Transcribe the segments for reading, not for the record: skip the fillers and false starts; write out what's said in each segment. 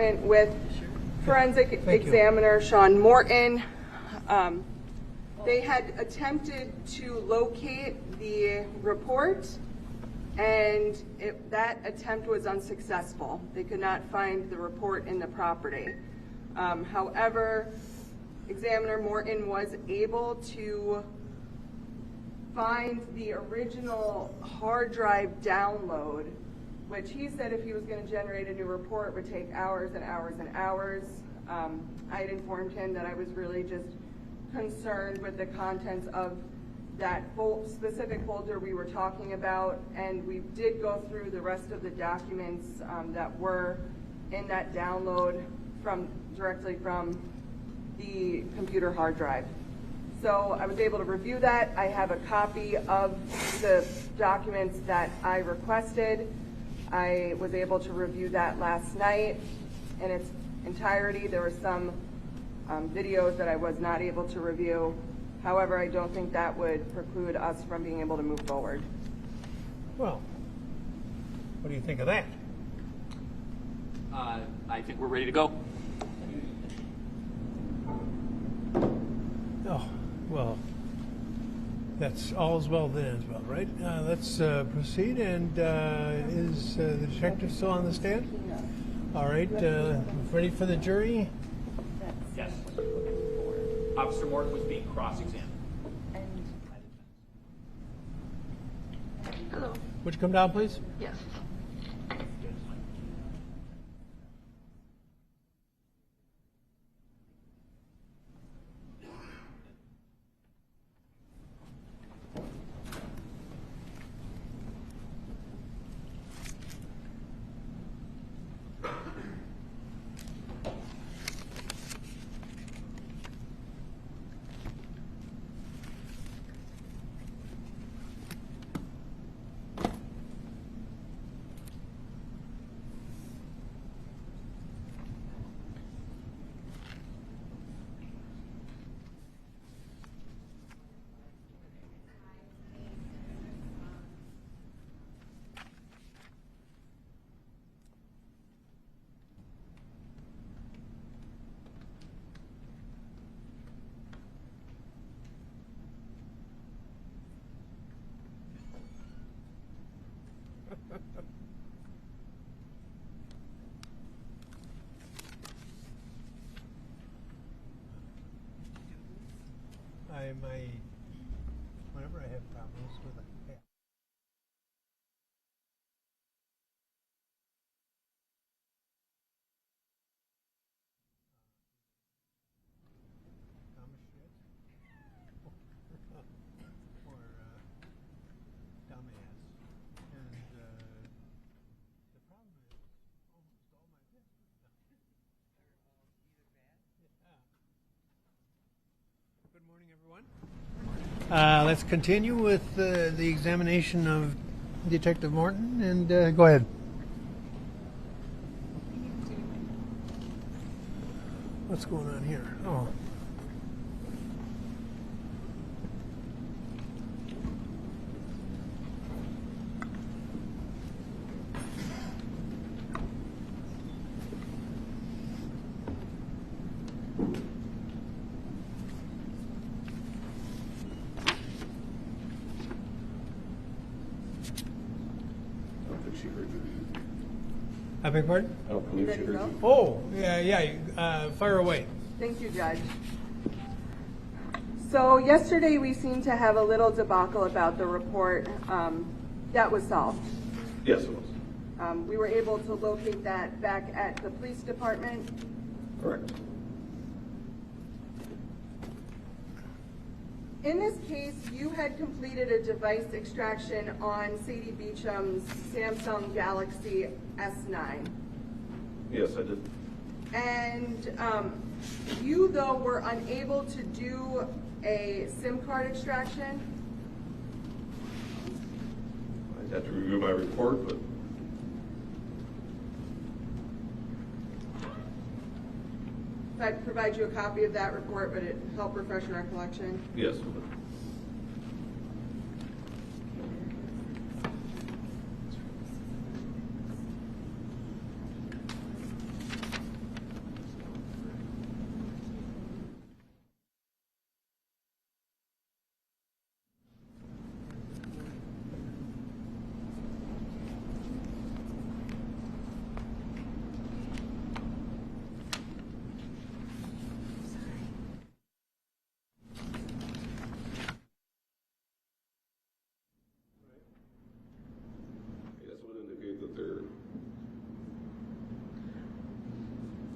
Department with forensic examiner Sean Morton. They had attempted to locate the report, and that attempt was unsuccessful. They could not find the report in the property. However, Examiner Morton was able to find the original hard drive download, which he said if he was going to generate a new report would take hours and hours and hours. I had informed him that I was really just concerned with the contents of that specific folder we were talking about, and we did go through the rest of the documents that were in that download directly from the computer hard drive. So I was able to review that. I have a copy of the documents that I requested. I was able to review that last night in its entirety. There were some videos that I was not able to review. However, I don't think that would preclude us from being able to move forward. Well, what do you think of that? I think we're ready to go. Oh, well, that's all's well that ends well, right? Let's proceed. And is the detective still on the stand? All right, ready for the jury? Yes. Officer Morton was being cross-examined. Hello. Would you come down, please? Yes. Whenever I have problems with it. Yeah. Or dumbass. And the problem is almost all my business. Good morning, everyone. Let's continue with the examination of Detective Morton, and go ahead. What's going on here? Oh. I beg your pardon? I don't believe she heard you. Oh, yeah, fire away. Thank you, Judge. So yesterday we seemed to have a little debacle about the report. That was solved. Yes, it was. We were able to locate that back at the police department. Correct. In this case, you had completed a device extraction on Sadie Beecham's Samsung Galaxy S9. Yes, I did. And you, though, were unable to do a SIM card extraction. I'd have to review my report, but I'd provide you a copy of that report, but it helped refresh your recollection. yes.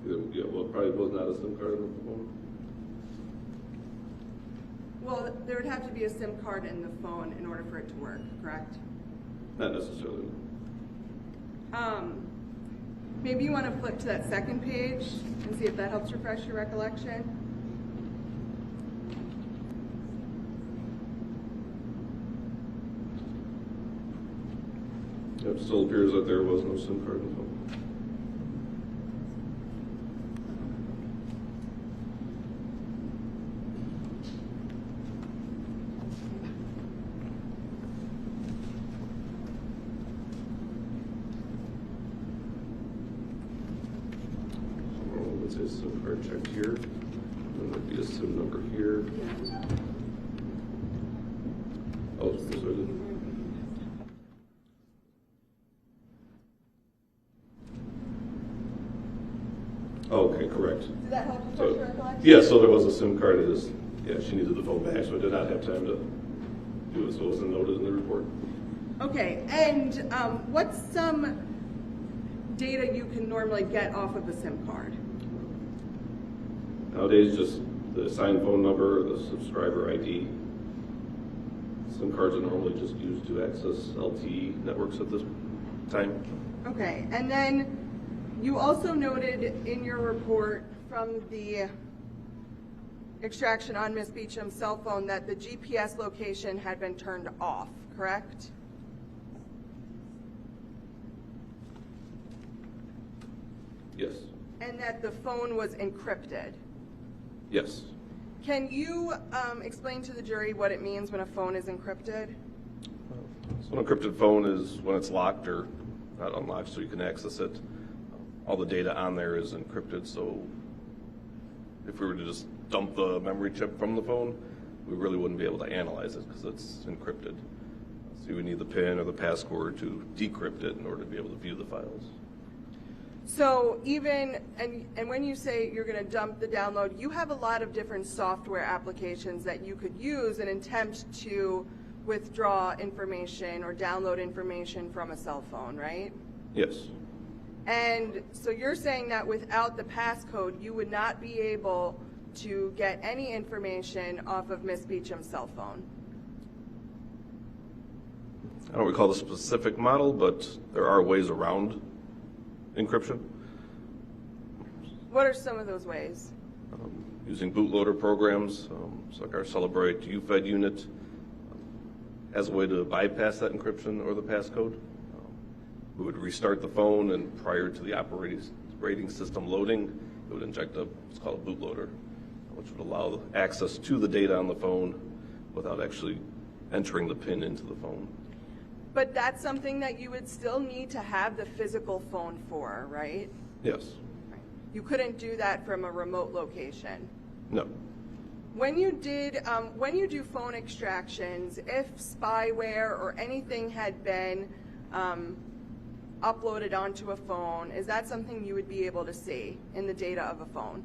Yeah, well, it probably was not a SIM card on the phone. Well, there would have to be a SIM card in the phone in order for it to work, correct? Not necessarily. Maybe you want to flip to that second page and see if that helps refresh your recollection. It still appears that there was no SIM card in the phone. Let's say SIM card checked here. Then there'd be a SIM number here. Oh, so I didn't. Okay, correct. Did that help refresh So, your recollection? yeah, so there was a SIM card. It is, yeah, she needed the phone back, so I did not have time to do it, so it wasn't noted in the report. Okay, and what's some data you can normally get off of a SIM card? Nowadays, just the assigned phone number, the subscriber ID. SIM cards are normally just used to access LTE networks at this time. Okay, and then you also noted in your report from the extraction on Ms. Beecham's cell phone that the GPS location had been turned off, correct? Yes. And that the phone was encrypted. Yes. Can you explain to the jury what it means when a phone is encrypted? So an encrypted phone is when it's locked or not unlocked so you can access it. All the data on there is encrypted, so if we were to just dump the memory chip from the phone, we really wouldn't be able to analyze it because it's encrypted. So you would need the PIN or the password to decrypt it in order to be able to view the files. So even, and when you say you're going to dump the download, you have a lot of different software applications that you could use in an attempt to withdraw information or download information from a cell phone, right? Yes. And so you're saying that without the passcode, you would not be able to get any information off of Ms. Beecham's cell phone? I don't recall the specific model, but there are ways around encryption. What are some of those ways? Using bootloader programs, so like our Celebrate UFED unit, as a way to bypass that encryption or the passcode. We would restart the phone, and prior to the operating system loading, it would inject what's called a bootloader, which would allow access to the data on the phone without actually entering the PIN into the phone. But that's something that you would still need to have the physical phone for, right? Yes. You couldn't do that from a remote location. No. When you do phone extractions, if spyware or anything had been uploaded onto a phone, is that something you would be able to see in the data of a phone?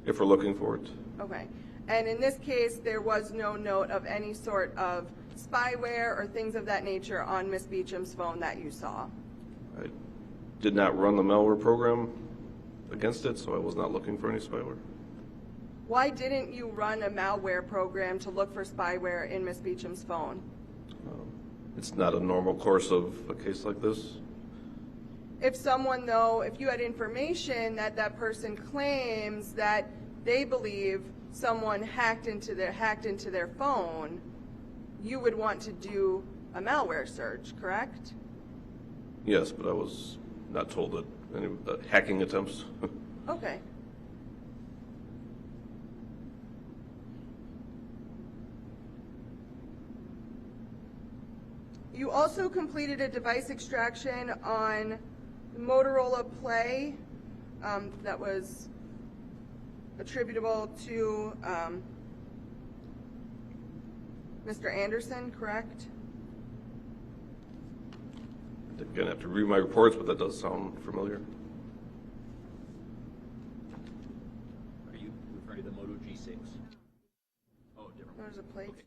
If we're looking for it. Okay. And in this case, there was no note of any sort of spyware or things of that nature on Ms. Beecham's phone that you saw? I did not run the malware program against it, so I was not looking for any spyware. Why didn't you run a malware program to look for spyware in Ms. Beecham's phone? It's not a normal course of a case like this. If someone, though, if you had information that that person claims that they believe someone hacked into their phone, you would want to do a malware search, correct? Yes, but I was not told that any hacking attempts. Okay. You also completed a device extraction on Motorola Play that was attributable to Mr. Anderson, correct? Again, I have to read my reports, but that does sound familiar. Are you referring to the Moto G6? Oh, different. There's a play. Okay.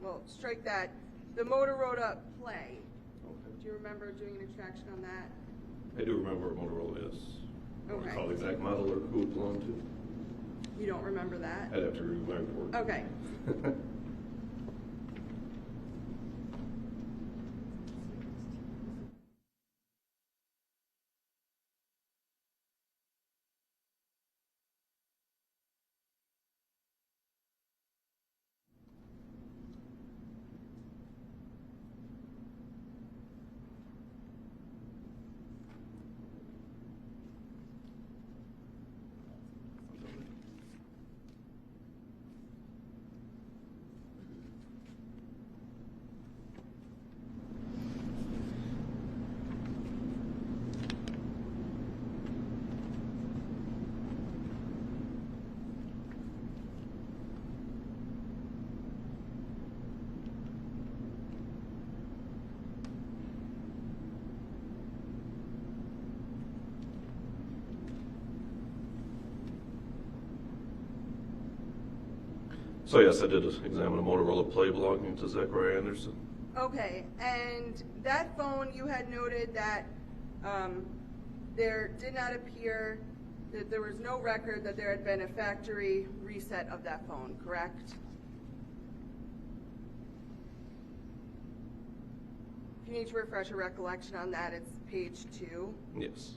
well, strike that. The Motorola Play. Okay. Do you remember doing an extraction on that? I do remember what Motorola is. I don't Okay. recall the exact model or who it belonged to. You don't remember that? I'd have to review my report. Okay. So yes, I did examine a Motorola Play belonging to Zachariah Anderson. Okay, and that phone, you had noted that there did not appear that there was no record that there had been a factory reset of that phone, correct? If you need to refresh a recollection on that, it's page 2. Yes.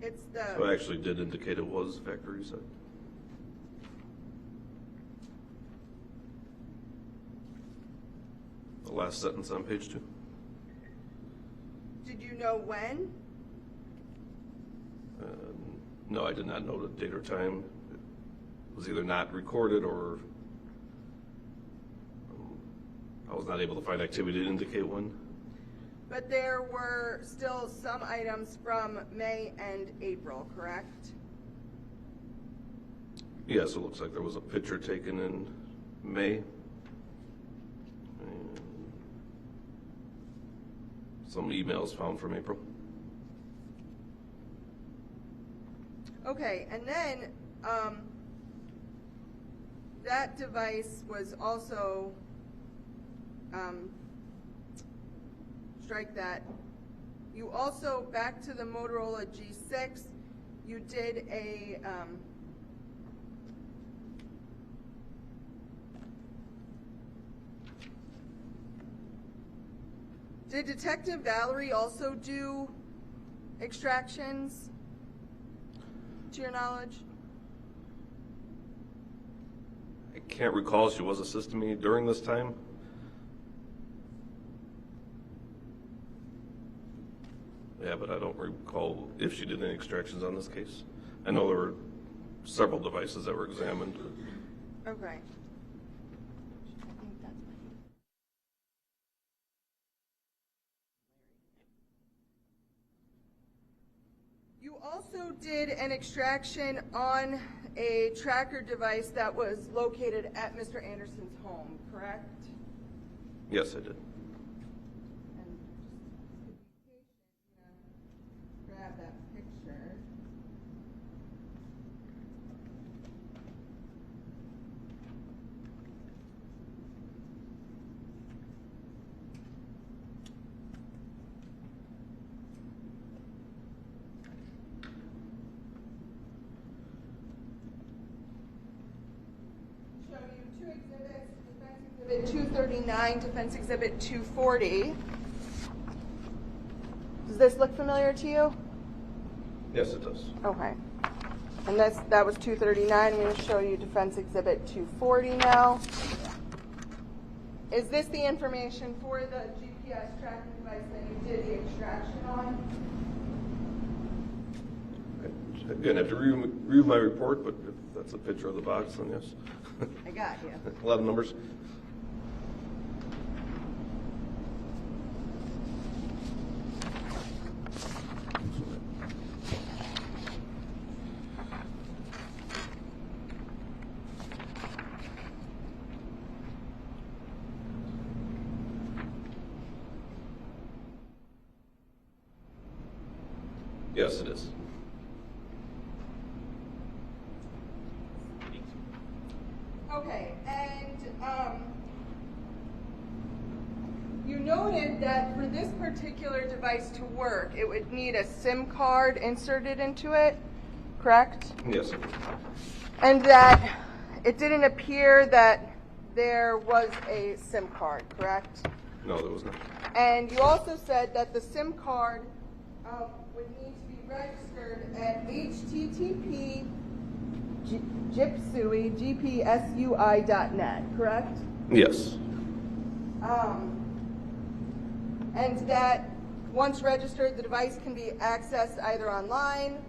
It's So it the, actually did indicate it was factory reset. The last sentence on page 2. did you know when? No, I did not know the date or time. It was either not recorded or I was not able to find activity to indicate when. But there were still some items from May and April, correct? Yes, it looks like there was a picture taken in May. And some emails found from April. Okay, and then that device was also, strike that. You also, back to the Motorola G6, you did a, did Detective Valerie also do extractions, to your knowledge? I can't recall if she was assisting me during this time. Yeah, but I don't recall if she did any extractions on this case. I know there were several devices that were examined. Okay. You also did an extraction on a tracker device that was located at Mr. Anderson's home, correct? Yes, I did. And just grab that picture. Show you two exhibits, Defense Exhibit 239, Defense Exhibit 240. Does this look familiar to you? Yes, it does. Okay. And that was 239. I'm going to show you Defense Exhibit 240 now. Is this the information for the GPS tracking device that you did the extraction on? Again, I have to review my report, but if that's a picture of the box, then yes. I got you. A lot of numbers. Yes, it is. Okay, and you noted that for this particular device to work, it would need a SIM card inserted into it, correct? Yes. And that it didn't appear that there was a SIM card, correct? No, there was not. And you also said that the SIM card would need to be registered at http gpsui.net, correct? Yes. And that once registered, the device can be accessed either online,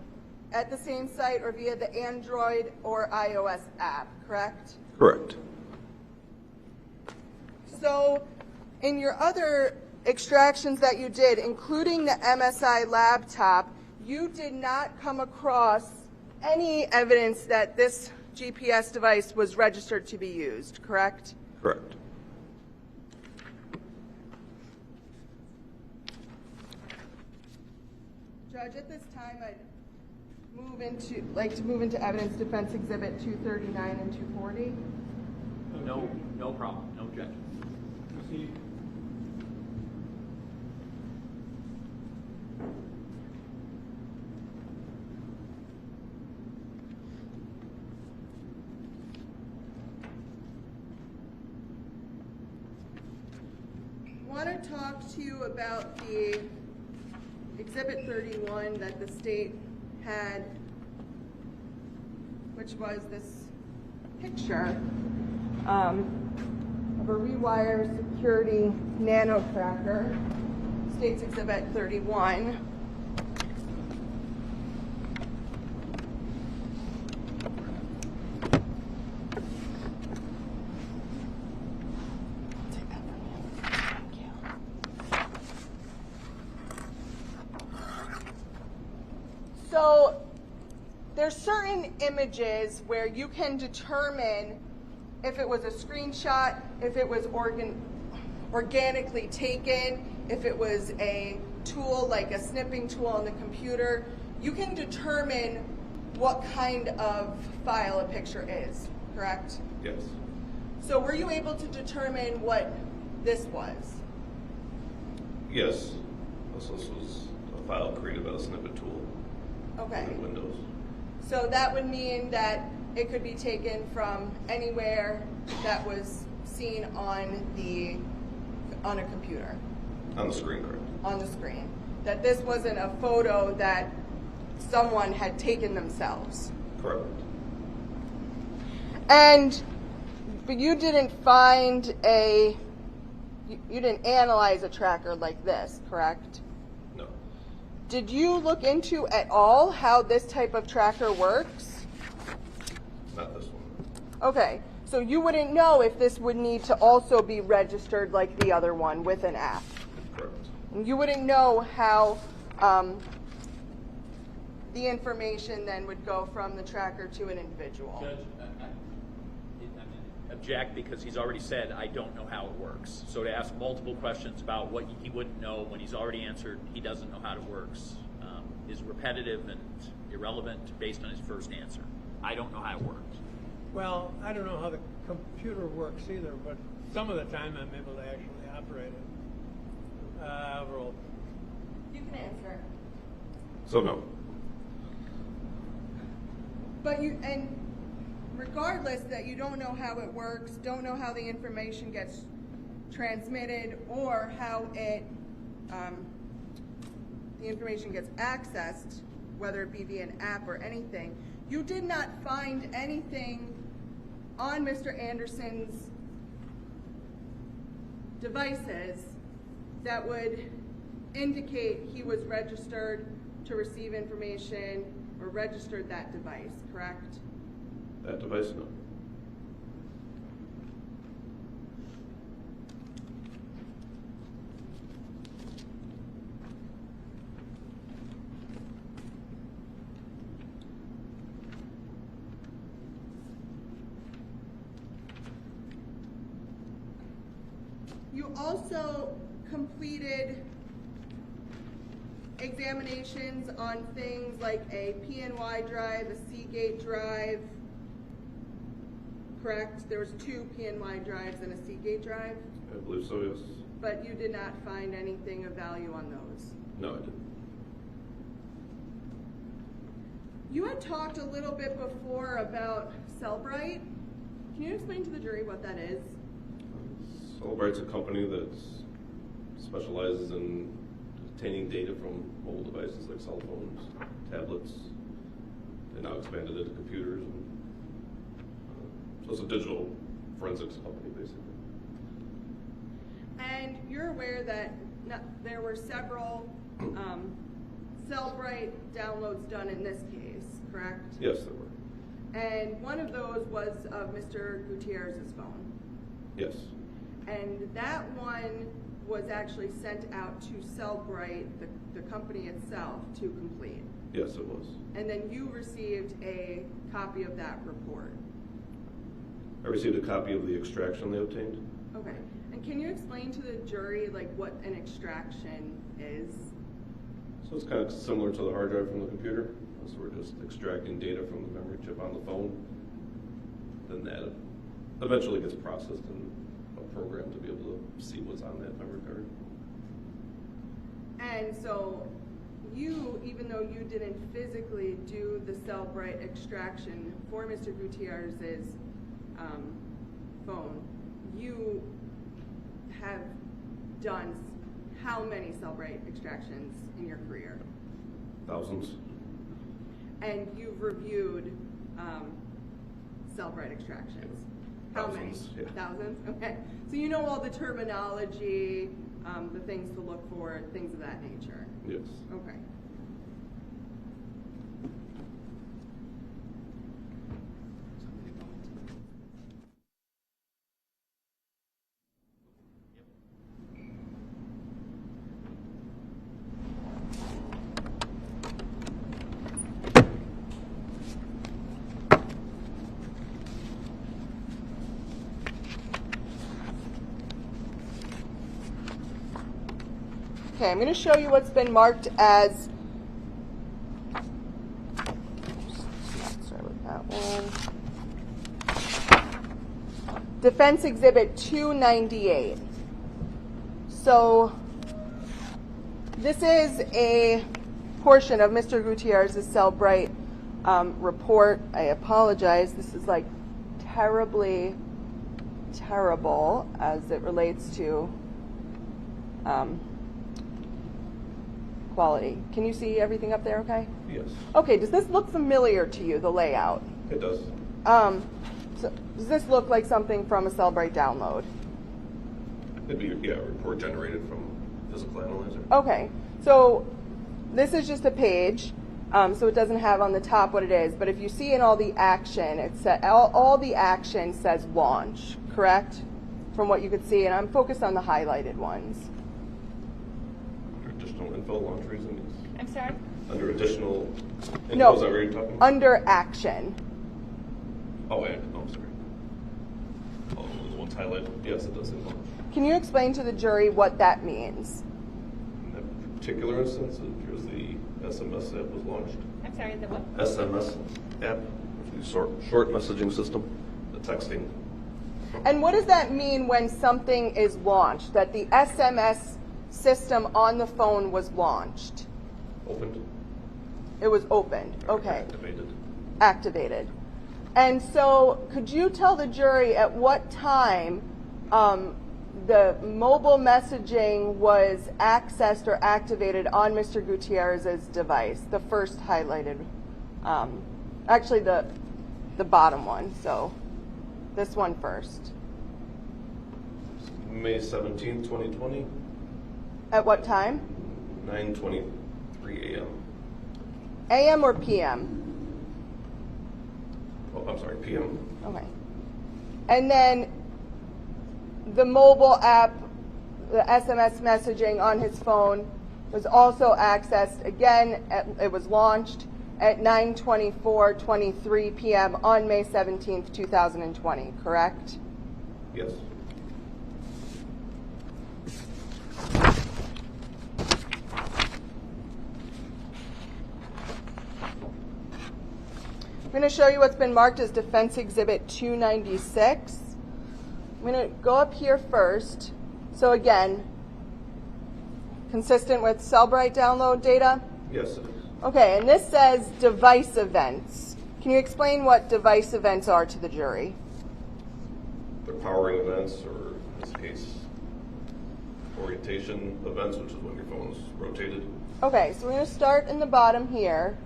at the same site, or via the Android or iOS app, correct? Correct. So in your other extractions that you did, including the MSI laptop, you did not come across any evidence that this GPS device was registered to be used, correct? Correct. Judge, at this time, I'd like to move into Evidence Defense Exhibit 239 and 240. No problem, no objection. Proceed. I want to talk to you about the Exhibit 31 that the state had, which was this picture of a Rewire Security Nano Tracker, State's Exhibit 31. So there's certain images where you can determine if it was a screenshot, if it was organically taken, if it was a tool like a snipping tool on the computer. You can determine what kind of file a picture is, correct? Yes. So were you able to determine what this was? Yes. This was a file created by the snippet tool. Okay. In Windows. So that would mean that it could be taken from anywhere that was seen on a computer. On the screen, correct? On the screen. That this wasn't a photo that someone had taken themselves. Correct. But you didn't find you didn't analyze a tracker like this, correct? No. Did you look into at all how this type of tracker works? Not this one. Okay, so you wouldn't know if this would need to also be registered like the other one with an app. Correct. And you wouldn't know how the information then would go from the tracker to an individual. Judge, object, because he's already said, I don't know how it works. So to ask multiple questions about what he wouldn't know when he's already answered he doesn't know how it works is repetitive and irrelevant based on his first answer. I don't know how it works. Well, I don't know how the computer works either, but some of the time I'm able to actually operate it. Overall. You can answer. So no. But regardless that you don't know how it works, don't know how the information gets transmitted or how the information gets accessed, whether it be via an app or anything, you did not find anything on Mr. Anderson's devices that would indicate he was registered to receive information or registered that device, correct? That device, no. You also completed examinations on things like a PNY drive, a Seagate drive, correct? There was 2 PNY drives and a Seagate drive, I believe so, yes. but you did not find anything of value on those. No, I didn't. You had talked a little bit before about Cellbrite. Can you explain to the jury what that is? Celebrite's a company that specializes in obtaining data from mobile devices like cell phones, tablets. They now expanded it to computers. So it's a digital forensics company, basically. And you're aware that there were several Cellbrite downloads done in this case, correct? Yes, there were. And one of those was of Mr. Gutierrez's phone. Yes. And that one was actually sent out to Cellbrite, the company itself, to complete. Yes, it was. And then you received a copy of that report. I received a copy of the extraction they obtained. Okay. And can you explain to the jury like what an extraction is? So it's kind of similar to the hard drive from the computer. So we're just extracting data from the memory chip on the phone. Then that eventually gets processed in a program to be able to see what's on that memory card. And so you, even though you didn't physically do the Cellbrite extraction for Mr. Gutierrez's phone, you have done how many Cellbrite extractions in your career? Thousands. And you've reviewed Cellbrite extractions? How many? Thousands, yeah. Thousands? Okay. So you know all the terminology, the things to look for, things of that nature? Yes. Okay. Okay, I'm going to show you what's been marked as, start with that one, Defense Exhibit 298. So this is a portion of Mr. Gutierrez's Cellbrite report. I apologize, this is like terribly terrible as it relates to quality. Can you see everything up there okay? Yes. Okay, does this look familiar to you, the layout? It does. So does this look like something from a Cellbrite download? It'd be, yeah, a report generated from physical analyzer. Okay, so this is just a page, so it doesn't have on the top what it is, but if you see in all the action, it all the action says launch, correct? From what you could see, and I'm focused on the highlighted ones. Additional info launch reasons. I'm sorry? Under additional info, No, is that what you're talking about? under action. Oh, yeah. Oh, sorry. Oh, the one's highlighted? Yes, it does say launch. Can you explain to the jury what that means? In that particular instance, it appears the SMS app was launched. I'm sorry, the what? SMS app, the short messaging system, the texting. And what does that mean when something is launched, that the SMS system on the phone was launched? Opened. It was opened, okay. Activated. Activated. And so could you tell the jury at what time the mobile messaging was accessed or activated on Mr. Gutierrez's device, the first highlighted, actually the bottom one, so this one first. May 17th, 2020, At what time? 9:23 a.m. AM or PM? Oh, I'm sorry, PM. Okay. And then the mobile app, the SMS messaging on his phone was also accessed again, it was launched at 9:24:23 p.m. on May 17th, 2020, correct? Yes. I'm going to show you what's been marked as Defense Exhibit 296. I'm going to go up here first. So again, consistent with Cellbrite download data? Yes, it is. Okay, and this says device events. Can you explain what device events are to the jury? They're powering events, or in this case, orientation events, which is when your phone's rotated. Okay, so we're going to start in the bottom here.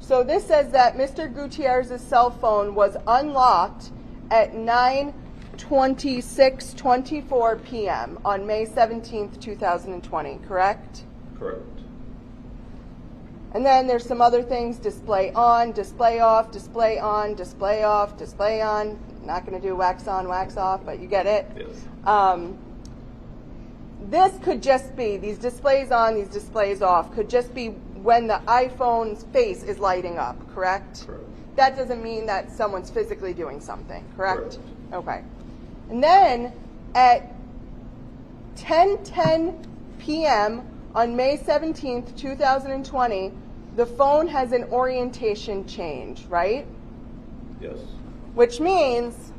So this says that Mr. Gutierrez's cell phone was unlocked at 9:26:24 p.m. on May 17th, 2020, correct? Correct. And then there's some other things: display on, display off, display on, display off, display on. Not going to do wax on, wax off, but you get it. Yes. This could just be, these displays on, these displays off, could just be when the iPhone's face is lighting up, correct? Correct. That doesn't mean that someone's physically doing something, correct? Correct. Okay. And then at 10:10 p.m. on May 17th, 2020, the phone has an orientation change, right? Yes. Which means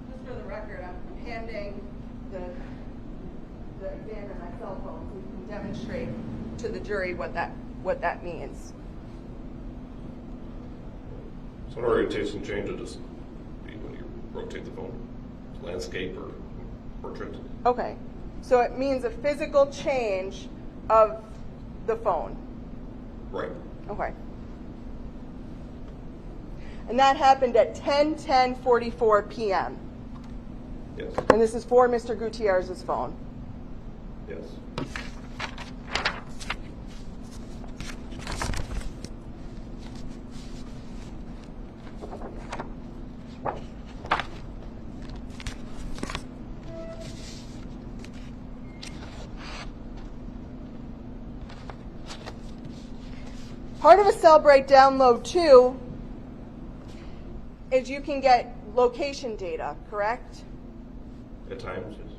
just for the record, I'm handing the examiner my cell phone so we can demonstrate to the jury what that means. So an orientation change would just be when you rotate the phone, landscape or portrait. Okay. So it means a physical change of the phone. Right. Okay. And that happened at 10:44 p.m. Yes. And this is for Mr. Gutierrez's phone. Yes. Part of a Cellbrite download too is you can get location data, correct? At times, yes.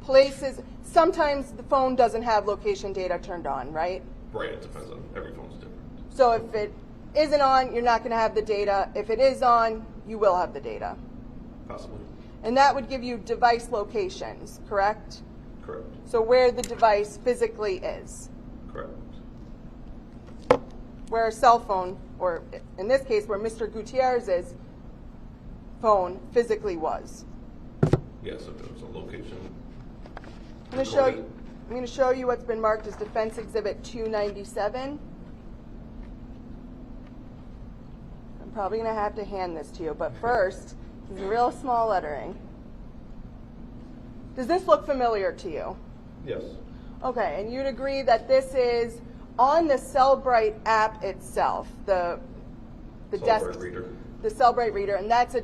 Places, sometimes the phone doesn't have location data turned on, right? Right, it depends on, every phone's different. So if it isn't on, you're not going to have the data. If it is on, you will have the data. Possibly. And that would give you device locations, correct? Correct. So where the device physically is. Correct. Where a cell phone, or in this case, where Mr. Gutierrez's phone physically was. Yes, if there was a location. I'm going to show you what's been marked as Defense Exhibit 297. I'm probably going to have to hand this to you, but first, this is real small lettering. Does this look familiar to you? Yes. Okay, and you'd agree that this is on the Cellbrite app itself, the Cellbrite reader. The Cellbrite reader, and that's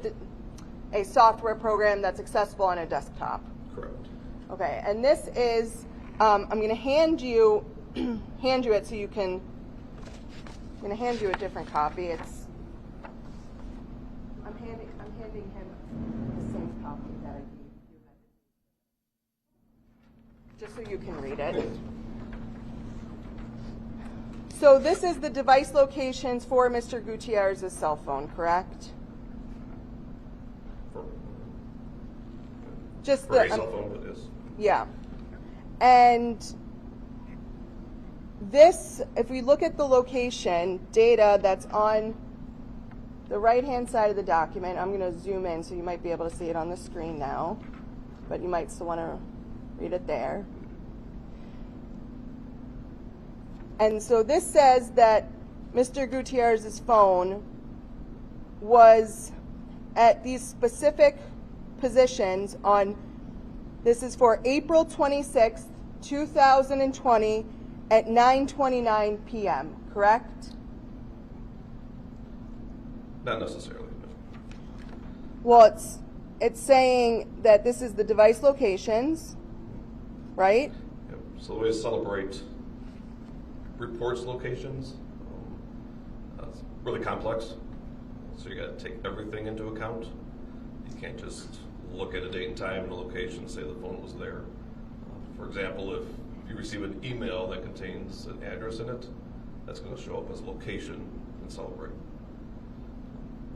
a software program that's accessible on a desktop. Correct. Okay, and this is, I'm going to hand you it so you can, I'm going to hand you a different copy. I'm handing him the same copy that I gave you, just so you can read it. So this is the device locations for Mr. Gutierrez's cell phone, correct? Just For a cell phone, it is. Yeah. And this, if we look at the location data that's on the right-hand side of the document, I'm going to zoom in so you might be able to see it on the screen now, but you might still want to read it there. And so this says that Mr. Gutierrez's phone was at these specific positions on, this is for April 26th, 2020 at 9:29 p.m., correct? Not necessarily. No. Well, it's saying that this is the device locations, right? Yep. So the way to celebrate reports locations, it's really complex. So you got to take everything into account. You can't just look at a date and time and a location and say the phone was there. For example, if you receive an email that contains an address in it, that's going to show up as a location in Celebrate.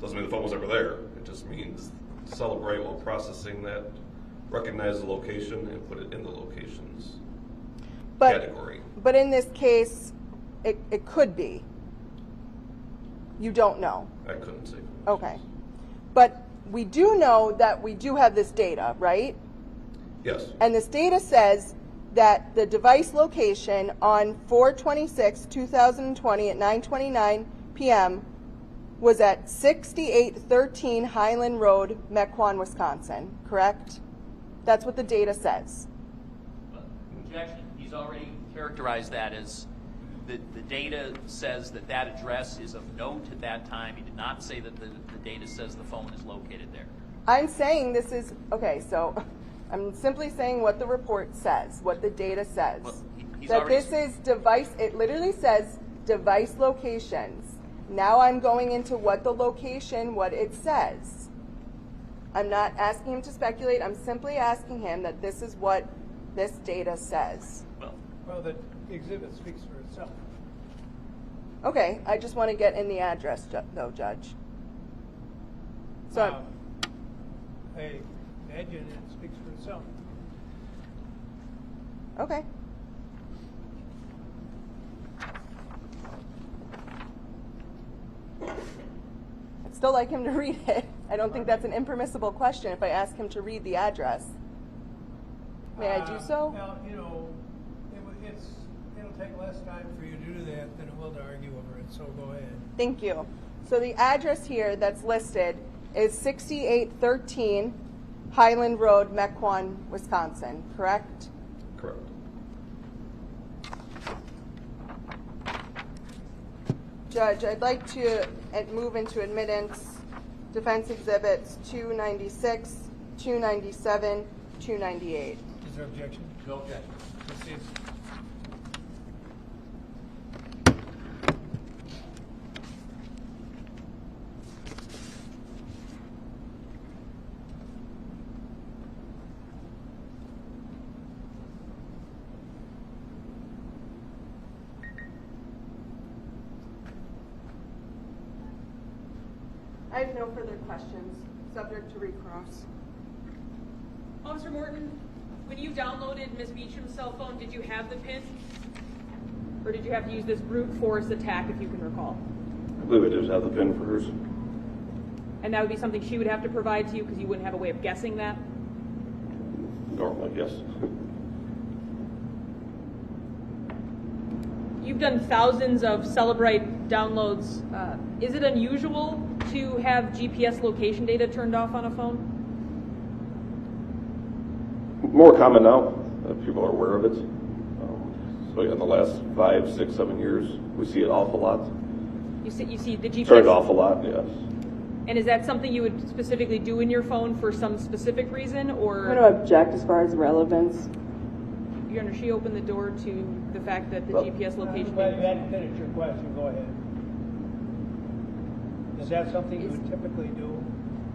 Doesn't mean the phone was ever there. It just means Celebrate, while processing that, recognize the location and put it in the locations category. But in this case, it could be. You don't know. I couldn't say. Okay. But we do know that we do have this data, right? Yes. And this data says that the device location on 4/26/2020 at 9:29 p.m. was at 6813 Highland Road, Mequon, Wisconsin, correct? That's what the data says. Objection. He's already characterized that as the data says that that address is of note at that time. He did not say that the data says the phone is located there. I'm saying this is, okay, so I'm simply saying what the report says, what the data says. Well, he's that already this is device, it literally says device locations. Now I'm going into what the location, what it says. I'm not asking him to speculate, I'm simply asking him that this is what this data says. Well, the exhibit speaks for itself. Okay, I just want to get in the address, though, Judge. So, I imagine it speaks for itself. okay. I'd still like him to read it. I don't think that's an impermissible question if I ask him to read the address. May I do so? Well, you know, it'll take less time for you to do that than it will to argue over it, so go ahead. Thank you. So the address here that's listed is 6813 Highland Road, Mequon, Wisconsin, correct? Correct. Judge, I'd like to move into admittance defense exhibits 296, 297, 298. Is there objection? No objection. Proceed. I have no further questions, subject to recross. Officer Morton, when you downloaded Ms. Beecham's cell phone, did you have the PIN? Or did you have to use this brute force attack, if you can recall? I believe I did have the PIN for hers. And that would be something she would have to provide to you because you wouldn't have a way of guessing that? Normally, yes. You've done thousands of Celebrate downloads. Is it unusual to have GPS location data turned off on a phone? More common now. People are aware of it. So in the last 5, 6, 7 years, we see it awful lot. You see the GPS? Turned off a lot, yes. And is that something you would specifically do in your phone for some specific reason, or? I'm going to object as far as relevance. Your Honor, she opened the door to the fact that the GPS location. Well, you hadn't finished your question. Go ahead. Is that something you would typically do?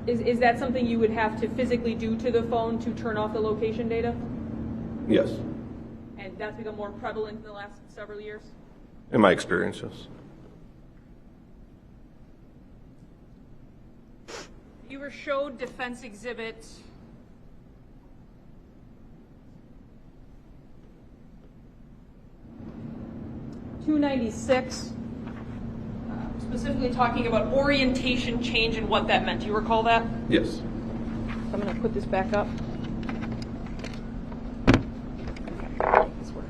Is that something you would have to physically do to the phone to turn off the location data? Yes. And that's become more prevalent in the last several years? In my experience, yes. You were showed defense exhibit 296, specifically talking about orientation change and what that meant. Do you recall that? Yes. I'm going to put this back up. This work.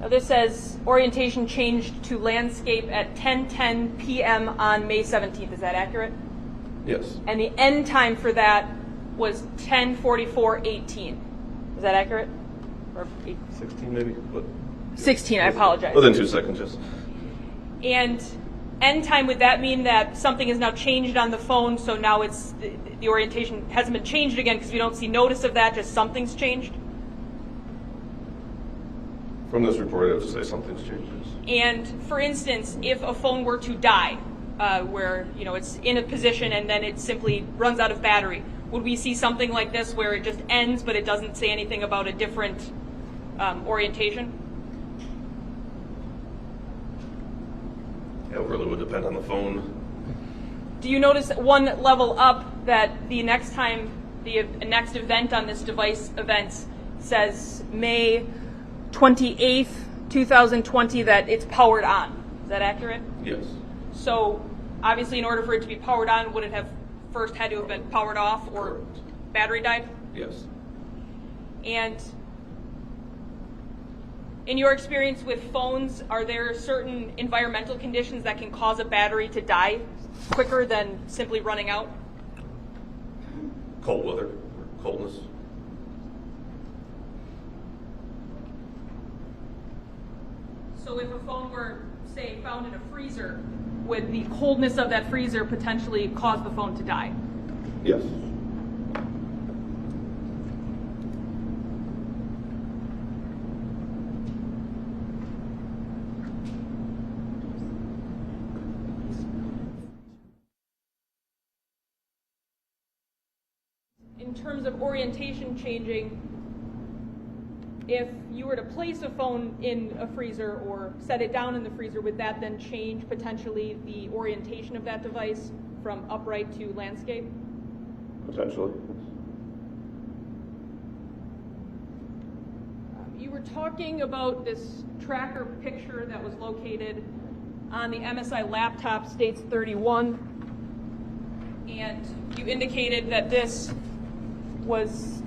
Now this says orientation changed to landscape at 10:10 p.m. on May 17th. Is that accurate? Yes. And the end time for that was 10:44:18. Is that accurate? Or 16 maybe? But 16, I apologize. within 2 seconds, yes. And end time, would that mean that something is now changed on the phone, so now it's the orientation hasn't been changed again because we don't see notice of that, just something's changed? From this report, I have to say something's changed. And for instance, if a phone were to die, where it's in a position and then it simply runs out of battery, would we see something like this where it just ends but it doesn't say anything about a different orientation? Yeah, it really would depend on the phone. Do you notice one level up that the next time, the next event on this device events says May 28th, 2020, that it's powered on? Is that accurate? Yes. So obviously in order for it to be powered on, would it have first had to have been powered off or Correct. battery died? Yes. And in your experience with phones, are there certain environmental conditions that can cause a battery to die quicker than simply running out? Cold weather, coldness. So if a phone were, say, found in a freezer, would the coldness of that freezer potentially cause the phone to die? Yes. In terms of orientation changing, if you were to place a phone in a freezer or set it down in the freezer, would that then change potentially the orientation of that device from upright to landscape? Potentially. You were talking about this tracker picture that was located on the MSI laptop, states 31, and you indicated that this was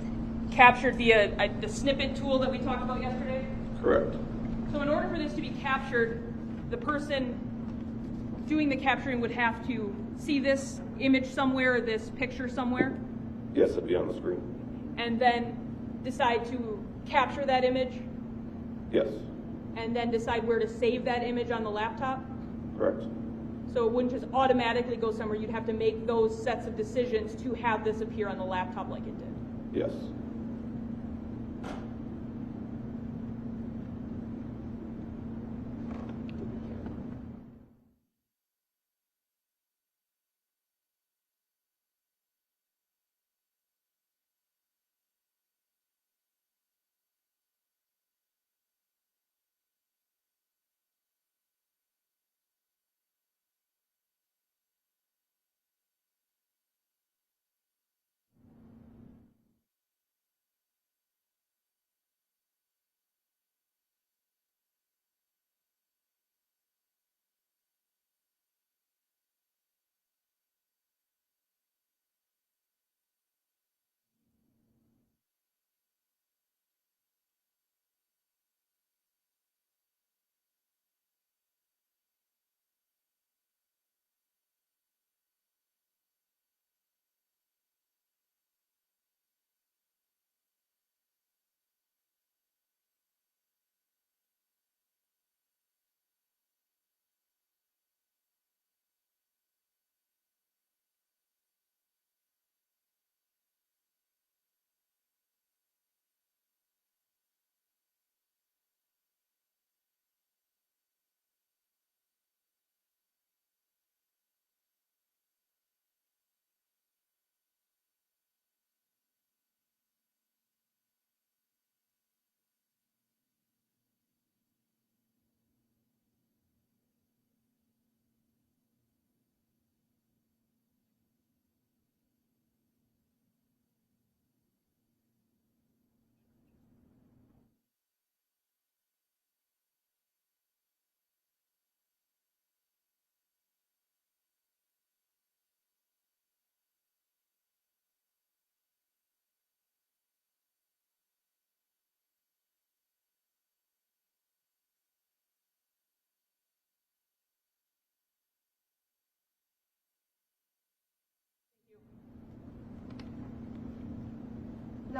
captured via the snippet tool that we talked about yesterday? Correct. So in order for this to be captured, the person doing the capturing would have to see this image somewhere, this picture somewhere, Yes, it'd be on the screen. and then decide to capture that image, Yes. and then decide where to save that image on the laptop. Correct. So it wouldn't just automatically go somewhere. You'd have to make those sets of decisions to have this appear on the laptop like it did. Yes.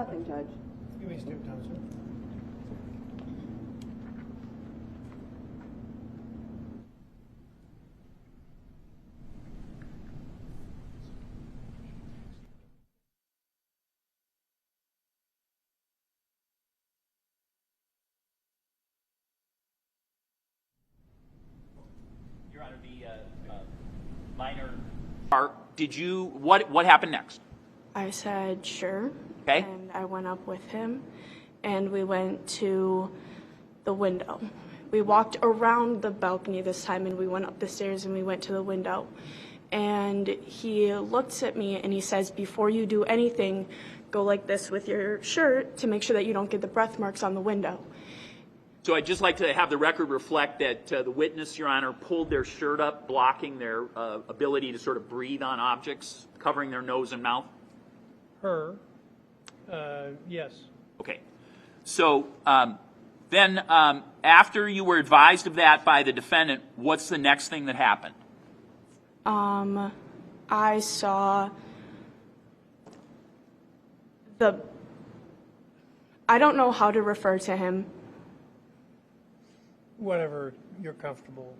Nothing, Judge. You may step down, sir. Your Honor, the minor. What happened next? I said, sure. Okay. And I went up with him, and we went to the window. We walked around the balcony this time, and we went up the stairs, and we went to the window. And he looks at me, and he says, before you do anything, go like this with your shirt to make sure that you don't get the breath marks on the window. So I'd just like to have the record reflect that the witness, Your Honor, pulled their shirt up, blocking their ability to sort of breathe on objects, covering their nose and mouth. Her, yes. Okay. So then after you were advised of that by the defendant, what's the next thing that happened? I saw I don't know how to refer to him. Whatever you're comfortable.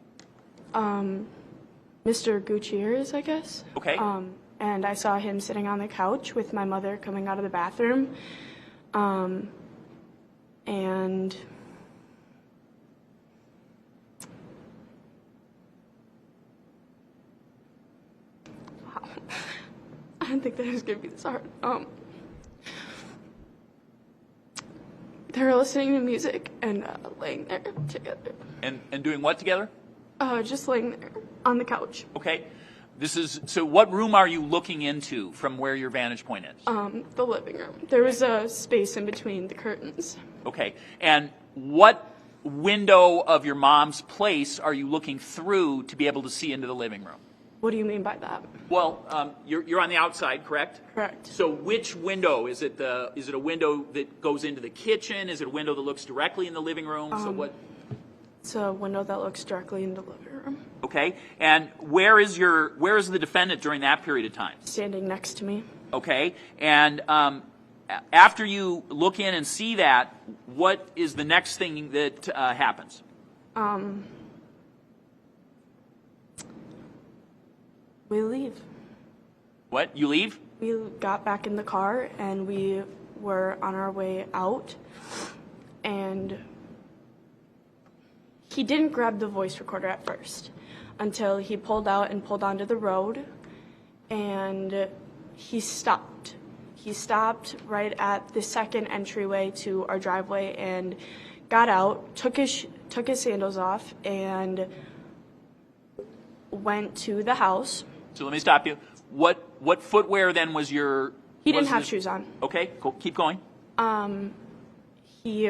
Mr. Gutierrez, I guess. Okay. And I saw him sitting on the couch with my mother coming out of the bathroom. And I didn't think that it was going to be this hard. They were listening to music and laying there together. And doing what together? Just laying there on the couch. Okay. So what room are you looking into from where your vantage point is? The living room. There was a space in between the curtains. Okay. And what window of your mom's place are you looking through to be able to see into the living room? What do you mean by that? Well, you're on the outside, correct? Correct. So which window? Is it a window that goes into the kitchen? Is it a window that looks directly in the living room? So what? It's a window that looks directly into the living room. Okay. And where is the defendant during that period of time? Standing next to me. Okay. And after you look in and see that, what is the next thing that happens? We leave. What? You leave? We got back in the car and we were on our way out, and he didn't grab the voice recorder at first until he pulled out and pulled onto the road, and he stopped. He stopped right at the second entryway to our driveway and got out, took his sandals off, and went to the house. So let me stop you. What footwear then was your? He didn't have shoes on. Okay, cool. Keep going. He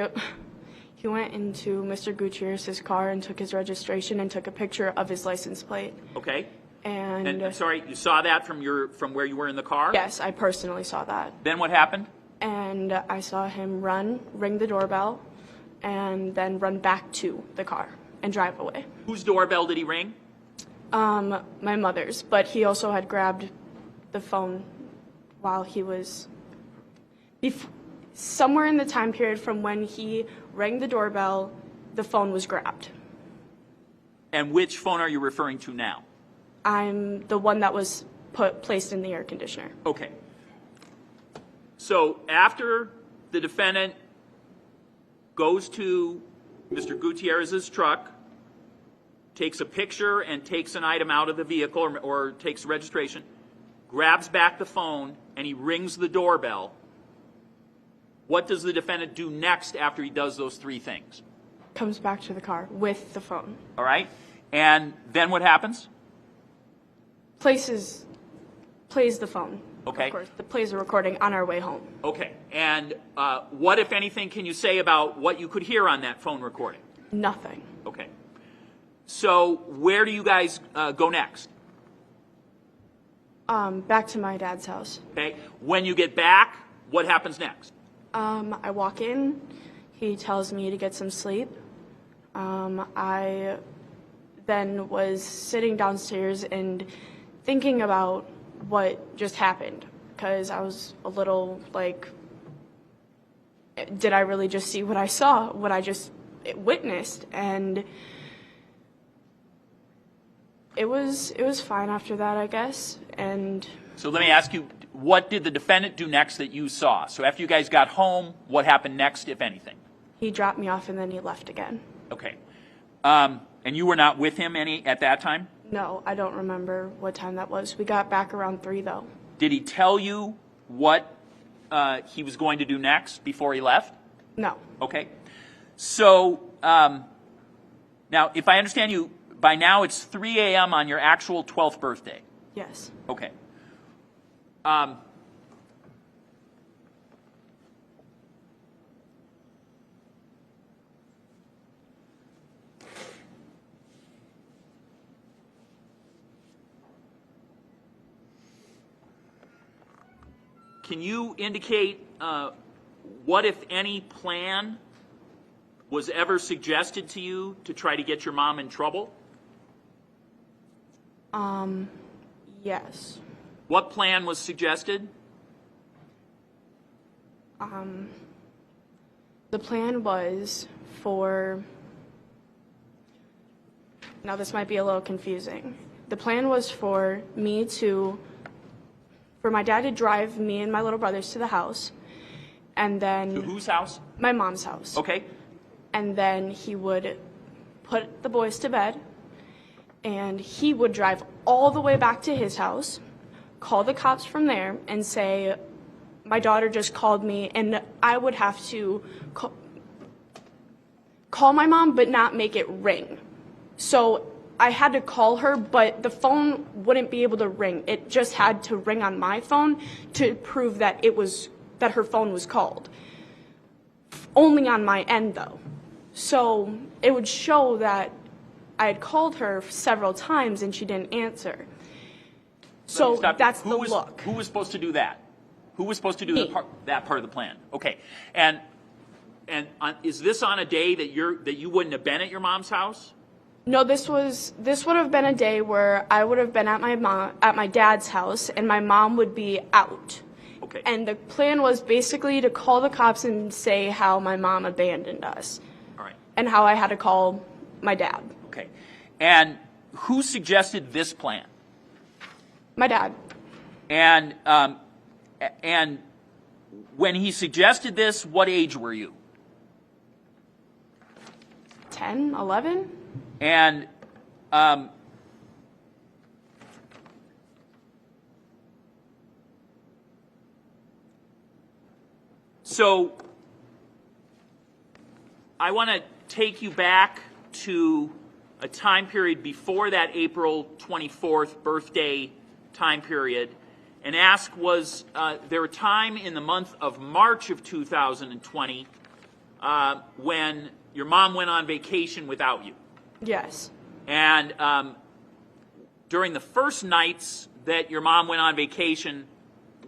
went into Mr. Gutierrez's car and took his registration and took a picture of his license plate. Okay. And I'm sorry, you saw that from where you were in the car? yes, I personally saw that. Then what happened? And I saw him ring the doorbell, and then run back to the car and drive away. Whose doorbell did he ring? My mother's, but he also had grabbed the phone while he was somewhere in the time period from when he rang the doorbell, the phone was grabbed. And which phone are you referring to now? I'm the one that was placed in the air conditioner. Okay. So after the defendant goes to Mr. Gutierrez's truck, takes a picture and takes an item out of the vehicle or takes registration, grabs back the phone, and he rings the doorbell, what does the defendant do next after he does those three things? Comes back to the car with the phone. All right. And then what happens? Plays the phone. Okay. Of course, plays a recording on our way home. Okay. And what, if anything, can you say about what you could hear on that phone recording? Nothing. Okay. So where do you guys go next? Back to my dad's house. Okay. When you get back, what happens next? I walk in. He tells me to get some sleep. I then was sitting downstairs and thinking about what just happened, because I was a little, did I really just see what I saw, what I just witnessed? And it was fine after that, I guess. And So let me ask you, what did the defendant do next that you saw? So after you guys got home, what happened next, if anything? he dropped me off and then he left again. Okay. And you were not with him at that time? No, I don't remember what time that was. We got back around 3 though. Did he tell you what he was going to do next before he left? No. Okay. So now, if I understand you, by now it's 3 a.m. on your actual 12th birthday. Yes. Okay. Can you indicate what, if any, plan was ever suggested to you to try to get your mom in trouble? Yes. What plan was suggested? The plan was for, now this might be a little confusing. The plan was for my dad to drive me and my little brothers to the house, and then To whose house? my mom's house. Okay. And then he would put the boys to bed, and he would drive all the way back to his house, call the cops from there, and say, my daughter just called me, and I would have to call my mom but not make it ring. So I had to call her, but the phone wouldn't be able to ring. It just had to ring on my phone to prove that that her phone was called. Only on my end, though. So it would show that I had called her several times and she didn't answer. So that's the look. Who was supposed to do that? Who was supposed to do Me. that part of the plan? Okay. And is this on a day that you wouldn't have been at your mom's house? No, this would have been a day where I would have been at my dad's house and my mom would be out. Okay. And the plan was basically to call the cops and say how my mom abandoned us. All right. And how I had to call my dad. Okay. And who suggested this plan? My dad. And when he suggested this, what age were you? 10, 11? And so I want to take you back to a time period before that April 24th birthday time period and ask, was there a time in the month of March of 2020 when your mom went on vacation without you? Yes. And during the first nights that your mom went on vacation,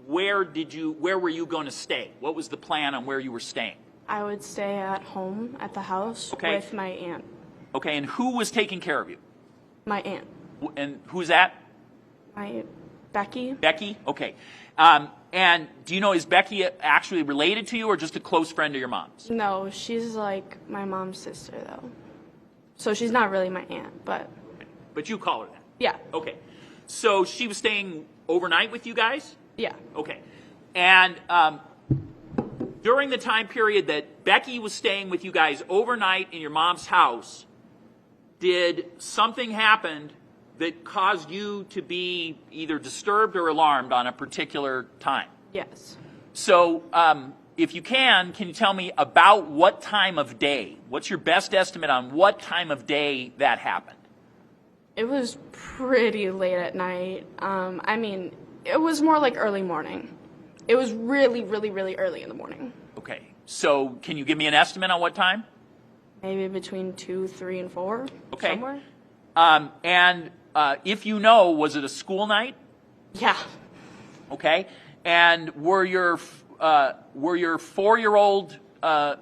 where were you going to stay? What was the plan on where you were staying? I would stay at home at the house Okay. with my aunt. Okay, and who was taking care of you? My aunt. And who's that? My Becky. Becky? Okay. And do you know, is Becky actually related to you or just a close friend of your mom's? No, she's like my mom's sister though. So she's not really my aunt, but But you call her that? yeah. Okay. So she was staying overnight with you guys? Yeah. Okay. And during the time period that Becky was staying with you guys overnight in your mom's house, did something happen that caused you to be either disturbed or alarmed on a particular time? Yes. So if you can you tell me about what time of day? What's your best estimate on what time of day that happened? It was pretty late at night. I mean, it was more like early morning. It was really, really, really early in the morning. Okay. So can you give me an estimate on what time? Maybe between 2, 3, and 4. Okay. Somewhere. And if you know, was it a school night? Yeah. Okay. And were your 4-year-old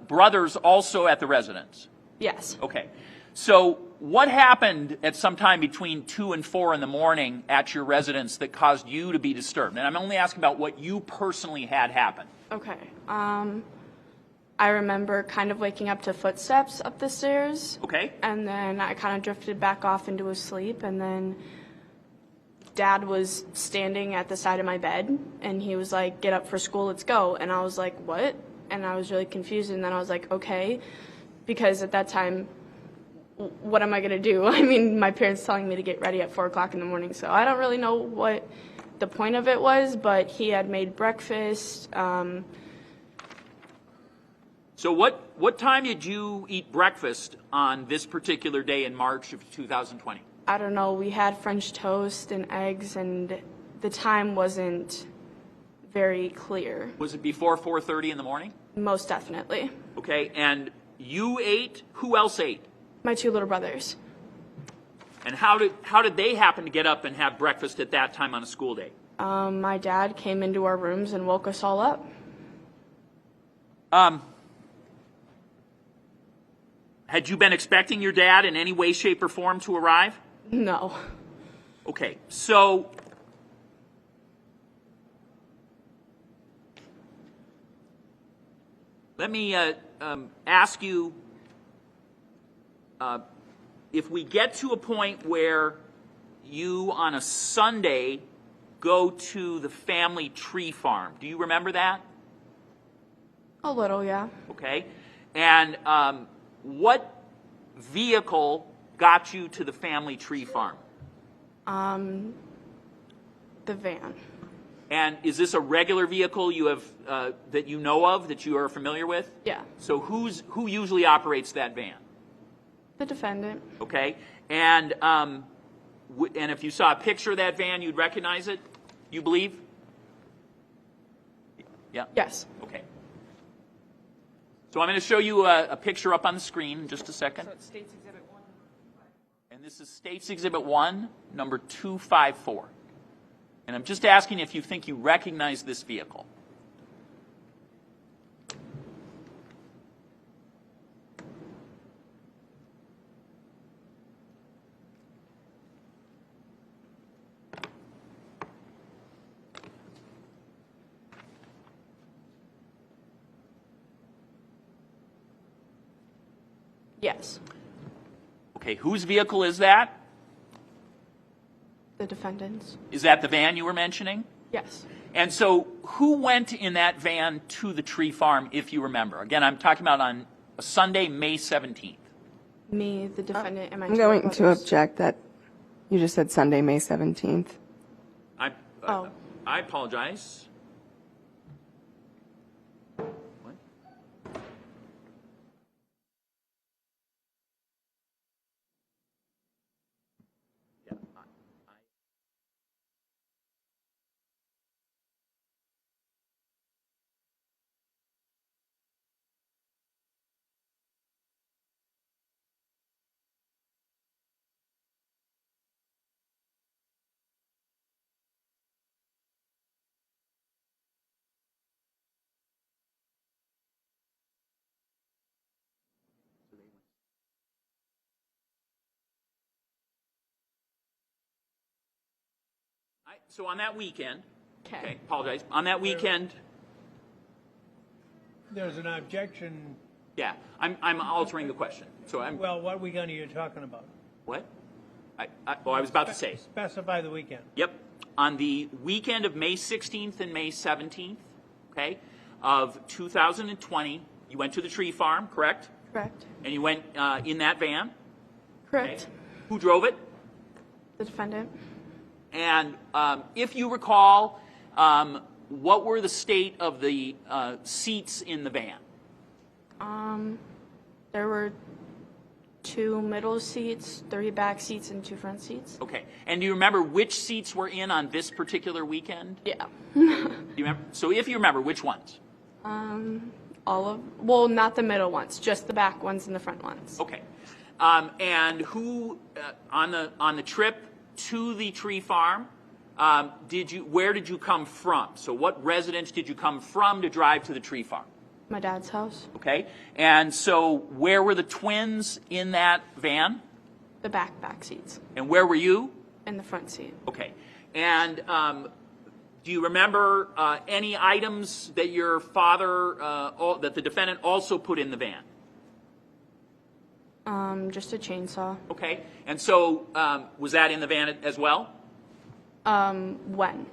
brothers also at the residence? Yes. Okay. So what happened at some time between 2 and 4 in the morning at your residence that caused you to be disturbed? And I'm only asking about what you personally had happen. Okay. I remember kind of waking up to footsteps up the stairs. Okay. And then I kind of drifted back off into a sleep, and then Dad was standing at the side of my bed, and he was like, "Get up for school, let's go." And I was like, "What?" And I was really confused, and then I was like, "Okay," because at that time, what am I going to do? I mean, my parents telling me to get ready at 4 o'clock in the morning, so I don't really know what the point of it was, but he had made breakfast. So what time did you eat breakfast on this particular day in March of 2020? I don't know, we had French toast and eggs, and the time wasn't very clear. Was it before 4:30 in the morning? Most definitely. Okay, and you ate, who else ate? My 2 little brothers. And how did they happen to get up and have breakfast at that time on a school day? My dad came into our rooms and woke us all up. Had you been expecting your dad in any way, shape, or form to arrive? No. Okay, so let me ask you, if we get to a point where you on a Sunday go to the family tree farm, do you remember that? A little, yeah. Okay, and what vehicle got you to the family tree farm? The van. And is this a regular vehicle you have that you know of, that you are familiar with? Yeah. So who usually operates that van? The defendant. Okay, and if you saw a picture of that van, you'd recognize it, you believe? Yeah. Yes. Okay. So I'm going to show you a picture up on the screen in just a second. So it's State's Exhibit 1. And this is State's Exhibit 1, number 254. And I'm just asking if you think you recognize this vehicle. Yes. Okay, whose vehicle is that? The defendant's. Is that the van you were mentioning? Yes. And so who went in that van to the tree farm, if you remember? Again, I'm talking about on a Sunday, May 17th. Me, the defendant, and my I'm 2 going brothers. to object that you just said Sunday, May 17th. I apologize. What? Yeah, So on that weekend, okay, apologize. On that weekend, There's an objection. yeah, I'm altering the question. So I'm, Well, what weekend are you talking about? what? I was about to say. Specify the weekend. Yep. On the weekend of May 16th and May 17th, okay, of 2020, you went to the tree farm, correct? Correct. And you went in that van. Correct. Okay. Who drove it? The defendant. And if you recall, what were the state of the seats in the van? There were 2 middle seats, 3 back seats, and 2 front seats. Okay. And do you remember which seats were in on this particular weekend? Yeah. Do you remember? So if you remember, which ones? Well, not the middle ones, just the back ones and the front ones. Okay. And who on the trip to the tree farm, where did you come from? So what residence did you come from to drive to the tree farm? My dad's house. Okay. And so where were the twins in that van? The back seats. And where were you? In the front seat. Okay. And Do you remember any items that your father, that the defendant also put in the van? Just a chainsaw. Okay. And so was that in the van as well? When?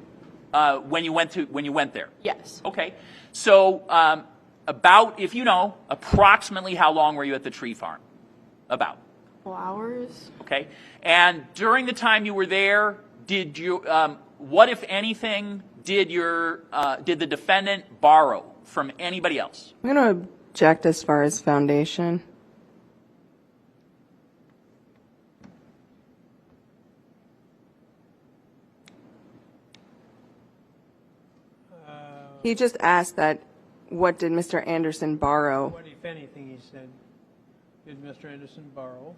When you went there? Yes. Okay. So about, if you know, approximately how long were you at the tree farm? About? 4 hours. Okay. And during the time you were there, did you, what if anything did the defendant borrow from anybody else? I'm going to object as far as foundation. He just asked that, what did Mr. Anderson borrow? What, if anything, he said, did Mr. Anderson borrow?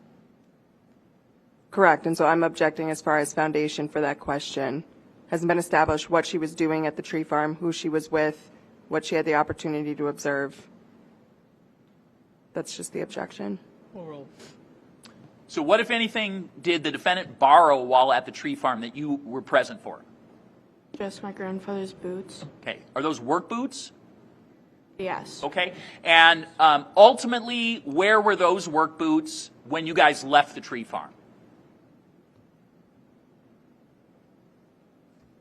Correct, and so I'm objecting as far as foundation for that question. Hasn't been established what she was doing at the tree farm, who she was with, what she had the opportunity to observe. That's just the objection. Well, So what, if anything, did the defendant borrow while at the tree farm that you were present for? Just my grandfather's boots. Okay. Are those work boots? Yes. Okay. And ultimately, where were those work boots when you guys left the tree farm?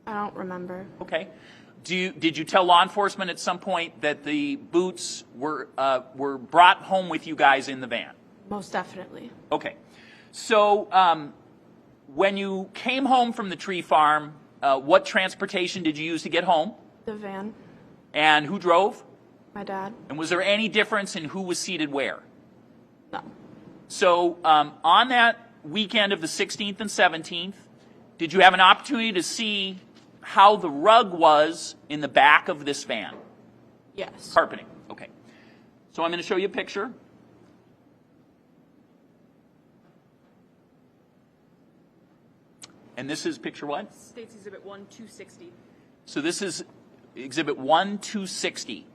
I don't remember. Okay. Did you tell law enforcement at some point that the boots were brought home with you guys in the van? Most definitely. Okay. So when you came home from the tree farm, what transportation did you use to get home? The van. And who drove? My dad. And was there any difference in who was seated where? No. So on that weekend of the 16th and 17th, did you have an opportunity to see how the rug was in the back of this van? Yes. Carpeting. Okay. So I'm going to show you a picture. And this is picture what? States Exhibit 1, 260. So this is Exhibit 1, 260.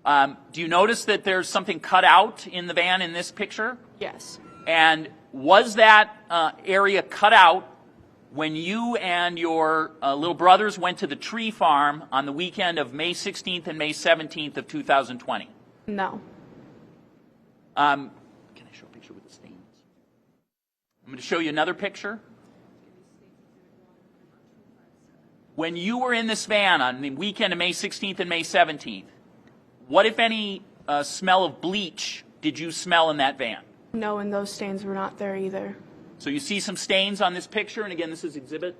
Do you notice that there's something cut out in the van in this picture? Yes. And was that area cut out when you and your little brothers went to the tree farm on the weekend of May 16th and May 17th of 2020? No. Can I show a picture with the stains? I'm going to show you another picture. When you were in this van on the weekend of May 16th and May 17th, what, if any, smell of bleach did you smell in that van? No, and those stains were not there either. So you see some stains on this picture, and again, this is Exhibit?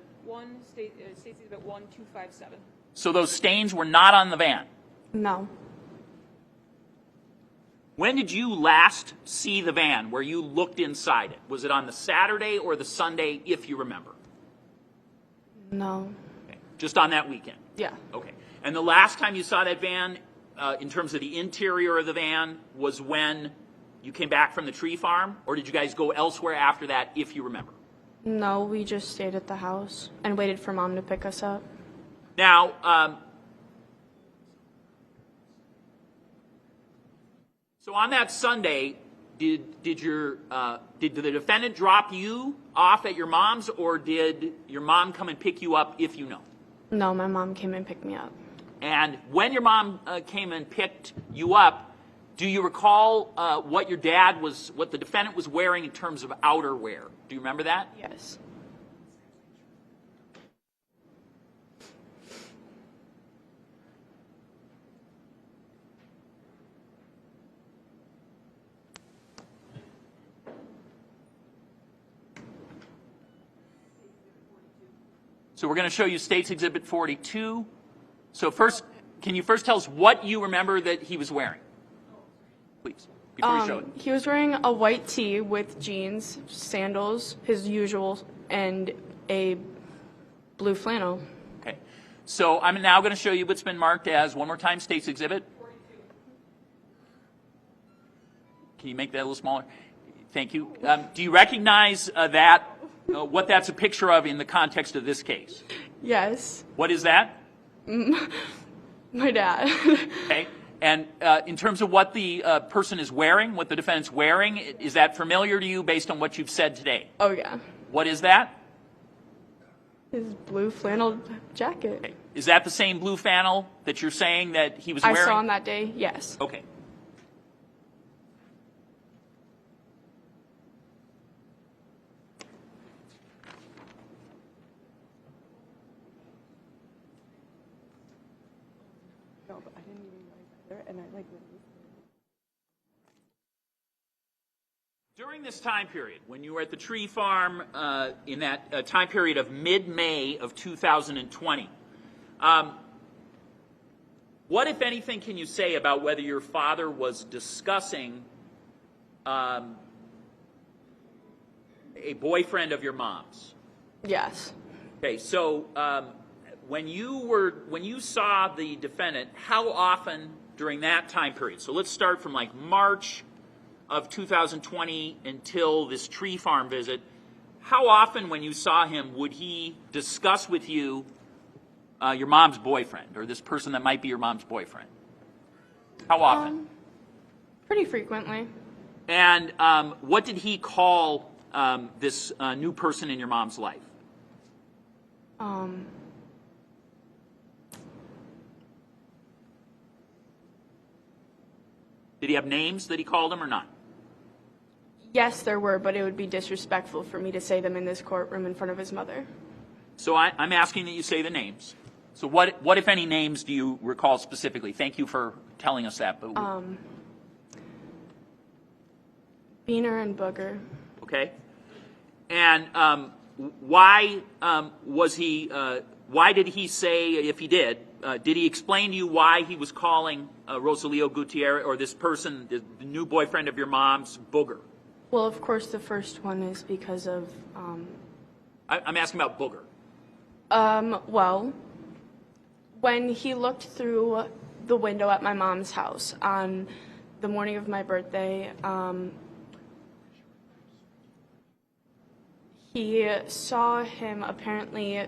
States Exhibit 1, 257. So those stains were not on the van? No. When did you last see the van where you looked inside it? Was it on the Saturday or the Sunday, if you remember? No. Okay. Just on that weekend? Yeah. Okay. And the last time you saw that van, in terms of the interior of the van, was when you came back from the tree farm? Or did you guys go elsewhere after that, if you remember? No, we just stayed at the house and waited for Mom to pick us up. Now, so on that Sunday, did the defendant drop you off at your mom's, or did your mom come and pick you up, if you know? No, my mom came and picked me up. And when your mom came and picked you up, do you recall what the defendant was wearing in terms of outerwear? Do you remember that? Yes. So we're going to show you State's Exhibit 42. So first, can you first tell us what you remember that he was wearing? Please, before you show it. He was wearing a white tee with jeans, sandals, his usual, and a blue flannel. Okay. So I'm now going to show you what's been marked as, one more time, State's Exhibit. 42. Can you make that a little smaller? Thank you. Do you recognize what that's a picture of in the context of this case? Yes. What is that? My dad. Okay. And in terms of what the person is wearing, what the defendant's wearing, is that familiar to you based on what you've said today? Oh, yeah. What is that? His blue flannel jacket. Okay. Is that the same blue flannel that you're saying that he was I wearing? saw on that day, yes. Okay. No, but I didn't even know either, and I like. During this time period, when you were at the tree farm in that time period of mid-May of 2020, what, if anything, can you say about whether your father was discussing a boyfriend of your mom's? Yes. Okay, so when you saw the defendant, how often during that time period? So let's start from like March of 2020 until this tree farm visit. How often when you saw him would he discuss with you your mom's boyfriend, or this person that might be your mom's boyfriend? How often? Pretty frequently. And what did he call this new person in your mom's life? Did he have names that he called him or not? Yes, there were, but it would be disrespectful for me to say them in this courtroom in front of his mother. So I'm asking that you say the names. So what if any names do you recall specifically? Thank you for telling us that. But Beaner and Booger. okay. And why was he? Why did he say, if he did he explain to you why he was calling Rosalio Gutierrez, or this person, the new boyfriend of your mom's, Booger? Well, of course, the first one is because of, I'm asking about Booger. well, when he looked through the window at my mom's house on the morning of my birthday, he saw him apparently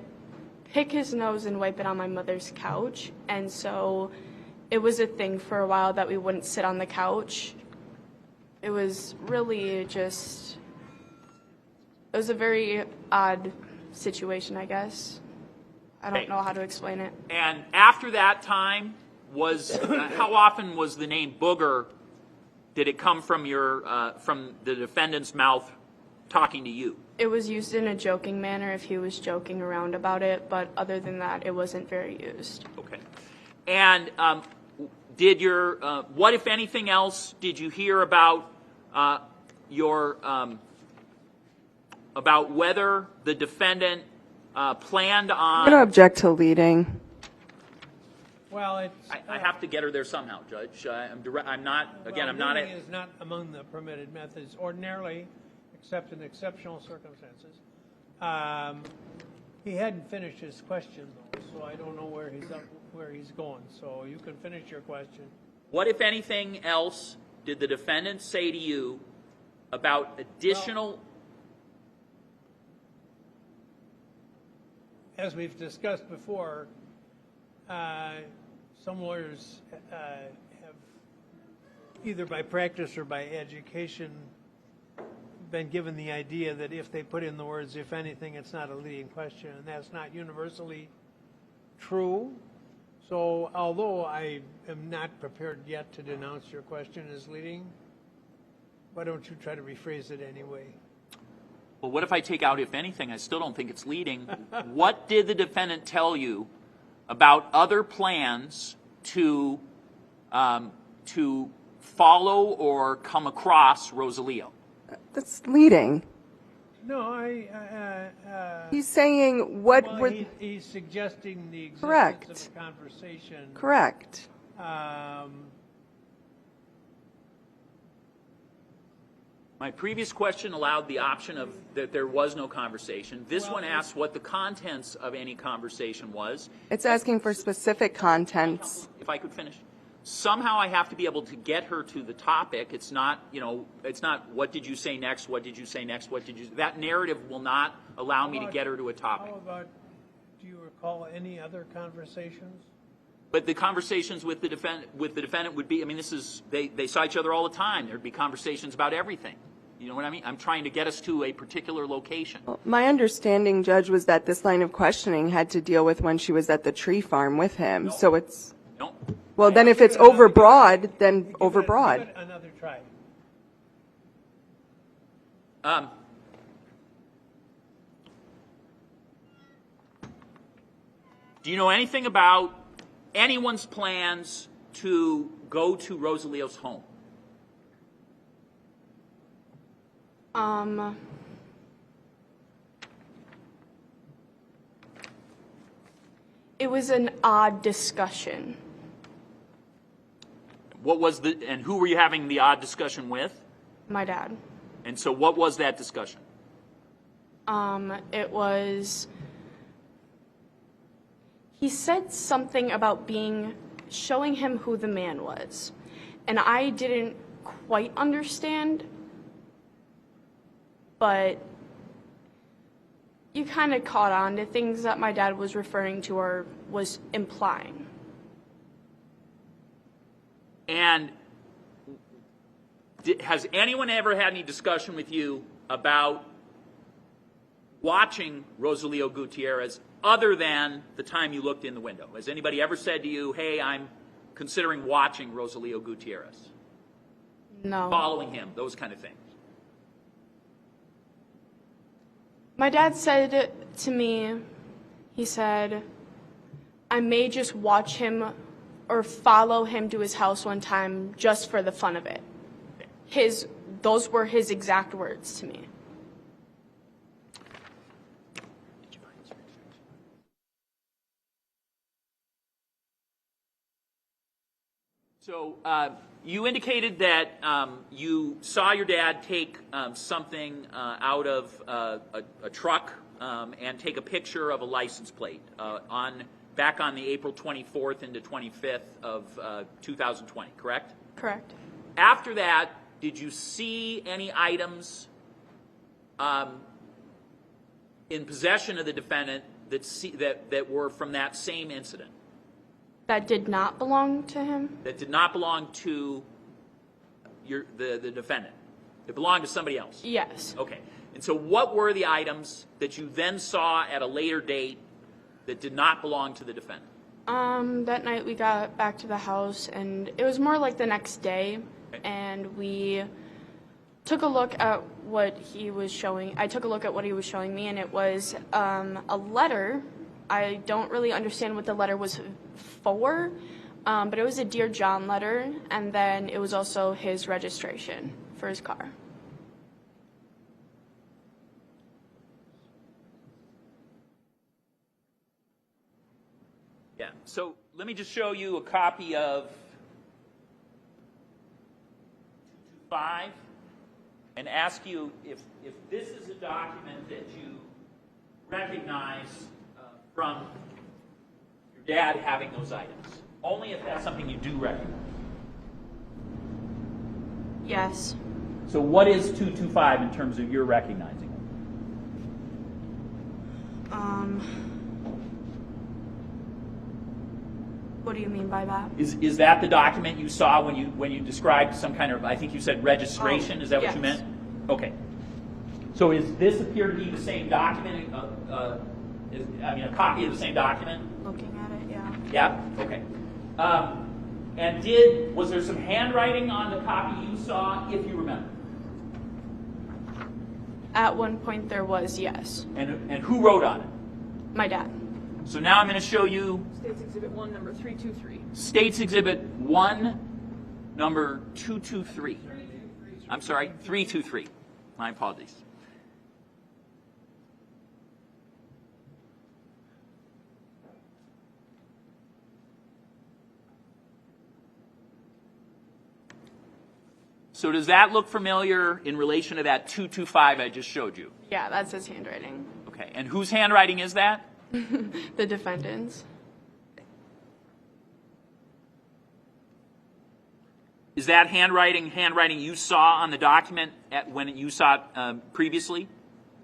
pick his nose and wipe it on my mother's couch, and so it was a thing for a while that we wouldn't sit on the couch. It was really just, it was a very odd situation, I guess. I don't know how to explain it. And after that time, was how often was the name Booger? Did it come from from the defendant's mouth talking to you? It was used in a joking manner if he was joking around about it, but other than that, it wasn't very used. Okay. And did your what, if anything else, did you hear about about whether the defendant planned on? I'm going to object to leading. Well, it's, I have to get her there somehow, Judge. I'm not. Again, I'm not. leading is not among the permitted methods ordinarily, except in exceptional circumstances. He hadn't finished his question though, so I don't know where he's going. So you can finish your question. What, if anything else, did the defendant say to you about additional? As we've discussed before, some lawyers have, either by practice or by education, been given the idea that if they put in the words, if anything, it's not a leading question, and that's not universally true. So although I am not prepared yet to denounce your question as leading, why don't you try to rephrase it anyway? Well, what if I take out if anything? I still don't think it's leading. What did the defendant tell you about other plans to follow or come across Rosalio? That's leading. No, He's saying what well, would... he's suggesting the existence Correct. of a conversation. Correct. My previous question allowed the option of that there was no conversation. This one asks what the contents of any conversation was. It's asking for specific contents. If I could finish. Somehow I have to be able to get her to the topic. It's not, it's not what did you say next, what did you say next, what did you... That narrative will not allow me to get her to a topic. How about, do you recall any other conversations? But the conversations with the defendant would be, I mean, this is, they saw each other all the time. There'd be conversations about everything. You know what I mean? I'm trying to get us to a particular location. My understanding, Judge, was that this line of questioning had to deal with when she was at the tree farm with him. So it's, No? well, then if it's overbroad, then overbroad. Give it another try. Do you know anything about anyone's plans to go to Rosaleo's home? It was an odd discussion. What was and who were you having the odd discussion with? My dad. And so what was that discussion? It was, he said something about showing him who the man was. And I didn't quite understand, but you kind of caught on to things that my dad was referring to or was implying. And has anyone ever had any discussion with you about watching Rosalio Gutierrez other than the time you looked in the window? Has anybody ever said to you, hey, I'm considering watching Rosalio Gutierrez? No. Following him, those kind of things. My dad said to me, he said, I may just watch him or follow him to his house one time just for the fun of it. Those were his exact words to me. So you indicated that you saw your dad take something out of a truck and take a picture of a license plate back on the April 24th into 25th of 2020, correct? Correct. After that, did you see any items in possession of the defendant that were from that same incident? That did not belong to him? That did not belong to the defendant? It belonged to somebody else? Yes. Okay. And so what were the items that you then saw at a later date that did not belong to the defendant? That night we got back to the house, and it was more like the next day, and we took a look at what he was showing. I took a look at what he was showing me, and it was a letter. I don't really understand what the letter was for, but it was a Dear John letter, and then it was also his registration for his car. Yeah. So let me just show you a copy of 225 and ask you if this is a document that you recognize from your dad having those items. Only if that's something you do recognize. Yes. So what is 225 in terms of your recognizing it? What do you mean by that? Is that the document you saw when you described some kind of, I think you said registration? Is that what you yes. meant? Okay. So does this appear to be the same document? A copy of the same document? Looking at it, yeah. Yeah. Okay. And was there some handwriting on the copy you saw, if you remember? At one point there was, yes. And who wrote on it? My dad. So now I'm going to show you States Exhibit 1, number 323. States Exhibit 1, number 223. I'm sorry, 323. My apologies. So does that look familiar in relation to that 225 I just showed you? Yeah, that's his handwriting. Okay, and whose handwriting is that? The defendant's. Is that handwriting you saw on the document when you saw it previously?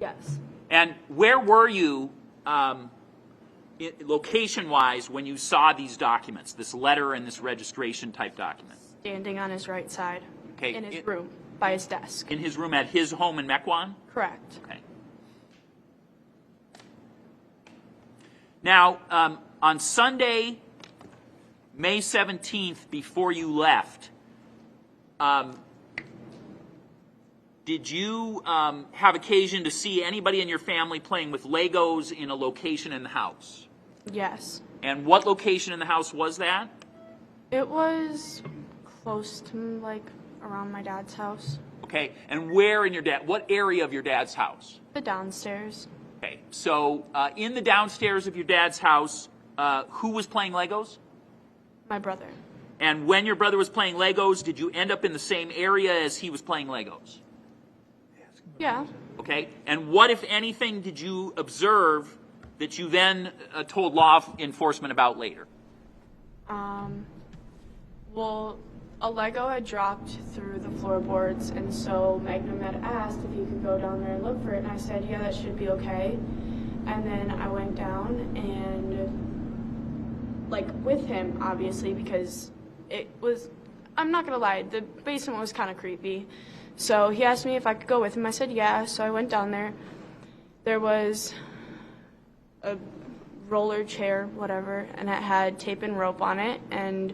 Yes. And where were you location-wise when you saw these documents, this letter and this registration type document? Standing on his right side. Okay. In his room. by his desk. In his room at his home in Mequon? Correct. Okay. Now, on Sunday, May 17th, before you left, did you have occasion to see anybody in your family playing with Legos in a location in the house? Yes. And what location in the house was that? It was close to, like, around my dad's house. Okay. And where in what area of your dad's house? The downstairs. Okay. So in the downstairs of your dad's house, who was playing Legos? My brother. And when your brother was playing Legos, did you end up in the same area as he was playing Legos? Yeah. Okay. And what, if anything, did you observe that you then told law enforcement about later? Well, a Lego had dropped through the floorboards, and so Magnum had asked if he could go down there and look for it, and I said, yeah, that should be okay. And then I went down and, like, with him, obviously, because it was, I'm not gonna lie, the basement was kind of creepy. So he asked me if I could go with him. I said, yeah, so I went down there. There was a roller chair, whatever, and it had tape and rope on it, and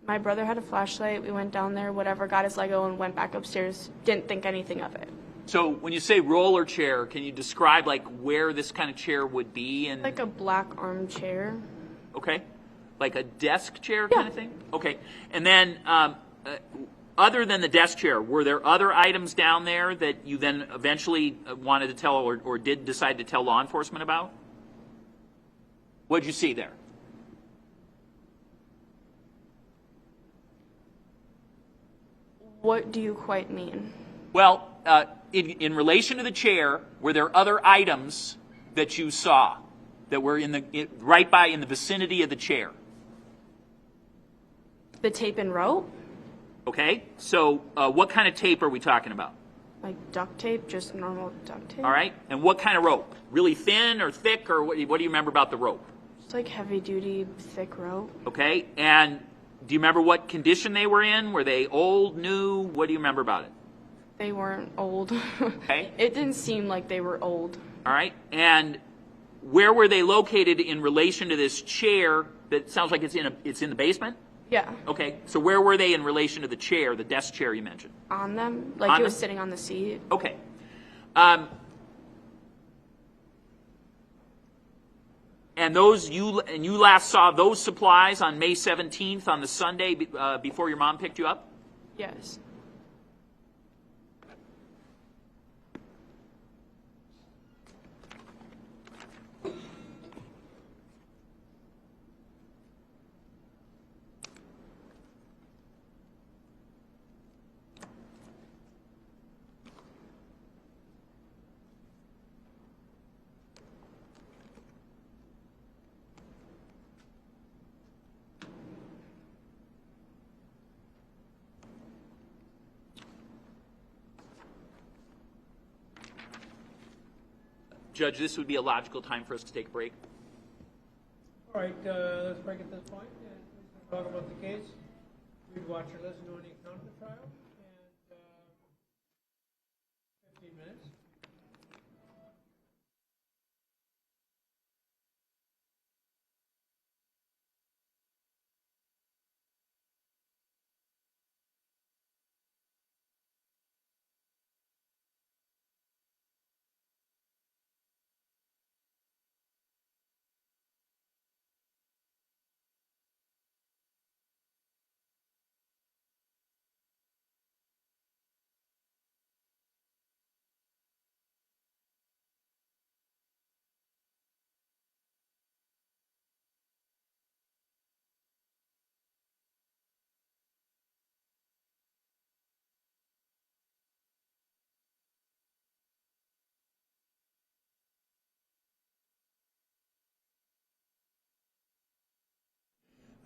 my brother had a flashlight. We went down there, whatever, got his Lego, and went back upstairs. Didn't think anything of it. So when you say roller chair, can you describe, like, where this kind of chair would be? And Like a black armchair. okay, like a desk chair kind of thing? Okay. And then other than the desk chair, were there other items down there that you then eventually wanted to tell or did decide to tell law enforcement about? What did you see there? What do you quite mean? Well, in relation to the chair, were there other items that you saw that were in the vicinity of the chair? The tape and rope? Okay, so what kind of tape are we talking about? Like duct tape, just normal duct tape. All right, and what kind of rope? Really thin or thick, or what do you remember about the rope? It's like heavy duty, thick rope. Okay, and do you remember what condition they were in? Were they old, new? What do you remember about it? They weren't old. Okay. It didn't seem like they were old. All right, and where were they located in relation to this chair that sounds like it's in the basement? Yeah. Okay, so where were they in relation to the chair, the desk chair you mentioned? On them? Like On he was them? sitting on the seat. Okay. And you last saw those supplies on May 17th on the Sunday before your mom picked you up? Yes. Judge, this would be a logical time for us to take a break. All right, let's break at this point and talk about the case. We'd watch or listen to any account of the trial and 15 minutes.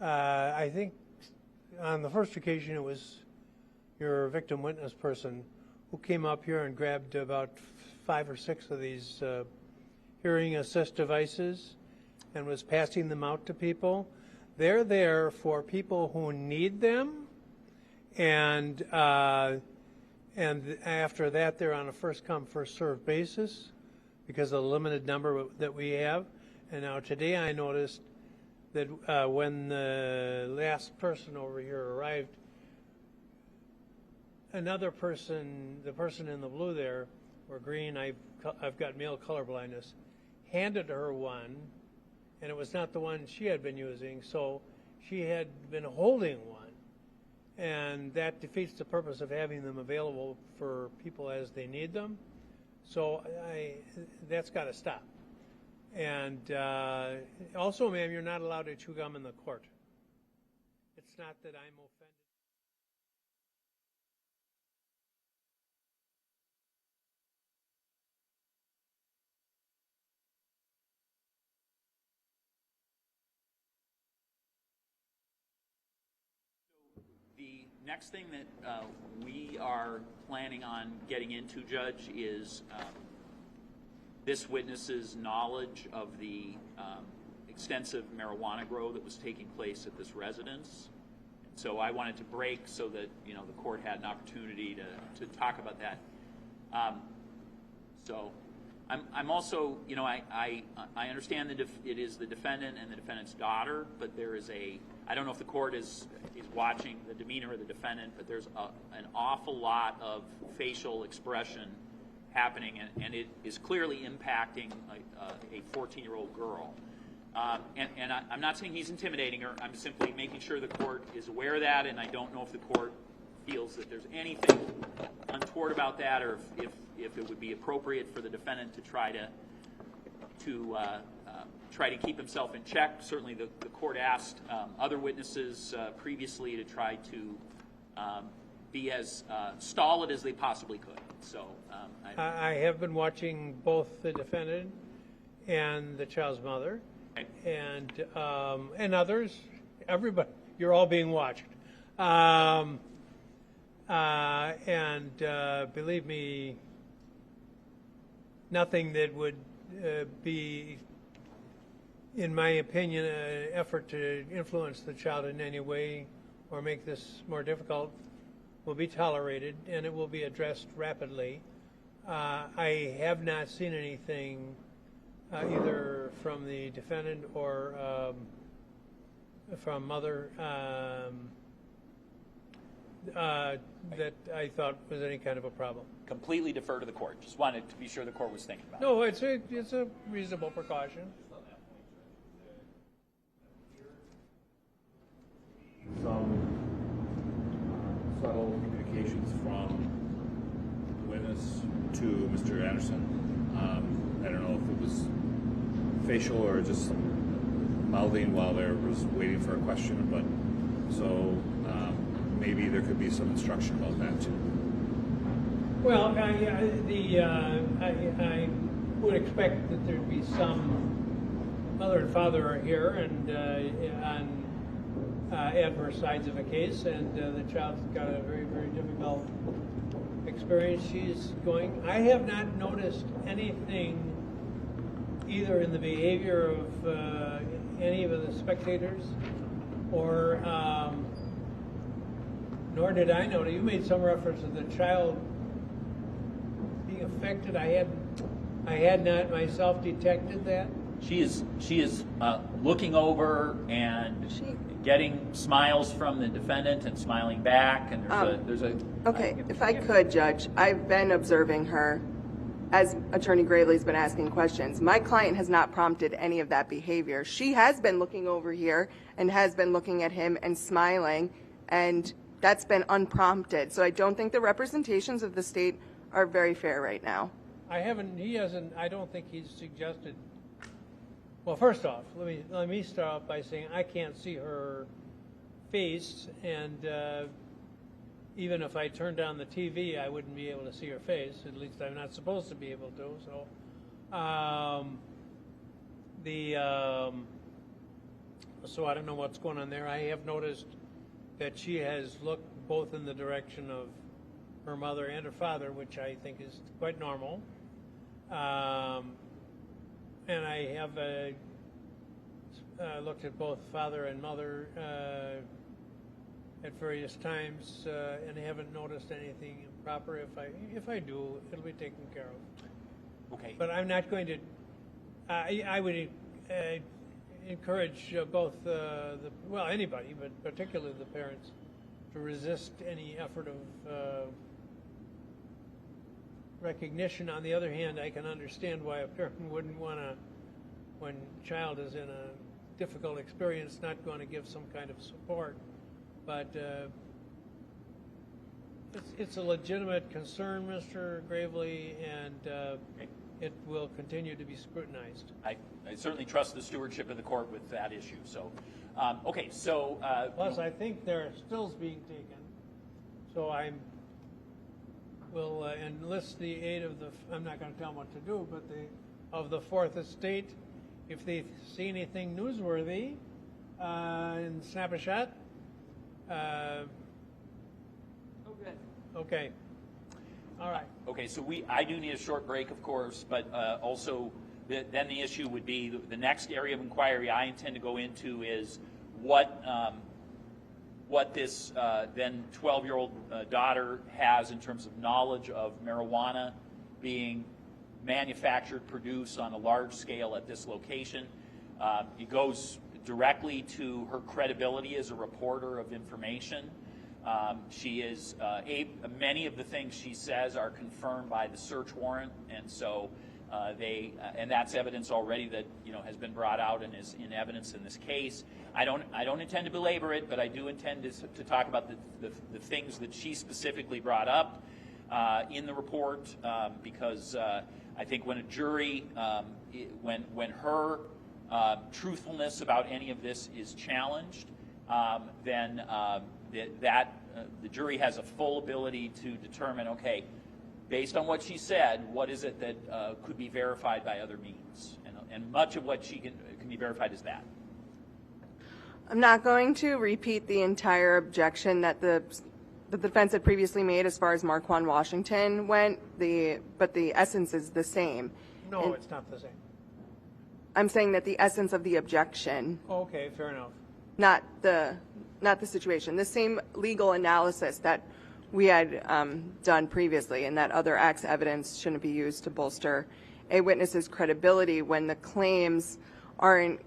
I think on the first occasion it was your victim witness person who came up here and grabbed about 5 or 6 of these hearing assist devices and was passing them out to people. They're there for people who need them, and And after that, they're on a first-come, first-served basis because of the limited number that we have. And now today I noticed that when the last person over here arrived, another person, the person in the blue there, or green, I've got male color blindness, handed her one, and it was not the one she had been using, so she had been holding one. And that defeats the purpose of having them available for people as they need them. So that's got to stop. And also, ma'am, you're not allowed to chew gum in the court. It's not that I'm offended. The next thing that we are planning on getting into, Judge, is this witness's knowledge of the extensive marijuana grow that was taking place at this residence. So I wanted to break so that the court had an opportunity to talk about that. So I'm also I understand that it is the defendant and the defendant's daughter, but there is I don't know if the court is watching the demeanor of the defendant, but there's an awful lot of facial expression happening, and it is clearly impacting a 14-year-old girl. And I'm not saying he's intimidating her. I'm simply making sure the court is aware of that, and I don't know if the court feels that there's anything untoward about that, or if it would be appropriate for the defendant to try to keep himself in check. Certainly the court asked other witnesses previously to try to be as stolid as they possibly could. So I have been watching both the defendant and the child's mother, and others. Everybody, you're all being watched. And believe me, nothing that would be, in my opinion, an effort to influence the child in any way or make this more difficult will be tolerated, and it will be addressed rapidly. I have not seen anything either from the defendant or from mother that I thought was any kind of a problem. completely defer to the court. Just wanted to be sure the court was thinking about it. No, it's a reasonable precaution. Some subtle communications from the witness to Mr. Anderson. I don't know if it was facial or just mouthing while there was waiting for a question, but so maybe there could be some instruction about that too. Well, I would expect that there'd be some mother and father are here and on adverse sides of a case, and the child's got a very, very difficult experience she's going. I have not noticed anything either in the behavior of any of the spectators or nor did I notice. You made some reference to the child being affected. I had not myself detected that. She is looking over and getting smiles from the defendant and smiling back, and there's a Okay, if I could, Judge, I've been observing her as Attorney Gravely's been asking questions. My client has not prompted any of that behavior. She has been looking over here and has been looking at him and smiling, and that's been unprompted. So I don't think the representations of the state are very fair right now. I don't think he's suggested. Well, first off, let me start off by saying I can't see her face, and even if I turned on the TV, I wouldn't be able to see her face. At least I'm not supposed to be able to. So, so I don't know what's going on there. I have noticed that she has looked both in the direction of her mother and her father, which I think is quite normal. And I have looked at both father and mother at various times, and haven't noticed anything proper. If I do, it'll be taken care of. Okay. But I'm not going to. I would encourage both anybody, but particularly the parents, to resist any effort of recognition. On the other hand, I can understand why a parent wouldn't want to, when child is in a difficult experience, not going to give some kind of support. But it's a legitimate concern, Mr. Gravely, and it will continue to be scrutinized. I certainly trust the stewardship of the court with that issue. So, okay, so... Plus, I think there are stills being taken, so I will enlist the aid of I'm not going to tell them what to do, but of the Fourth Estate, if they see anything newsworthy, and snap a shot. Oh, good. Okay. All right. Okay, so I do need a short break, of course, but also then the issue would be the next area of inquiry I intend to go into is what this then 12-year-old daughter has in terms of knowledge of marijuana being manufactured, produced on a large scale at this location. It goes directly to her credibility as a reporter of information. She is many of the things she says are confirmed by the search warrant, and so and that's evidence already that has been brought out and is in evidence in this case. I don't intend to belabor it, but I do intend to talk about the things that she specifically brought up in the report, because I think when a jury, when her truthfulness about any of this is challenged, then the jury has a full ability to determine, okay, based on what she said, what is it that could be verified by other means? And much of what she can be verified is that. I'm not going to repeat the entire objection that the defense had previously made as far as Marquand Washington went, but the essence is the same. No, it's not the same. I'm saying that the essence of the objection, Okay, fair enough. not the situation, the same legal analysis that we had done previously, and that other acts evidence shouldn't be used to bolster a witness's credibility when the claims aren't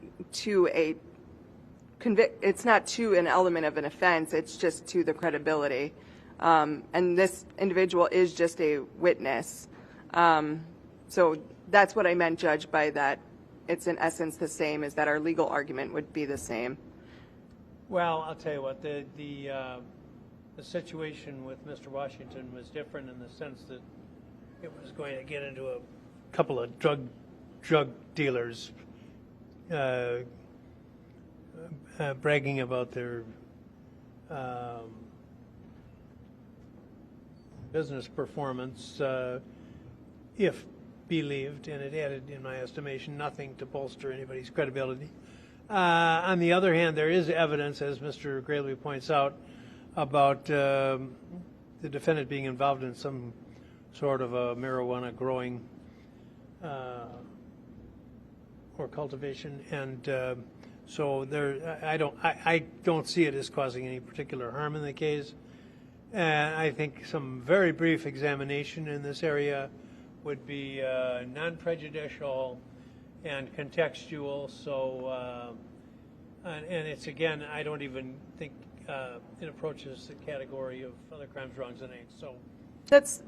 it's not to an element of an offense, it's just to the credibility. And this individual is just a witness. So that's what I meant, Judge, by that it's in essence the same, is that our legal argument would be the same. Well, I'll tell you what, the situation with Mr. Washington was different in the sense that it was going to get into a couple of drug dealers bragging about their business performance, if believed, and it added, in my estimation, nothing to bolster anybody's credibility. On the other hand, there is evidence, as Mr. Grayley points out, about the defendant being involved in some sort of a marijuana growing or cultivation, and so I don't see it as causing any particular harm in the case. And I think some very brief examination in this area would be non-prejudicial and contextual. So, and it's, again, I don't even think it approaches the category of other crimes, wrongs, and acts. So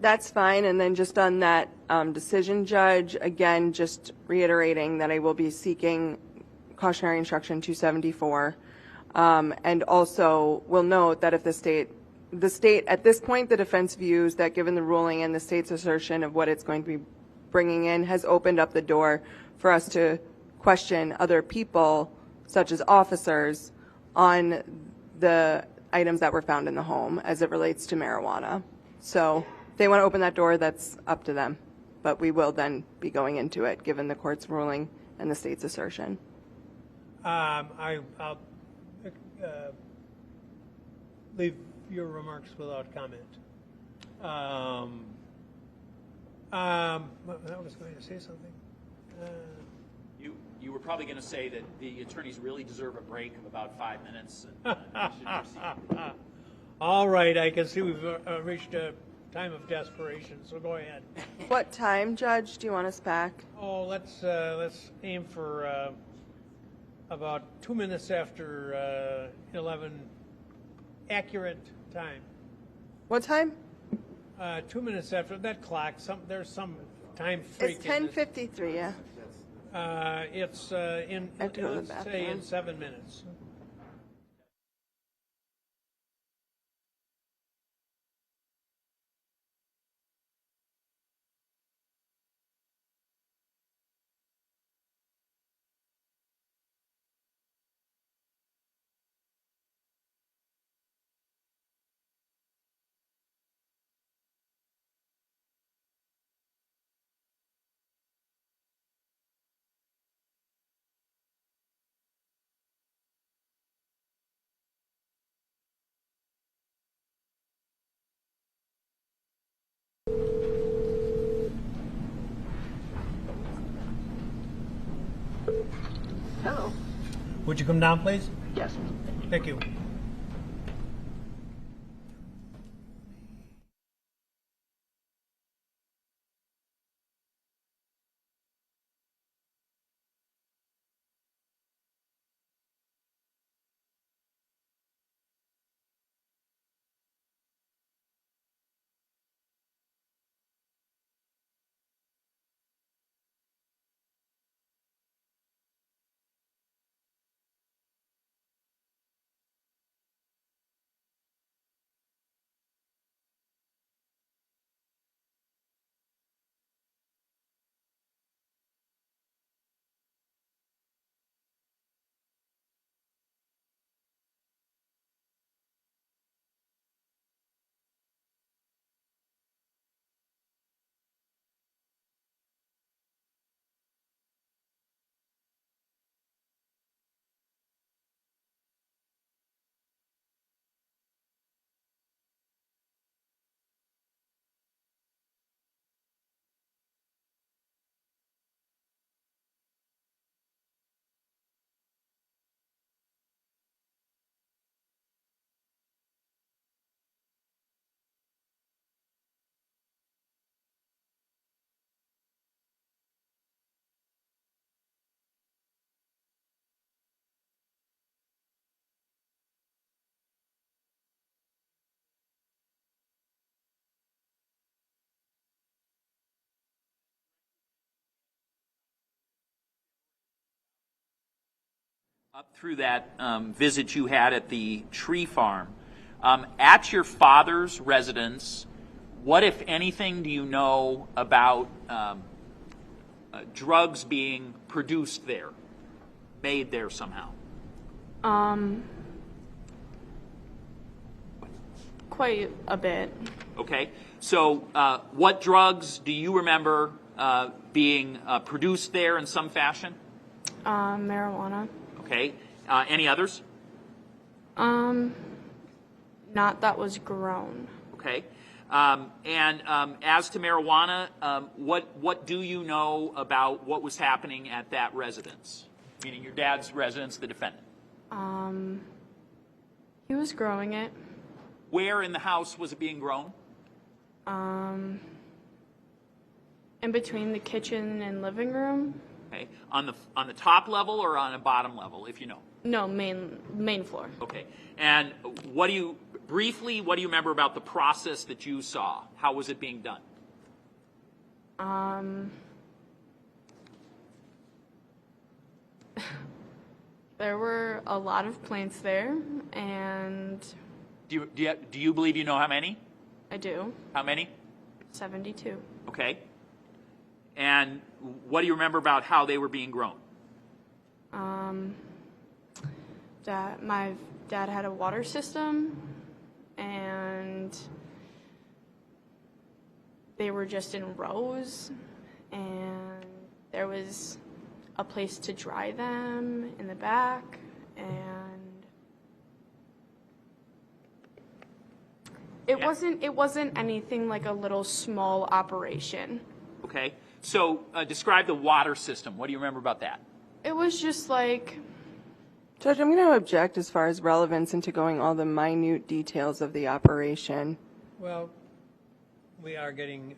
that's fine. And then just on that decision, Judge, again, just reiterating that I will be seeking cautionary instruction 274, and also will note that if the state at this point, the defense views that given the ruling and the state's assertion of what it's going to be bringing in has opened up the door for us to question other people, such as officers, on the items that were found in the home as it relates to marijuana. So if they want to open that door, that's up to them. But we will then be going into it, given the court's ruling and the state's assertion. I'll leave your remarks without comment. I was going to say something. You were probably going to say that the attorneys really deserve a break of about 5 minutes. And, should proceed. All right, I can see we've reached time of desperation, so go ahead. What time, Judge, do you want us back? Oh, let's aim for about 2 minutes after 11 accurate time. What time? 2 minutes after that clock. There's some time freak. It's 10:53, yeah. It's in I have to go to the let's say in bathroom. 7 minutes. Hello. Would you come down, please? Yes. Thank you. Up through that visit you had at the tree farm. At your father's residence, what, if anything, do you know about drugs being produced there, made there somehow? Quite a bit. Okay. So what drugs do you remember being produced there in some fashion? Marijuana. Okay. Any others? Not that was grown. Okay. And as to marijuana, what do you know about what was happening at that residence? Meaning your dad's residence, the defendant. He was growing it. Where in the house was it being grown? In between the kitchen and living room. Okay. On the top level or on a bottom level, if you know? No, main floor. Okay. And what do you remember about the process that you saw? How was it being done? There were a lot of plants there, and Do you believe you know how many? I do. How many? 72. Okay. And what do you remember about how they were being grown? My dad had a water system, and they were just in rows, and there was a place to dry them in the back, and it wasn't anything like a little small operation. Okay. So describe the water system. What do you remember about that? It was just like, Judge, I'm going to object as far as relevance into going all the minute details of the operation. Well, we are getting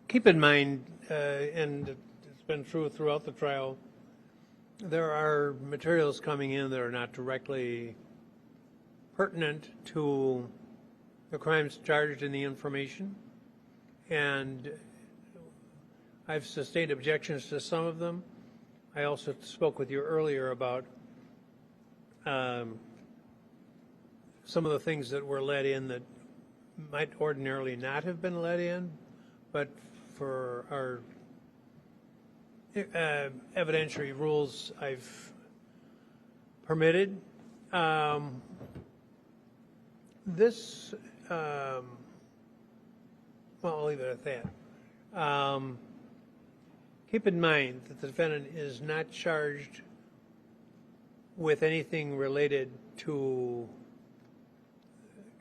keep in mind, and it's been true throughout the trial, there are materials coming in that are not directly pertinent to the crimes charged in the information, and I've sustained objections to some of them. I also spoke with you earlier about some of the things that were let in that might ordinarily not have been let in, but for our evidentiary rules I've permitted. This, well, I'll leave it at that. Keep in mind that the defendant is not charged with anything related to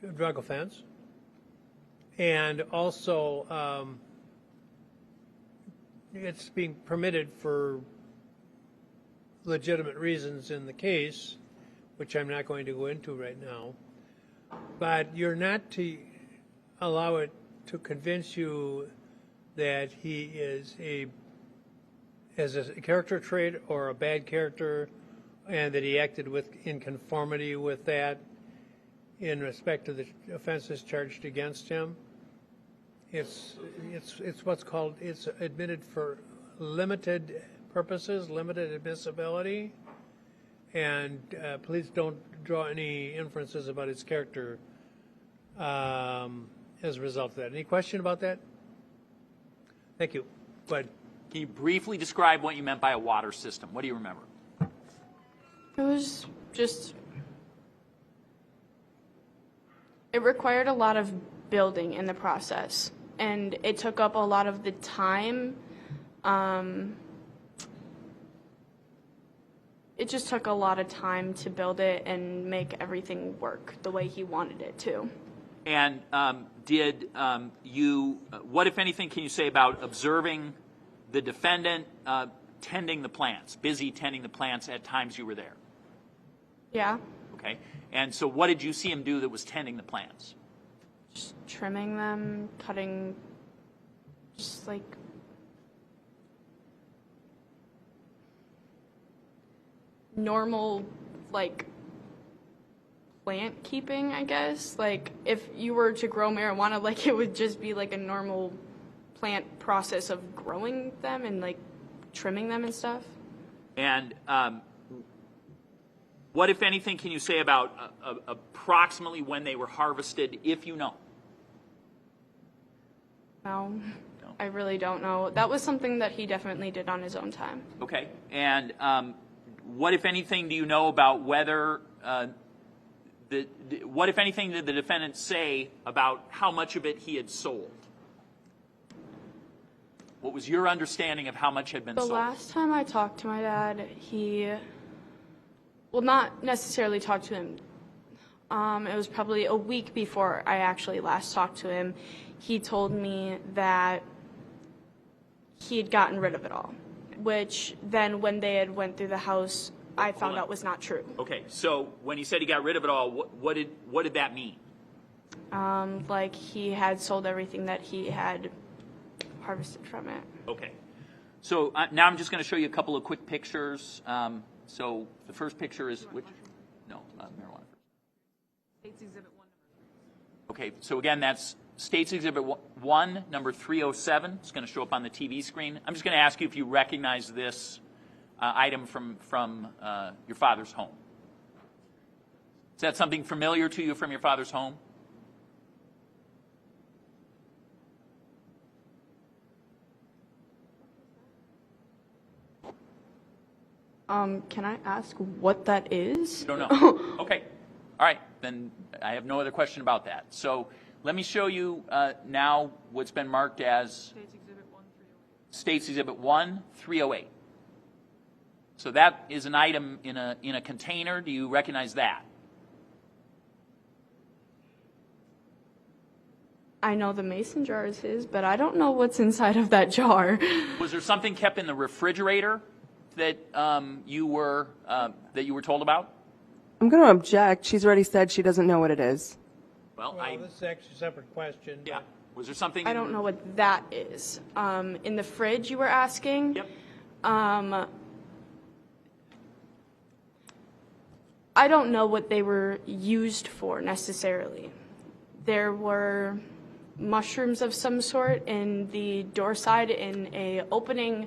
a drug offense, and also it's being permitted for legitimate reasons in the case, which I'm not going to go into right now. But you're not to allow it to convince you that he is as a character trait or a bad character, and that he acted in conformity with that in respect to the offenses charged against him. It's what's called, it's admitted for limited purposes, limited admissibility, and please don't draw any inferences about his character as a result of that. Any question about that? Thank you. Go ahead. Can you briefly describe what you meant by a water system? What do you remember? It was just, it required a lot of building in the process, and it took up a lot of the time. It just took a lot of time to build it and make everything work the way he wanted it to. And what, if anything, can you say about observing the defendant tending the plants, busy tending the plants at times you were there? Yeah. Okay. And so what did you see him do that was tending the plants? Just trimming them, cutting, just like normal, like, plant keeping, I guess. Like, if you were to grow marijuana, like, it would just be like a normal plant process of growing them and, like, trimming them and stuff. And what, if anything, can you say about approximately when they were harvested, if you know? No, I really don't know. That was something that he definitely did on his own time. Okay. And what, if anything, do you know about whether what, if anything, did the defendant say about how much of it he had sold? What was your understanding of how much had been sold? The last time I talked to my dad, well, not necessarily talked to him. It was probably a week before I actually last talked to him. He told me that he had gotten rid of it all, which then when they had went through the house, I found out was not true. Okay, so when he said he got rid of it all, what did that mean? Like he had sold everything that he had harvested from it. Okay, so now I'm just going to show you a couple of quick pictures. So the first picture is which? No, marijuana. States Exhibit 1. Okay, so again, that's States Exhibit 1, number 307. It's going to show up on the TV screen. I'm just going to ask you if you recognize this item from your father's home. Is that something familiar to you from your father's home? Can I ask what that is? You don't know. Okay. All right. Then I have no other question about that. So let me show you now what's been marked as States Exhibit 1, 308. So that is an item in a container. Do you recognize that? I know the mason jar is his, but I don't know what's inside of that jar. Was there something kept in the refrigerator that you were told about? I'm going to object. She's already said she doesn't know what it is. Well, Well, this is actually a separate question. yeah. Was there something? I don't know what that is. In the fridge you were asking? Yep. I don't know what they were used for necessarily. There were mushrooms of some sort in the door side in a opening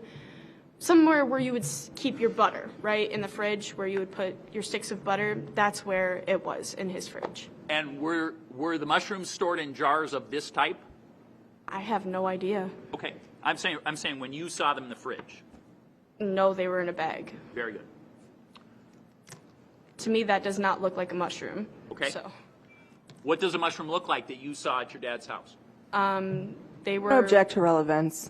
somewhere where you would keep your butter, right? In the fridge where you would put your sticks of butter. That's where it was, in his fridge. And were the mushrooms stored in jars of this type? I have no idea. Okay. I'm saying when you saw them in the fridge. No, they were in a bag. Very good. To me, that does not look like a mushroom. Okay. So, What does a mushroom look like that you saw at your dad's house? they I'm going were. to object to relevance.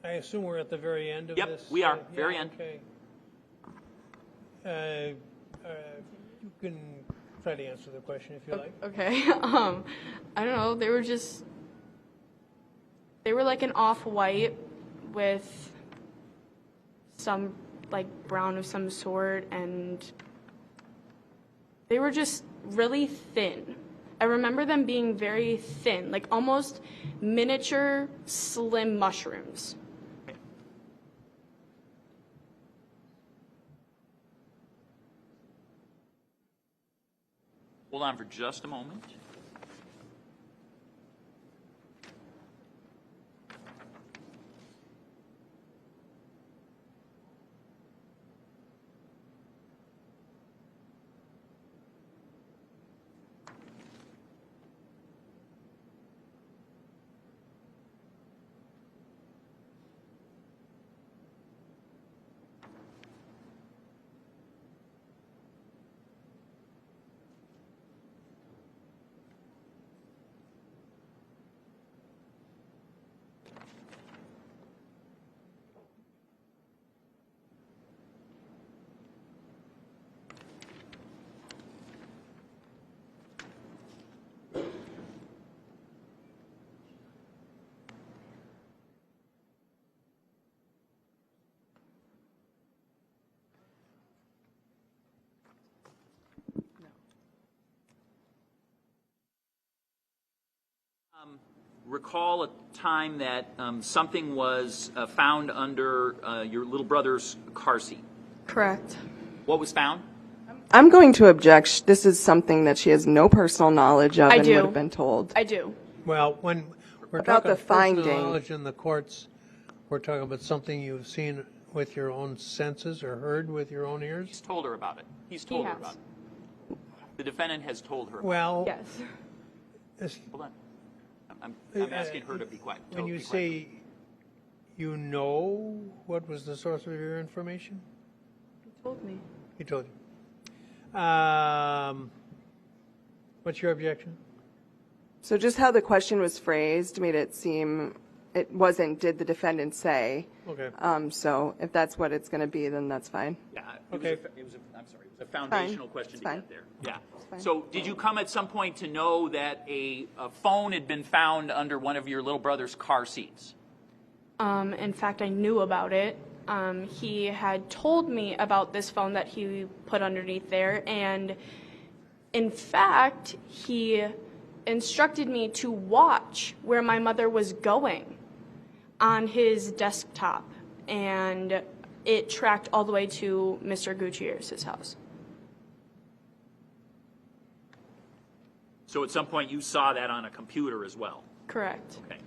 I assume we're at the very end of Yep, this? we are. Yeah, Very end. Okay. You can try to answer the question if you like. Okay. I don't know. They were like an off-white with some like brown of some sort, and they were just really thin. I remember them being very thin, like almost miniature slim mushrooms. Hold on for just a moment. Recall a time that something was found under your little brother's car seat. Correct. What was found? I'm going to object. This is something that she has no personal knowledge of I and do. would have been told. I do. Well, when we're About talking the personal finding. knowledge in the courts, we're talking about something you've seen with your own senses or heard with your own ears? He's told her about it. He's told her has. about it. The defendant has told her. Well, Yes. this- Hold on. I'm asking her to be quiet. when you Be quiet. say you know what was the source of your information, He told me. he told you. What's your objection? So just how the question was phrased made it seem it wasn't, did the defendant say? Okay. So if that's what it's going to be, then that's fine. Yeah, Okay. it was a foundational question It's to fine. get there. Yeah. fine. So did you come at some point to know that a phone had been found under one of your little brother's car seats? In fact, I knew about it. He had told me about this phone that he put underneath there, and in fact, he instructed me to watch where my mother was going on his desktop, and it tracked all the way to Mr. Gutierrez's house. So at some point you saw that on a computer as well? Correct. Okay.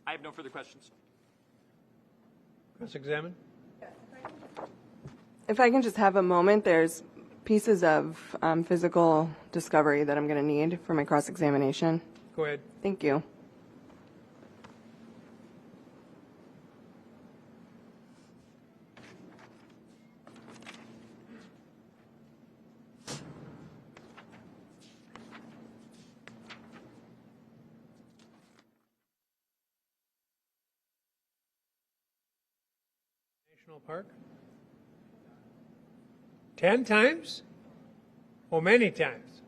I have no further questions. Cross-examine? If I can just have a moment, there's pieces of physical discovery that I'm going to need for my cross-examination. Go ahead. Thank you. National Park? 10 times? Or many times?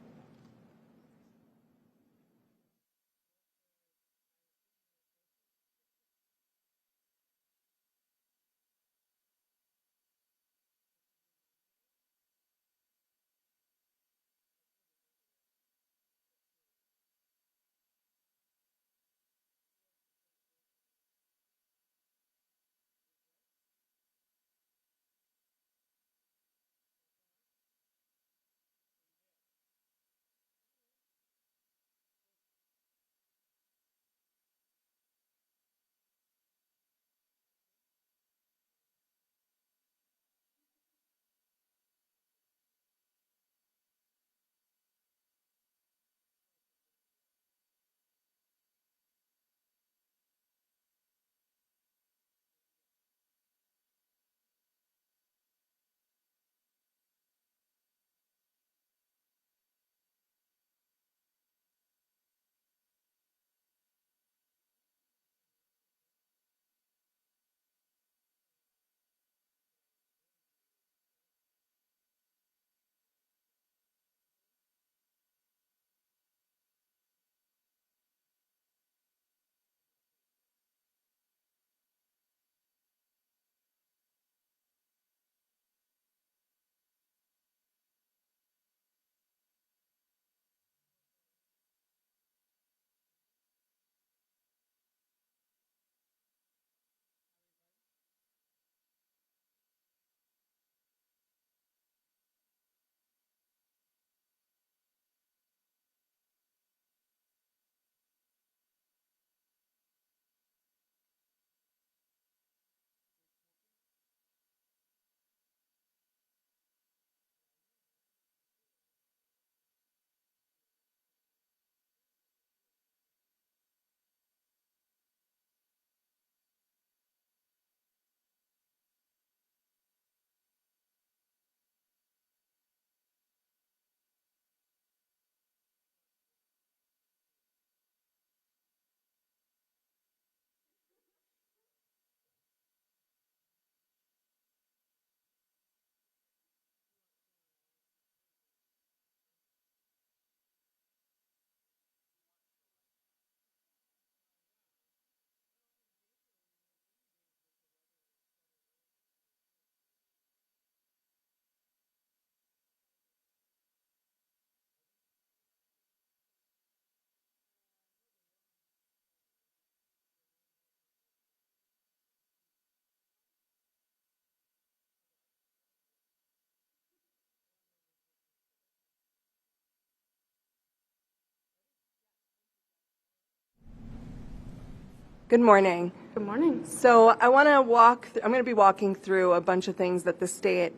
Good morning. Good morning. So I'm going to be walking through a bunch of things that the state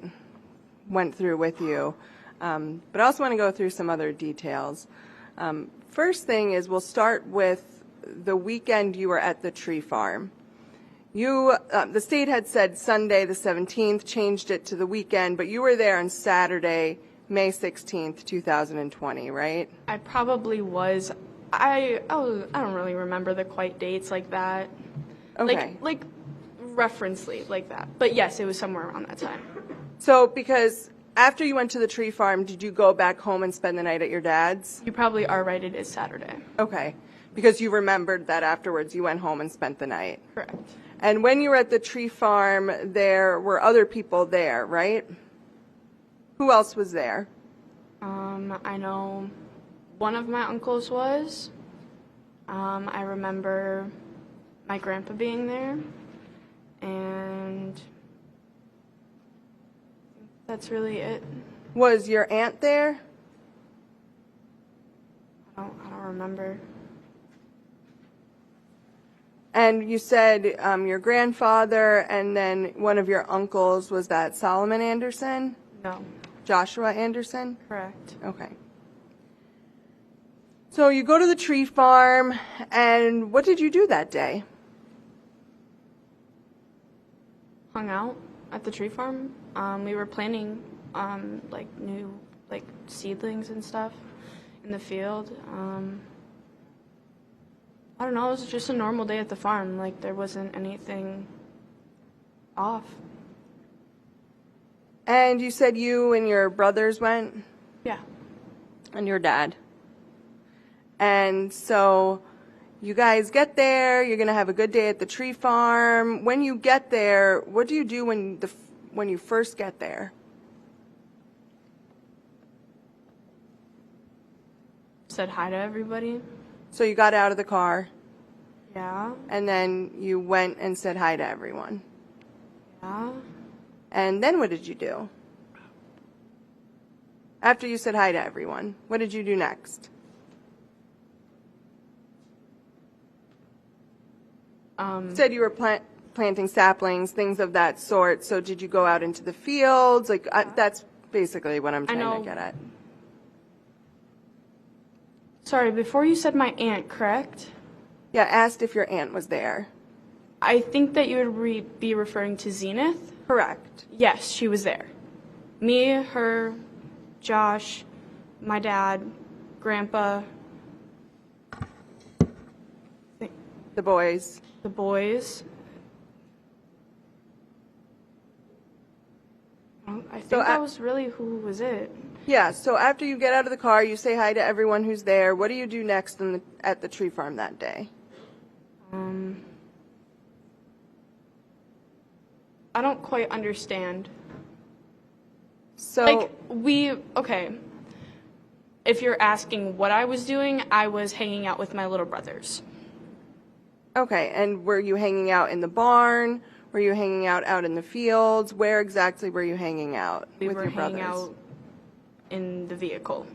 went through with you, but I also want to go through some other details. First thing is we'll start with the weekend you were at the tree farm. The state had said Sunday the 17th, changed it to the weekend, but you were there on Saturday, May 16th, 2020, right? I probably was. I don't really remember the quite dates like that. Okay. Like referencely like that. But yes, it was somewhere around that time. So because after you went to the tree farm, did you go back home and spend the night at your dad's? You probably are right, it is Saturday. Okay. Because you remembered that afterwards you went home and spent the night. Correct. And when you were at the tree farm, there were other people there, right? Who else was there? I know one of my uncles was. I remember my grandpa being there. And that's really it. Was your aunt there? I don't remember. And you said your grandfather and then one of your uncles, was that Solomon Anderson? No. Joshua Anderson? Correct. Okay. So you go to the tree farm, and what did you do that day? Hung out at the tree farm. We were planting new seedlings and stuff in the field. I don't know, it was just a normal day at the farm. Like, there wasn't anything off. And you said you and your brothers went? Yeah. And your dad. And so you guys get there, you're going to have a good day at the tree farm. When you get there, what do you do when you first get there? Said hi to everybody. So you got out of the car, Yeah. and then you went and said hi to everyone. Yeah. And then what did you do? After you said hi to everyone, what did you do next? You said you were planting saplings, things of that sort. So did you go out into the fields? Like that's basically what I'm trying know. to get at. Sorry, before you said my aunt, correct? Yeah, asked if your aunt was there. I think that you would be referring to Zenith. Correct. Yes, she was there. Me, her, Josh, my dad, Grandpa, The boys. the boys. I think that was really who was it. Yeah, so after you get out of the car, you say hi to everyone who's there. What do you do next at the tree farm that day? I don't quite understand. So Okay. If you're asking what I was doing, I was hanging out with my little brothers. okay, and were you hanging out in the barn? Were you hanging out in the fields? Where exactly were you hanging out We with were your brothers? hanging out in the vehicle.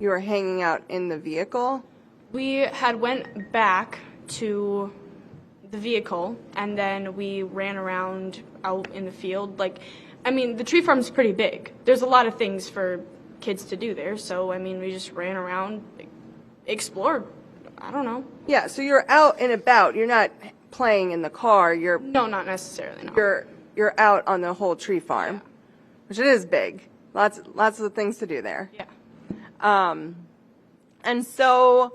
You were hanging out in the vehicle? We had went back to the vehicle, and then we ran around out in the field. The tree farm's pretty big. There's a lot of things for kids to do there, so, we just ran around, explored. I don't know. Yeah, so you're out and about. You're not playing in the car. No, not necessarily, no. You're out on the whole tree farm, which it is big. Lots of things to do there. Yeah. And so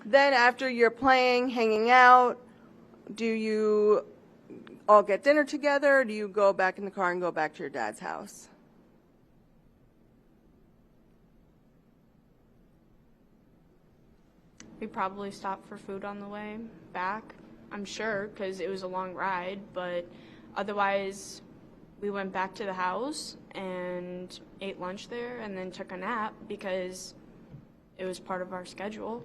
then after you're playing, hanging out, do you all get dinner together? Or do you go back in the car and go back to your dad's house? We probably stopped for food on the way back, I'm sure, because it was a long ride, but otherwise we went back to the house and ate lunch there and then took a nap because it was part of our schedule.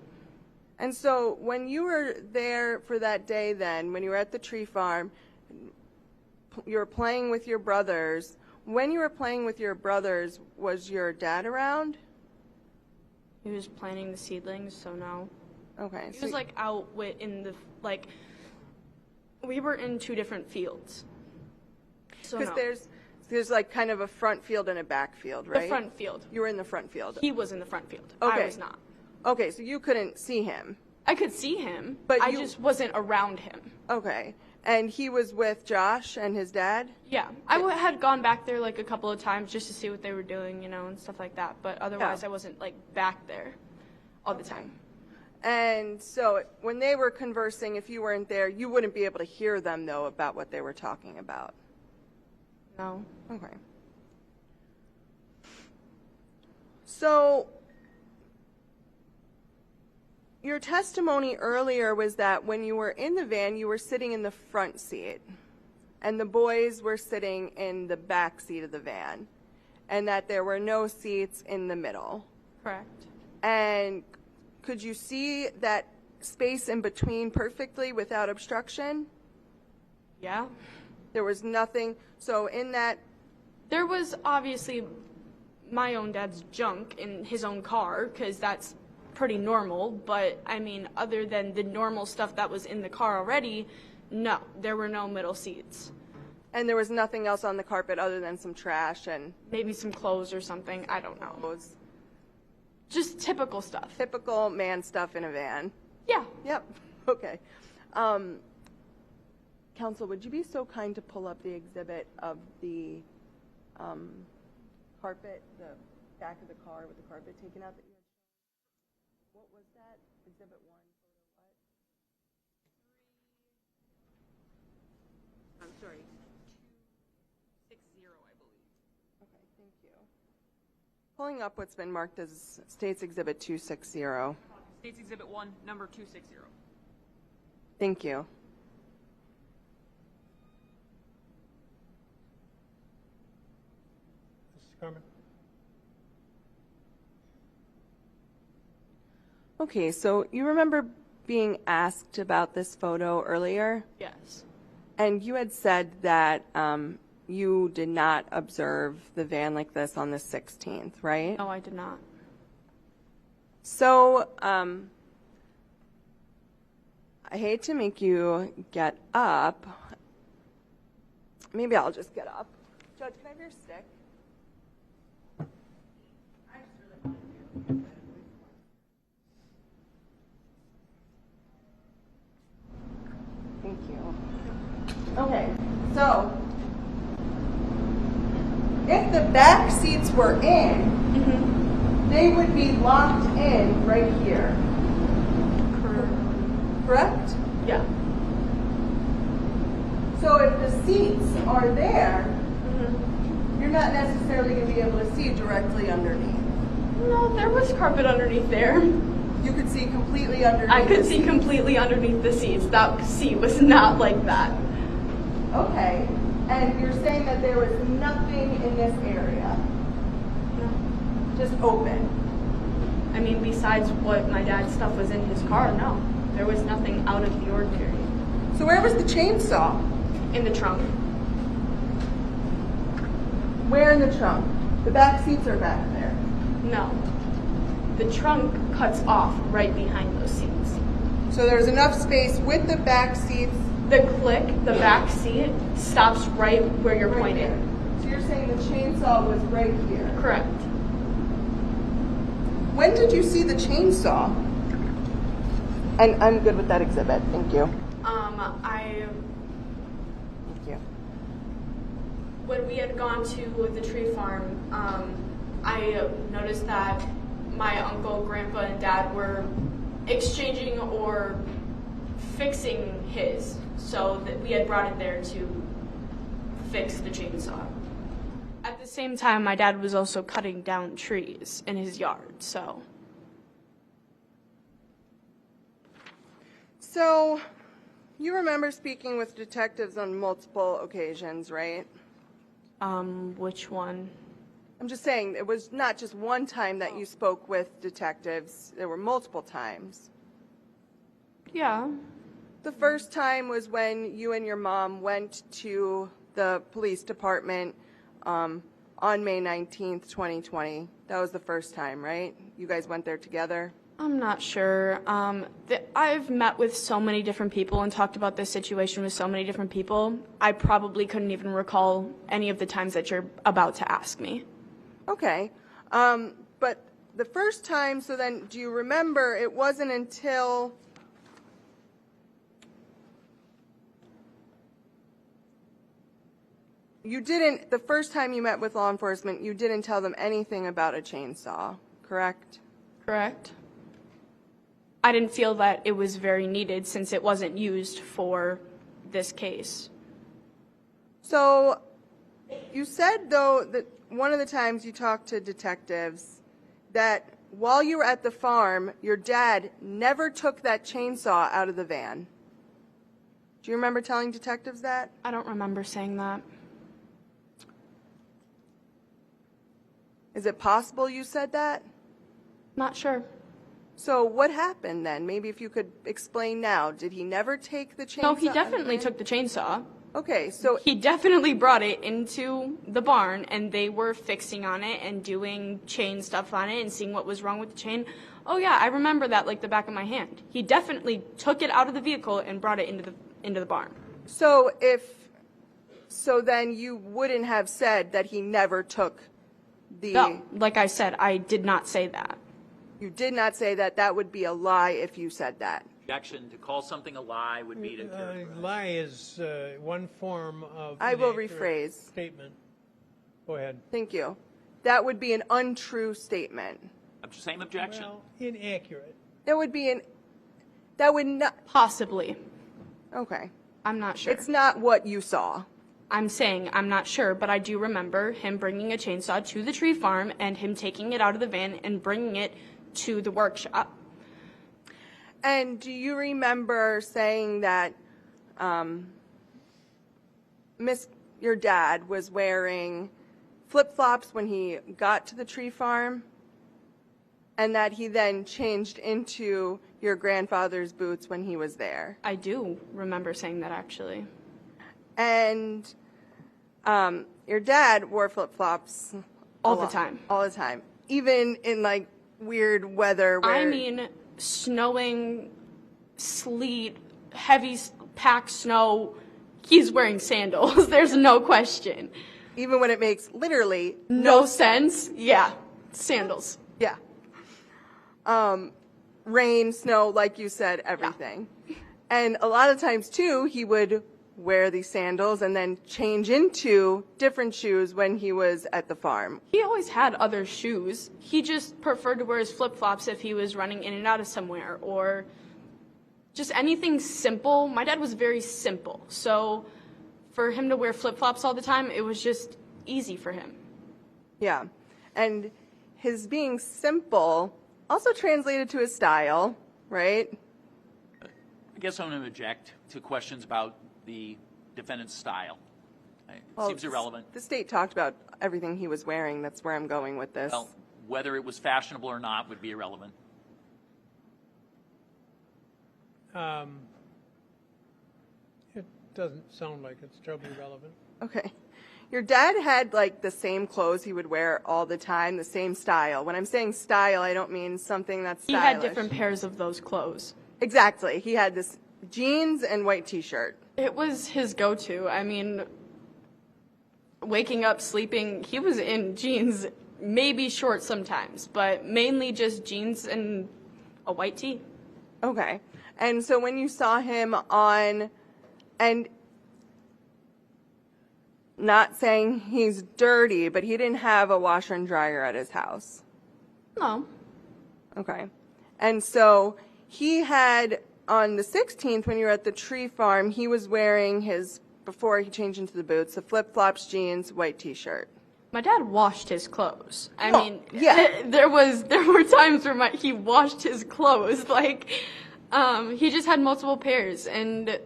And so when you were there for that day then, when you were at the tree farm, you were playing with your brothers. When you were playing with your brothers, was your dad around? He was planting the seedlings, so no. Okay. He was out in the, we were in two different fields. So Because no. there's kind of a front field and a back field, right? The front field. You were in the front field. He was in the front field. Okay. I was not. Okay, so you couldn't see him. I could see him, But I just wasn't around him. Okay. And he was with Josh and his dad? Yeah, I had gone back there a couple of times just to see what they were doing, and stuff like that. But otherwise, Yeah. I wasn't back there all the time. And so when they were conversing, if you weren't there, you wouldn't be able to hear them, though, about what they were talking about. No. Okay. So your testimony earlier was that when you were in the van, you were sitting in the front seat, and the boys were sitting in the back seat of the van, and that there were no seats in the middle. Correct. And could you see that space in between perfectly without obstruction? Yeah. There was nothing. So in that, There was obviously my own dad's junk in his own car, because that's pretty normal. But, other than the normal stuff that was in the car already, no, there were no middle seats. and there was nothing else on the carpet other than some trash and Maybe some clothes or something. I don't know. clothes. Just typical stuff. Typical man stuff in a van. Yeah. Yep. Okay. Counsel, would you be so kind to pull up the exhibit of the carpet, the back of the car with the carpet taken out that you had? What was that? Exhibit 1, photo what? I'm sorry, 260, I believe. you. Pulling up what's been marked as State's Exhibit 260. States Exhibit 1, number 260. Thank you. Mrs. Carmen? Okay, so you remember being asked about this photo earlier? Yes. And you had said that you did not observe the van like this on the 16th, right? No, I did not. So, I hate to make you get up. Maybe I'll just get up. Judge, can I have your stick? Thank you. Okay, so if the back seats were in, they would be locked in right here. Correct? Yeah. So if the seats are there, you're not necessarily going to be able to see directly underneath. No, there was carpet underneath there. You could see completely underneath. I could the see seats. completely underneath the seats. That seat was not like that. Okay, and you're saying that there was nothing in this area, No. just open. I mean, besides what my dad's stuff was in his car, no. There was nothing out of the ordinary. So where was the chainsaw? In the trunk. Where in the trunk? The back seats are back there. No. The trunk cuts off right behind those seats. So there's enough space with the back seats. The click, the back seat, stops right where you're Right pointing. there. So you're saying the chainsaw was right here. Correct. When did you see the chainsaw? And I'm good with that exhibit. Thank you. Thank you. When we had gone to the tree farm, I noticed that my uncle, grandpa, and dad were exchanging or fixing his, so that we had brought it there to fix the chainsaw. At the same time, my dad was also cutting down trees in his yard, so. So, you remember speaking with detectives on multiple occasions, right? Which one? I'm just saying, it was not just one time that you spoke with detectives. There were multiple times. Yeah. The first time was when you and your mom went to the police department on May 19th, 2020. That was the first time, right? You guys went there together? I'm not sure. I've met with so many different people and talked about this situation with so many different people. I probably couldn't even recall any of the times that you're about to ask me. Okay. But the first time, so then do you remember it wasn't until the first time you met with law enforcement, you didn't tell them anything about a chainsaw, correct? Correct. I didn't feel that it was very needed since it wasn't used for this case. So you said, though, that one of the times you talked to detectives that while you were at the farm, your dad never took that chainsaw out of the van. Do you remember telling detectives that? I don't remember saying that. Is it possible you said that? Not sure. So what happened then? Maybe if you could explain now. Did he never take the chainsaw? No, he out of the definitely van? took the chainsaw. Okay, so He definitely brought it into the barn, and they were fixing on it and doing chain stuff on it and seeing what was wrong with the chain. Oh yeah, I remember that like the back of my hand. He definitely took it out of the vehicle and brought it into the barn. so then you wouldn't have said that he never took the. No, like I said, I did not say that. You did not say that. That would be a lie if you said that. Objection, to call something a lie would be to characterize. Lie is one form of I will inaccurate rephrase. statement. Go ahead. Thank you. That would be an untrue statement. Same objection. Well, inaccurate. That would not. Possibly. Okay. I'm not sure. It's not what you saw. I'm saying I'm not sure, but I do remember him bringing a chainsaw to the tree farm and him taking it out of the van and bringing it to the workshop. And do you remember saying that your dad was wearing flip-flops when he got to the tree farm, and that he then changed into your grandfather's boots when he was there? I do remember saying that, actually. And your dad wore flip-flops All the time. All the time. Even in, like, weird weather where... I mean, snowing, sleet, heavy packed snow, he's wearing sandals. There's no question. Even when it makes literally No sense? Yeah, sandals. Yeah. Rain, snow, like you said, everything. Yeah. And a lot of times, too, he would wear these sandals and then change into different shoes when he was at the farm. He always had other shoes. He just preferred to wear his flip-flops if he was running in and out of somewhere, or just anything simple. My dad was very simple, so for him to wear flip-flops all the time, it was just easy for him. Yeah. And his being simple also translated to his style, right? I guess I'm going to object to questions about the defendant's style. It seems irrelevant. The state talked about everything he was wearing. That's where I'm going with this. Well, whether it was fashionable or not would be irrelevant. It doesn't sound like it's terribly relevant. Okay. Your dad had, like, the same clothes he would wear all the time, the same style. When I'm saying style, I don't mean something that's stylish. He had different pairs of those clothes. Exactly. He had this jeans and white t-shirt. It was his go-to. I mean, waking up, sleeping, he was in jeans, maybe shorts sometimes, but mainly just jeans and a white tee. Okay. And so when you saw him on, and not saying he's dirty, but he didn't have a washer and dryer at his house. No. Okay. And so he had, on the 16th, when you were at the tree farm, he was wearing his, before he changed into the boots, the flip-flops, jeans, white t-shirt. My dad washed his clothes. I mean, yeah. there were times where he washed his clothes. Like, he just had multiple pairs. And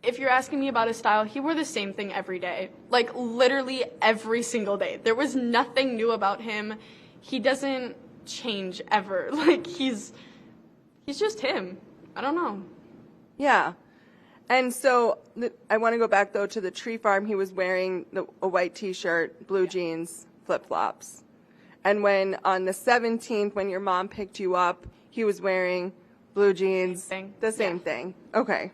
if you're asking me about his style, he wore the same thing every day. Like, literally every single day. There was nothing new about him. He doesn't change ever. Like, he's just him. I don't know. Yeah. And so I want to go back, though, to the tree farm. He was wearing a white t-shirt, blue jeans, flip-flops. And when on the 17th, when your mom picked you up, he was wearing blue jeans. The same thing. Okay.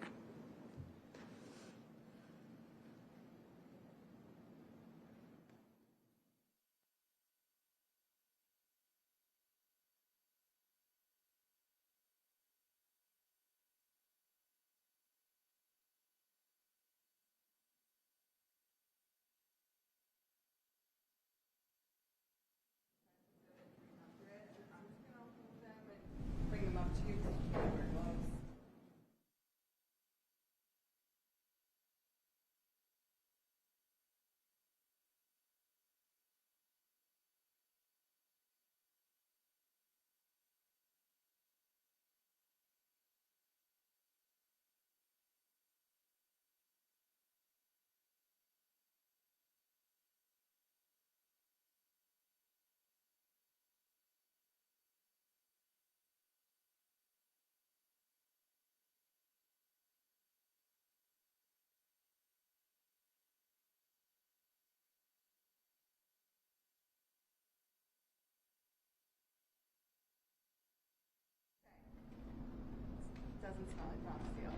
Doesn't smell like Rock Seal.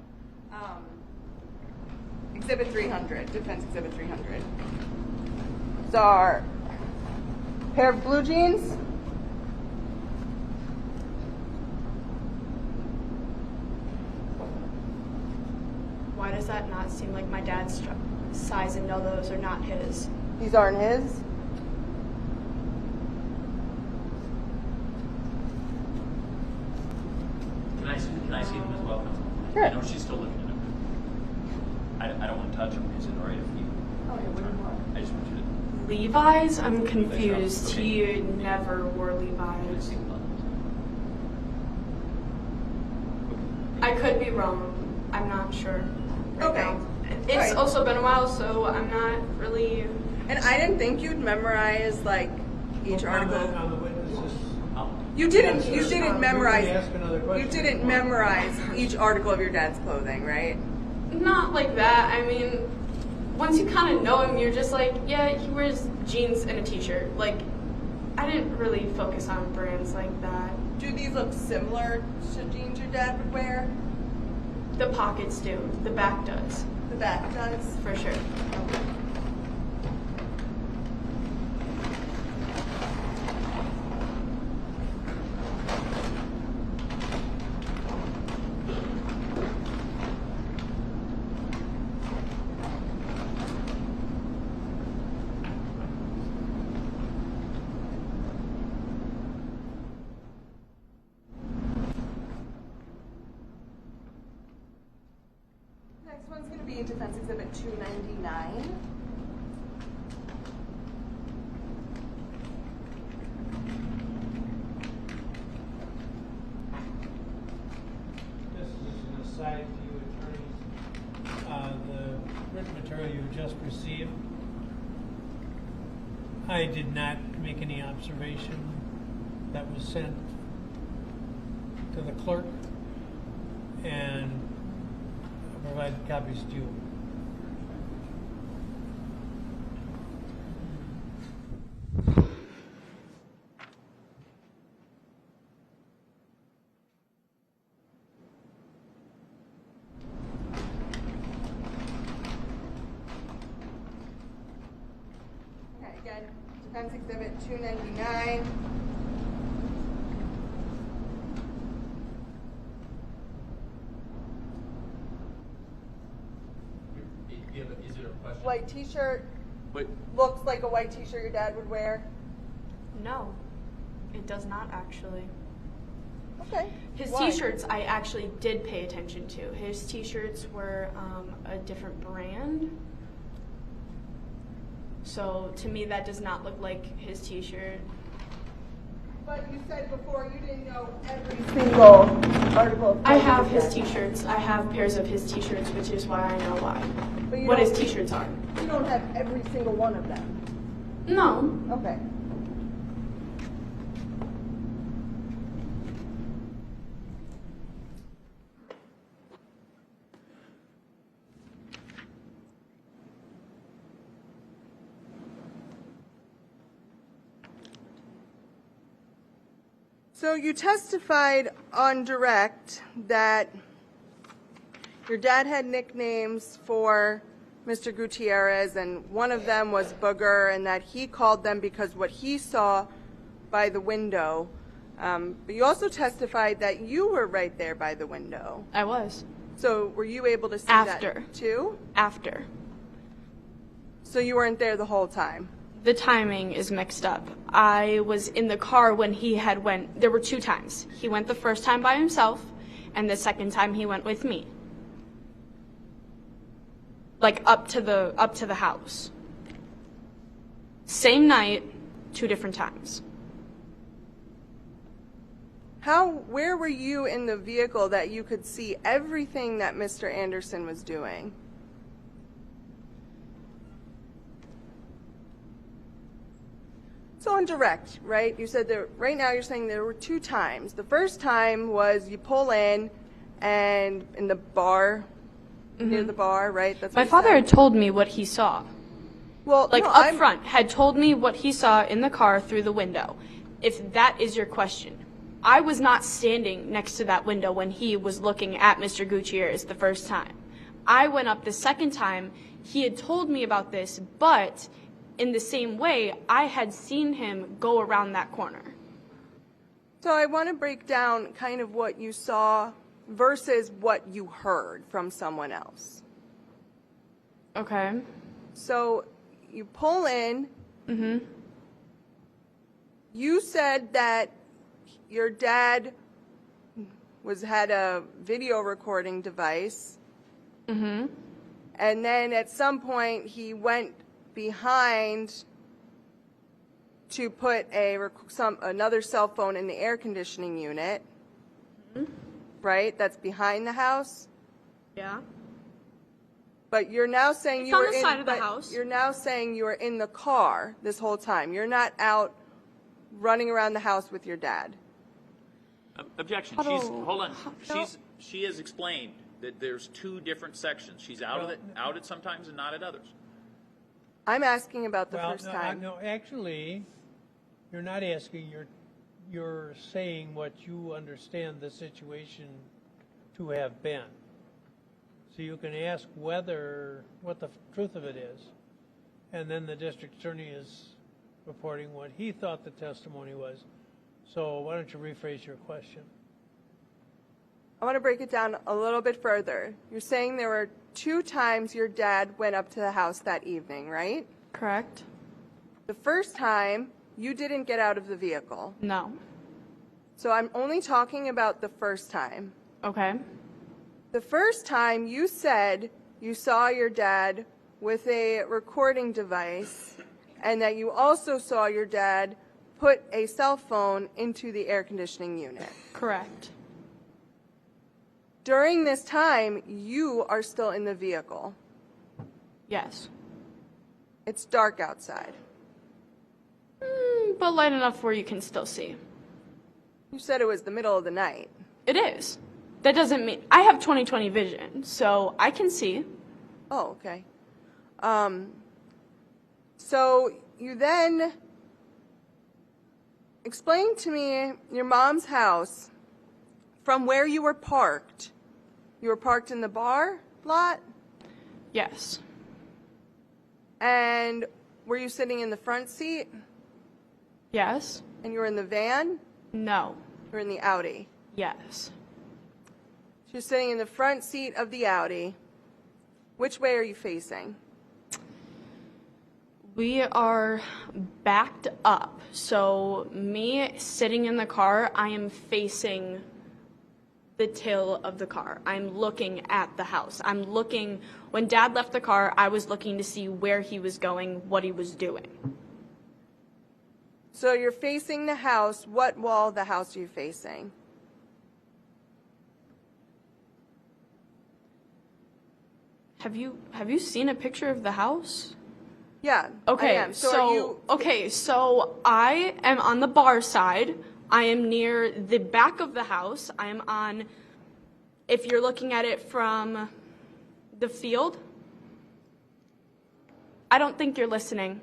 Exhibit 300, Defense Exhibit 300. So our pair of blue jeans. Why does that not seem like my dad's size and know those are not his? These aren't his? Can I see them as well? Sure. I know she's still looking at them. I don't want to touch them. Is it all right if you I just want you to. Levi's? I'm confused. He never wore Levi's. I could be wrong. I'm not sure. Right Okay. now. It's Right. also been a while, so I'm not really. And I didn't think you'd memorize like each article. On the witnesses. You didn't. Yes, You sir. didn't Let me memorize. ask another You question. didn't memorize each article of your dad's clothing, right? Not like that. I mean, once you kind of know him, you're just like, yeah, he wears jeans and a t-shirt. Like, I didn't really focus on brands like that. Do these look similar to jeans your dad would wear? The pockets do. The back does. The back does. For sure. Next one's going to be Defense Exhibit 299. This is an aside to you attorneys. The written material you just received, I did not make any observation. That was sent to the clerk, and I provided copies to you. Okay, again, Defense Exhibit 299. Is it a question? White t-shirt. But Looks like a white t-shirt your dad would wear. No, it does not actually. Okay. His Why? t-shirts I actually did pay attention to. His t-shirts were a different brand. So to me that does not look like his t-shirt. But you said before you didn't know every single article. Of I have clothing his he t-shirts. I have pairs of his t-shirts, which is why I know why. But you What his don't- t-shirts are. You don't have every single one of them. No. Okay. So you testified on direct that your dad had nicknames for Mr. Gutierrez, and one of them was Booger, and that he called them because what he saw by the window. But you also testified that you were right there by the window. I was. So were you able to see After. that too? After. So you weren't there the whole time? The timing is mixed up. I was in the car when he had went. There were 2 times. He went the first time by himself, and the second time he went with me. Like up to the house. Same night, 2 different times. Where were you in the vehicle that you could see everything that Mr. Anderson was doing? So on direct, right? You said there, right now you're saying there were 2 times. The first time was you pull in and in the bar, near the bar, right? That's what My you father said. had told me what he saw. Well, Like no, up front, had told me what he saw in the car through the window. If that is your question. I was not standing next to that window when he was looking at Mr. Gutierrez the first time. I went up the second time. He had told me about this, but in the same way, I had seen him go around that corner. So I want to break down kind of what you saw versus what you heard from someone else. Okay. So you pull in. Mm-hmm. You said that your dad had a video recording device. Mm-hmm. And then at some point, he went behind to put another cell phone in the air conditioning unit. Right? That's behind the house. Yeah. But you're now saying It's you on were the in. side of the but house. You're now saying you were in the car this whole time. You're not out running around the house with your dad. Objection. Hold on. She has explained that there's two different sections. She's out at sometimes and not at others. I'm asking about the Well, first time. no, actually, you're not asking. You're saying what you understand the situation to have been. So you can ask what the truth of it is, and then the district attorney is reporting what he thought the testimony was. So why don't you rephrase your question? I want to break it down a little bit further. You're saying there were 2 times your dad went up to the house that evening, right? Correct. The first time, you didn't get out of the vehicle. No. So I'm only talking about the first time. Okay. The first time you said you saw your dad with a recording device and that you also saw your dad put a cell phone into the air conditioning unit. Correct. During this time, you are still in the vehicle. Yes. It's dark outside. But light enough where you can still see. You said it was the middle of the night. It is. That doesn't mean I have 20/20 vision, so I can see. Oh, okay. So you then explain to me your mom's house from where you were parked. You were parked in the bar lot? Yes. And were you sitting in the front seat? Yes. And you were in the van? No. You were in the Audi? Yes. So you're sitting in the front seat of the Audi. Which way are you facing? We are backed up. So me sitting in the car, I am facing the tail of the car. I'm looking at the house. When Dad left the car, I was looking to see where he was going, what he was doing. So you're facing the house. What wall of the house are you facing? Have you seen a picture of the house? Yeah. Okay, I am. So I am on the bar side. I am near the back of the house. I am on, if you're looking at it from the field, I don't think you're listening.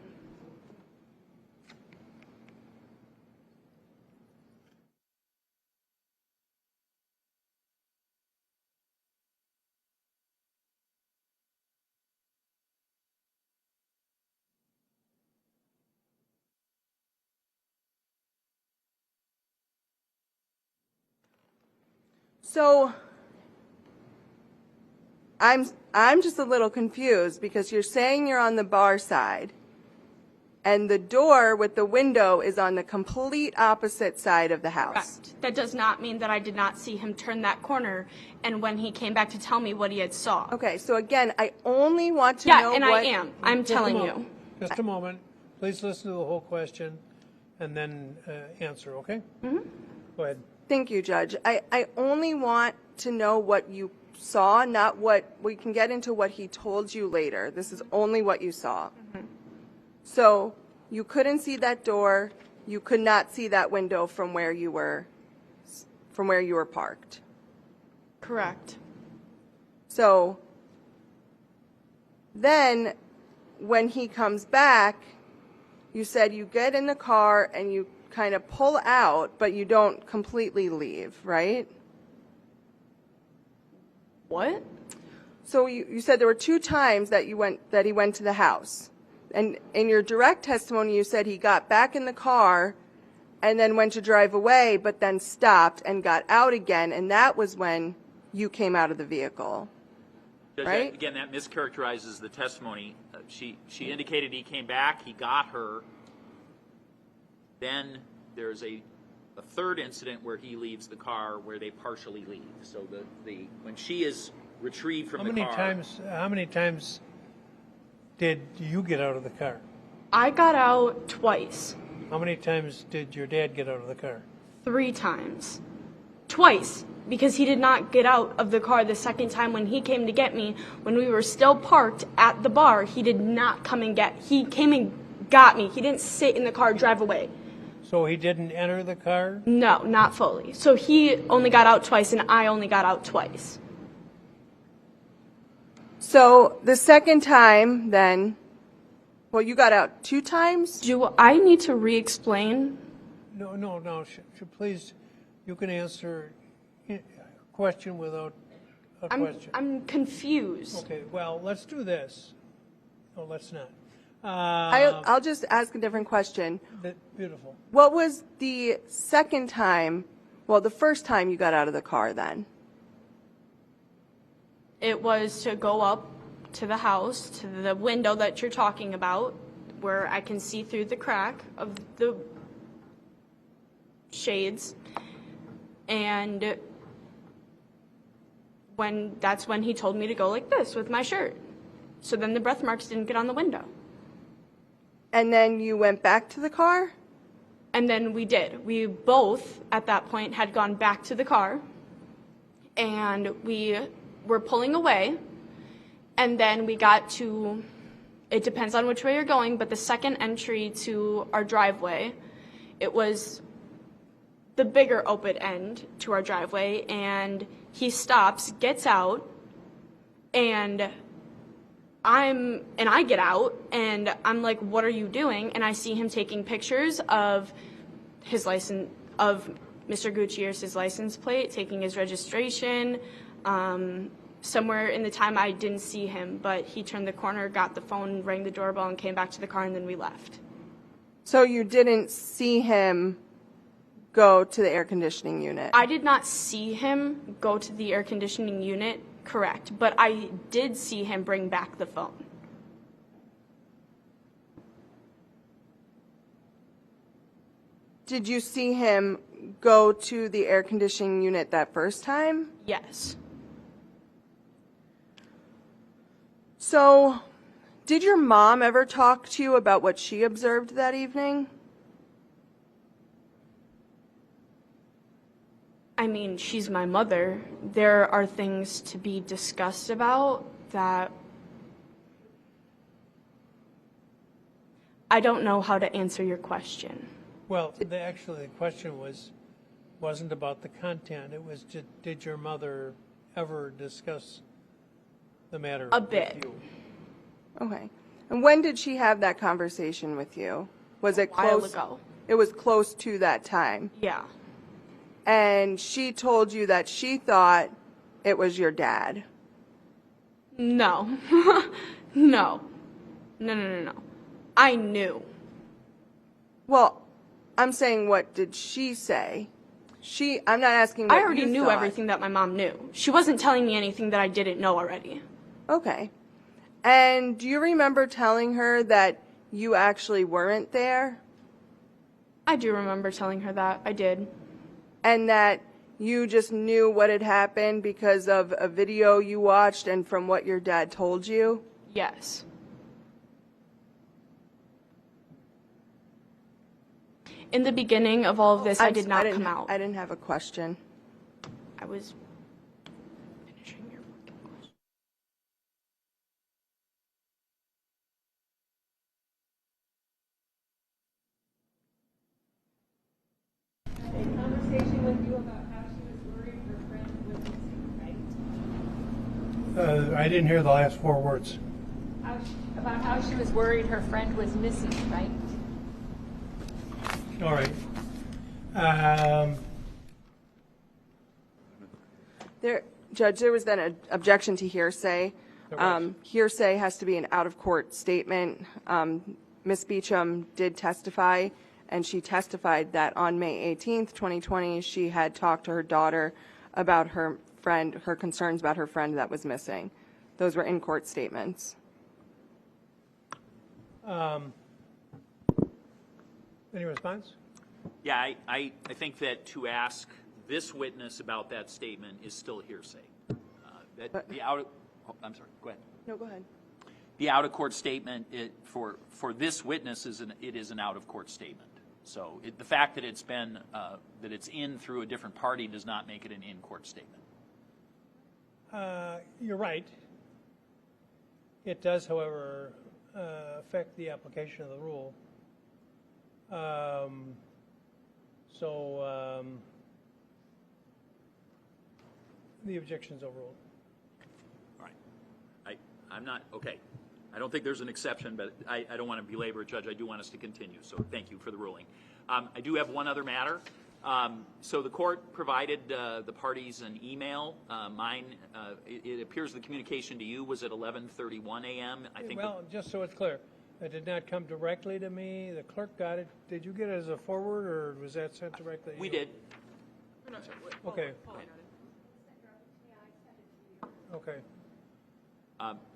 So I'm just a little confused because you're saying you're on the bar side and the door with the window is on the complete opposite side of the house. Correct. That does not mean that I did not see him turn that corner and when he came back to tell me what he had saw. Okay, so again, I only want to know Yeah, and what... I am. I'm telling you. Just a moment. Please listen to the whole question and then answer, okay? Mm-hmm. Go ahead. Thank you, Judge. I only want to know what you saw, not what... We can get into what he told you later. This is only what you saw. Mm-hmm. So you couldn't see that door. You could not see that window from where you were parked. Correct. So then when he comes back, you said you get in the car and you kind of pull out, but you don't completely leave, right? What? So you said there were 2 times that he went to the house. And in your direct testimony, you said he got back in the car and then went to drive away, but then stopped and got out again, and that was when you came out of the vehicle. Judge, right? Again, that mischaracterizes the testimony. She indicated he came back, he got her. Then there's a third incident where he leaves the car where they partially leave. So when she is retrieved from How the many car. How many times did you get out of the car? I got out twice. How many times did your dad get out of the car? 3 times. Twice. Because he did not get out of the car the second time when he came to get me. When we were still parked at the bar, he did not come and he came and got me. He didn't sit in the car, drive away. So he didn't enter the car? No, not fully. So he only got out twice and I only got out twice. So the second time, then, well, you got out 2 times? Do I need to re-explain? No. Please, you can answer a question without a question. I'm confused. Okay, well, let's do this. No, let's not. I'll just ask a different question. Beautiful. What was the second time, well, the first time you got out of the car then? It was to go up to the house, to the window that you're talking about, where I can see through the crack of the shades. And that's when he told me to go like this with my shirt. So then the breath marks didn't get on the window. And then you went back to the car? And then we did. We both, at that point, had gone back to the car. And we were pulling away. And then we got to, it depends on which way you're going, but the second entry to our driveway, it was the bigger open end to our driveway. And he stops, gets out, and I get out, and I'm like, what are you doing? And I see him taking pictures of his license, of Mr. Gutierrez's license plate, taking his registration. Somewhere in the time I didn't see him, but he turned the corner, got the phone, rang the doorbell, and came back to the car, and then we left. So you didn't see him go to the air conditioning unit? I did not see him go to the air conditioning unit, correct, but I did see him bring back the phone. Did you see him go to the air conditioning unit that first time? Yes. So, did your mom ever talk to you about what she observed that evening? I mean, she's my mother. There are things to be discussed about that I don't know how to answer your question. Well, actually, the question wasn't about the content. It was, did your mother ever discuss the matter A bit. with you? Okay. And when did she have that conversation with you? Was it A while close? ago. It was close to that time. Yeah. And she told you that she thought it was your dad. No. No. No. I knew. Well, I'm saying, what did she say? I'm not asking what I already you knew thought. everything that my mom knew. She wasn't telling me anything that I didn't know already. Okay. And do you remember telling her that you actually weren't there? I do remember telling her that. I did. And that you just knew what had happened because of a video you watched and from what your dad told you? Yes. In the beginning of all of this, I did not come out. I didn't have a question. I was finishing your fucking question. A conversation with you about how she was worried her friend was missing, right? I didn't hear the last 4 words. About how she was worried her friend was missing, right? All right. Judge, there was then an objection to hearsay. Hearsay has to be an out-of-court statement. Ms. Beecham did testify, and she testified that on May 18th, 2020, she had talked to her daughter about her concerns about her friend that was missing. Those were in-court statements. Any response? Yeah, I think that to ask this witness about that statement is still hearsay. That the out. Oh, I'm sorry. Go ahead. No, go ahead. The out of court statement for this witness is an out of court statement. So the fact that it's been that it's in through a different party does not make it an in court statement. You're right. It does, however, affect the application of the rule. The objection's overruled. All right. I'm not, okay. I don't think there's an exception, but I don't want to belabor it, Judge. I do want us to continue, so thank you for the ruling. I do have one other matter. So the court provided the parties an email. Mine, it appears the communication to you was at 11:31 a.m. I think. Well, just so it's clear, it did not come directly to me. The clerk got it. Did you get it as a forward, or was that sent directly? We did. Okay. Okay.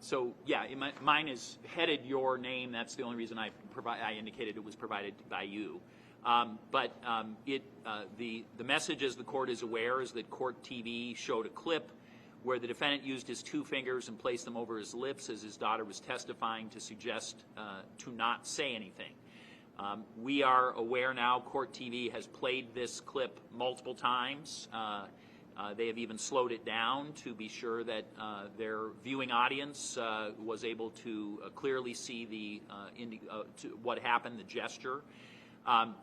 So yeah, mine is headed your name. That's the only reason I indicated it was provided by you. The message, as the court is aware, is that Court TV showed a clip where the defendant used his two fingers and placed them over his lips as his daughter was testifying to suggest to not say anything. We are aware now Court TV has played this clip multiple times. They have even slowed it down to be sure that their viewing audience was able to clearly see what happened, the gesture.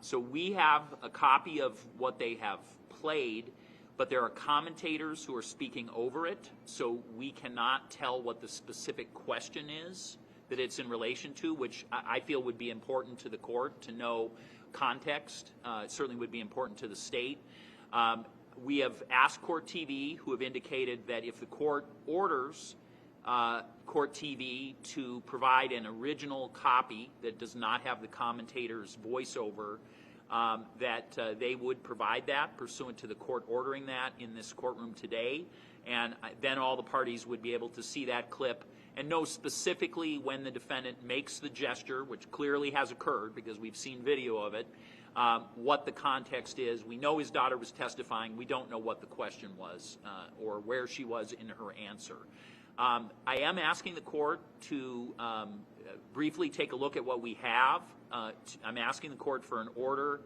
So we have a copy of what they have played, but there are commentators who are speaking over it, so we cannot tell what the specific question is that it's in relation to, which I feel would be important to the court to know context. It certainly would be important to the state. We have asked Court TV, who have indicated that if the court orders Court TV to provide an original copy that does not have the commentator's voiceover, that they would provide that pursuant to the court ordering that in this courtroom today. And then all the parties would be able to see that clip and know specifically when the defendant makes the gesture, which clearly has occurred because we've seen video of it, what the context is. We know his daughter was testifying. We don't know what the question was or where she was in her answer. I am asking the court to briefly take a look at what we have. I'm asking the court for an order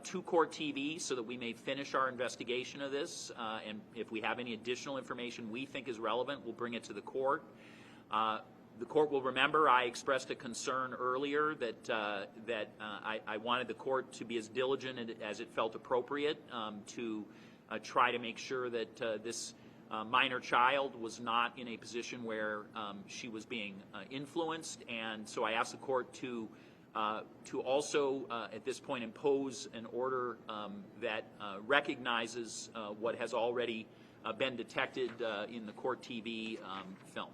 to Court TV so that we may finish our investigation of this. And if we have any additional information we think is relevant, we'll bring it to the court. The court will remember I expressed a concern earlier that I wanted the court to be as diligent as it felt appropriate to try to make sure that this minor child was not in a position where she was being influenced, and so I asked the court to also at this point impose an order that recognizes what has already been detected in the Court TV film.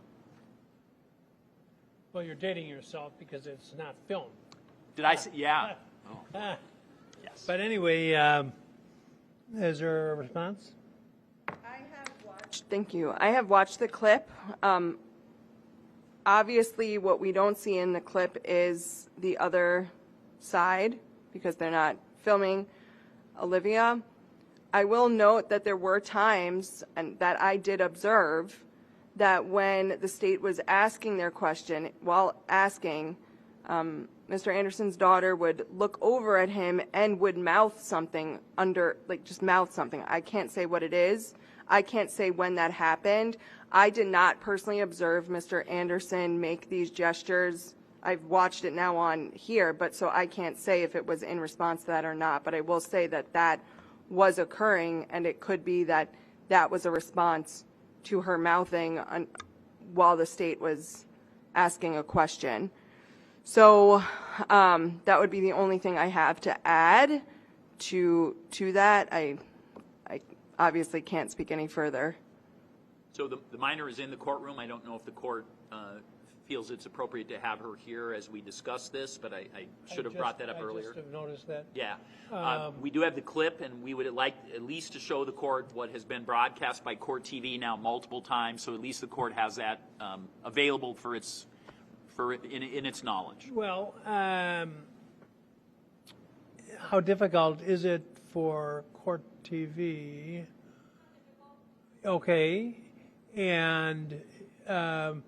Well, you're dating yourself because it's not filmed. Did I say? Yeah. Oh. Yes. But anyway, is there a response? Thank you. I have watched the clip. Obviously, what we don't see in the clip is the other side because they're not filming Olivia. I will note that there were times, and that I did observe, that when the state was asking their question, while asking, Mr. Anderson's daughter would look over at him and would mouth something just mouth something. I can't say what it is. I can't say when that happened. I did not personally observe Mr. Anderson make these gestures. I've watched it now on here, but so I can't say if it was in response to that or not. But I will say that that was occurring, and it could be that that was a response to her mouthing while the state was asking a question. So that would be the only thing I have to add to that. I obviously can't speak any further. So the minor is in the courtroom. I don't know if the court feels it's appropriate to have her here as we discuss this, but I should have brought that up earlier. I just have noticed that. Yeah. We do have the clip, and we would like at least to show the court what has been broadcast by Court TV now multiple times, so at least the court has that available for its in its knowledge. Well, how difficult is it for Court TV? Okay. and I've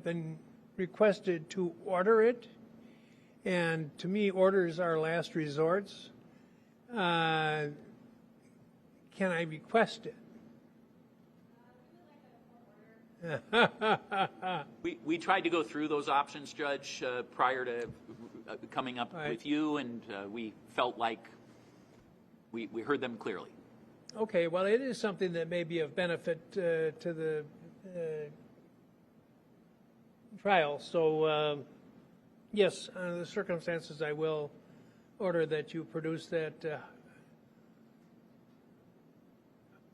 been requested to order it, and to me, orders are last resorts. Can I request it? We tried to go through those options, Judge, prior to coming up with you, and we felt like we heard them clearly. Okay, well, it is something that may be of benefit to the trial. So, yes, under the circumstances, I will order that you produce that.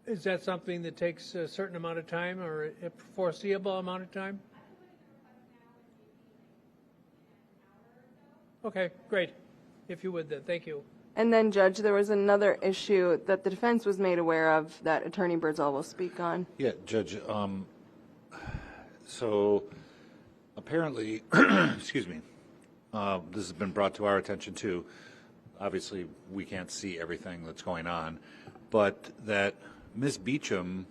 Is that something that takes a certain amount of time or a foreseeable amount of time? Okay, great. If you would then, thank you. And then, Judge, there was another issue that the defense was made aware of that Attorney Birdsall will speak on. Yeah, Judge. So apparently, excuse me, this has been brought to our attention too. Obviously, we can't see everything that's going on, but that Ms. Beecham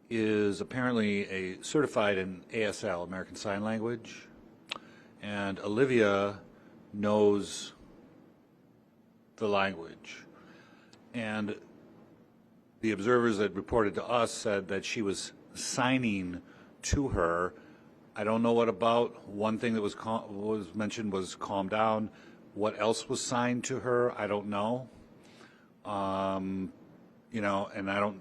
is apparently a certified in ASL, American Sign Language, and Olivia knows the language. And the observers that reported to us said that she was signing to her. I don't know what about. One thing that was mentioned was calm down. What else was signed to her, I don't know. You know, and I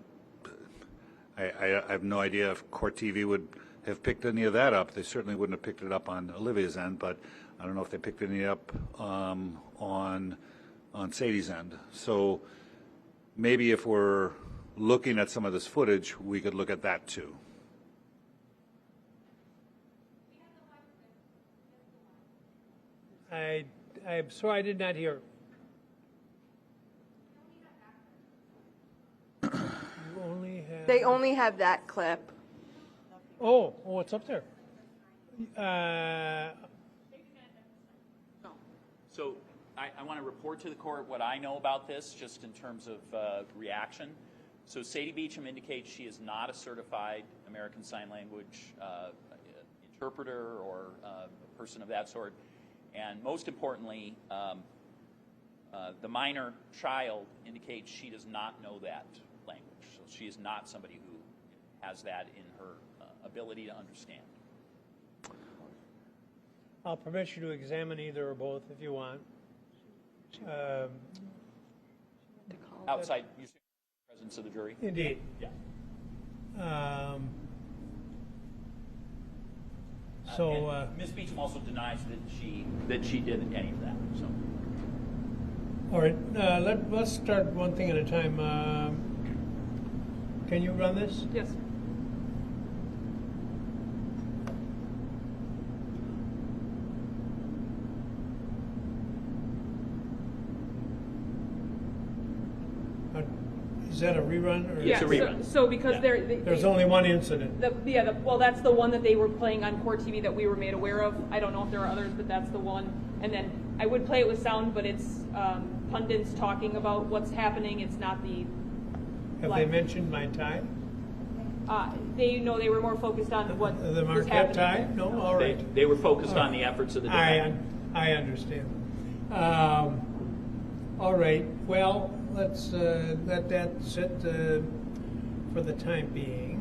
have no idea if Court TV would have picked any of that up. They certainly wouldn't have picked it up on Olivia's end, but I don't know if they picked any up on Sadie's end. So maybe if we're looking at some of this footage, we could look at that too. I'm sorry, I did not hear. They only have that clip. Oh, it's up there. So I want to report to the court what I know about this, just in terms of reaction. So Sadie Beecham indicates she is not a certified American Sign Language interpreter or a person of that sort. And most importantly, the minor child indicates she does not know that language. So she is not somebody who has that in her ability to understand. I'll permit you to examine either or both if you want. Outside the presence of the jury? Indeed. Yeah. Ms. Beecham also denies that she did any of that. So. All right, let's start one thing at a time. Can you run this? Yes. Is that a rerun? Or Yeah, It's a rerun. so because there's only one incident. well, that's the one that they were playing on Court TV that we were made aware of. I don't know if there are others, but that's the one. And then I would play it with sound, but it's pundits talking about what's happening. It's not the. Have they mentioned my time? They were more focused on what The was Marquette happening. time? No, all right. They were focused on the efforts of the defendant. I understand. All right. Well, let's let that sit for the time being.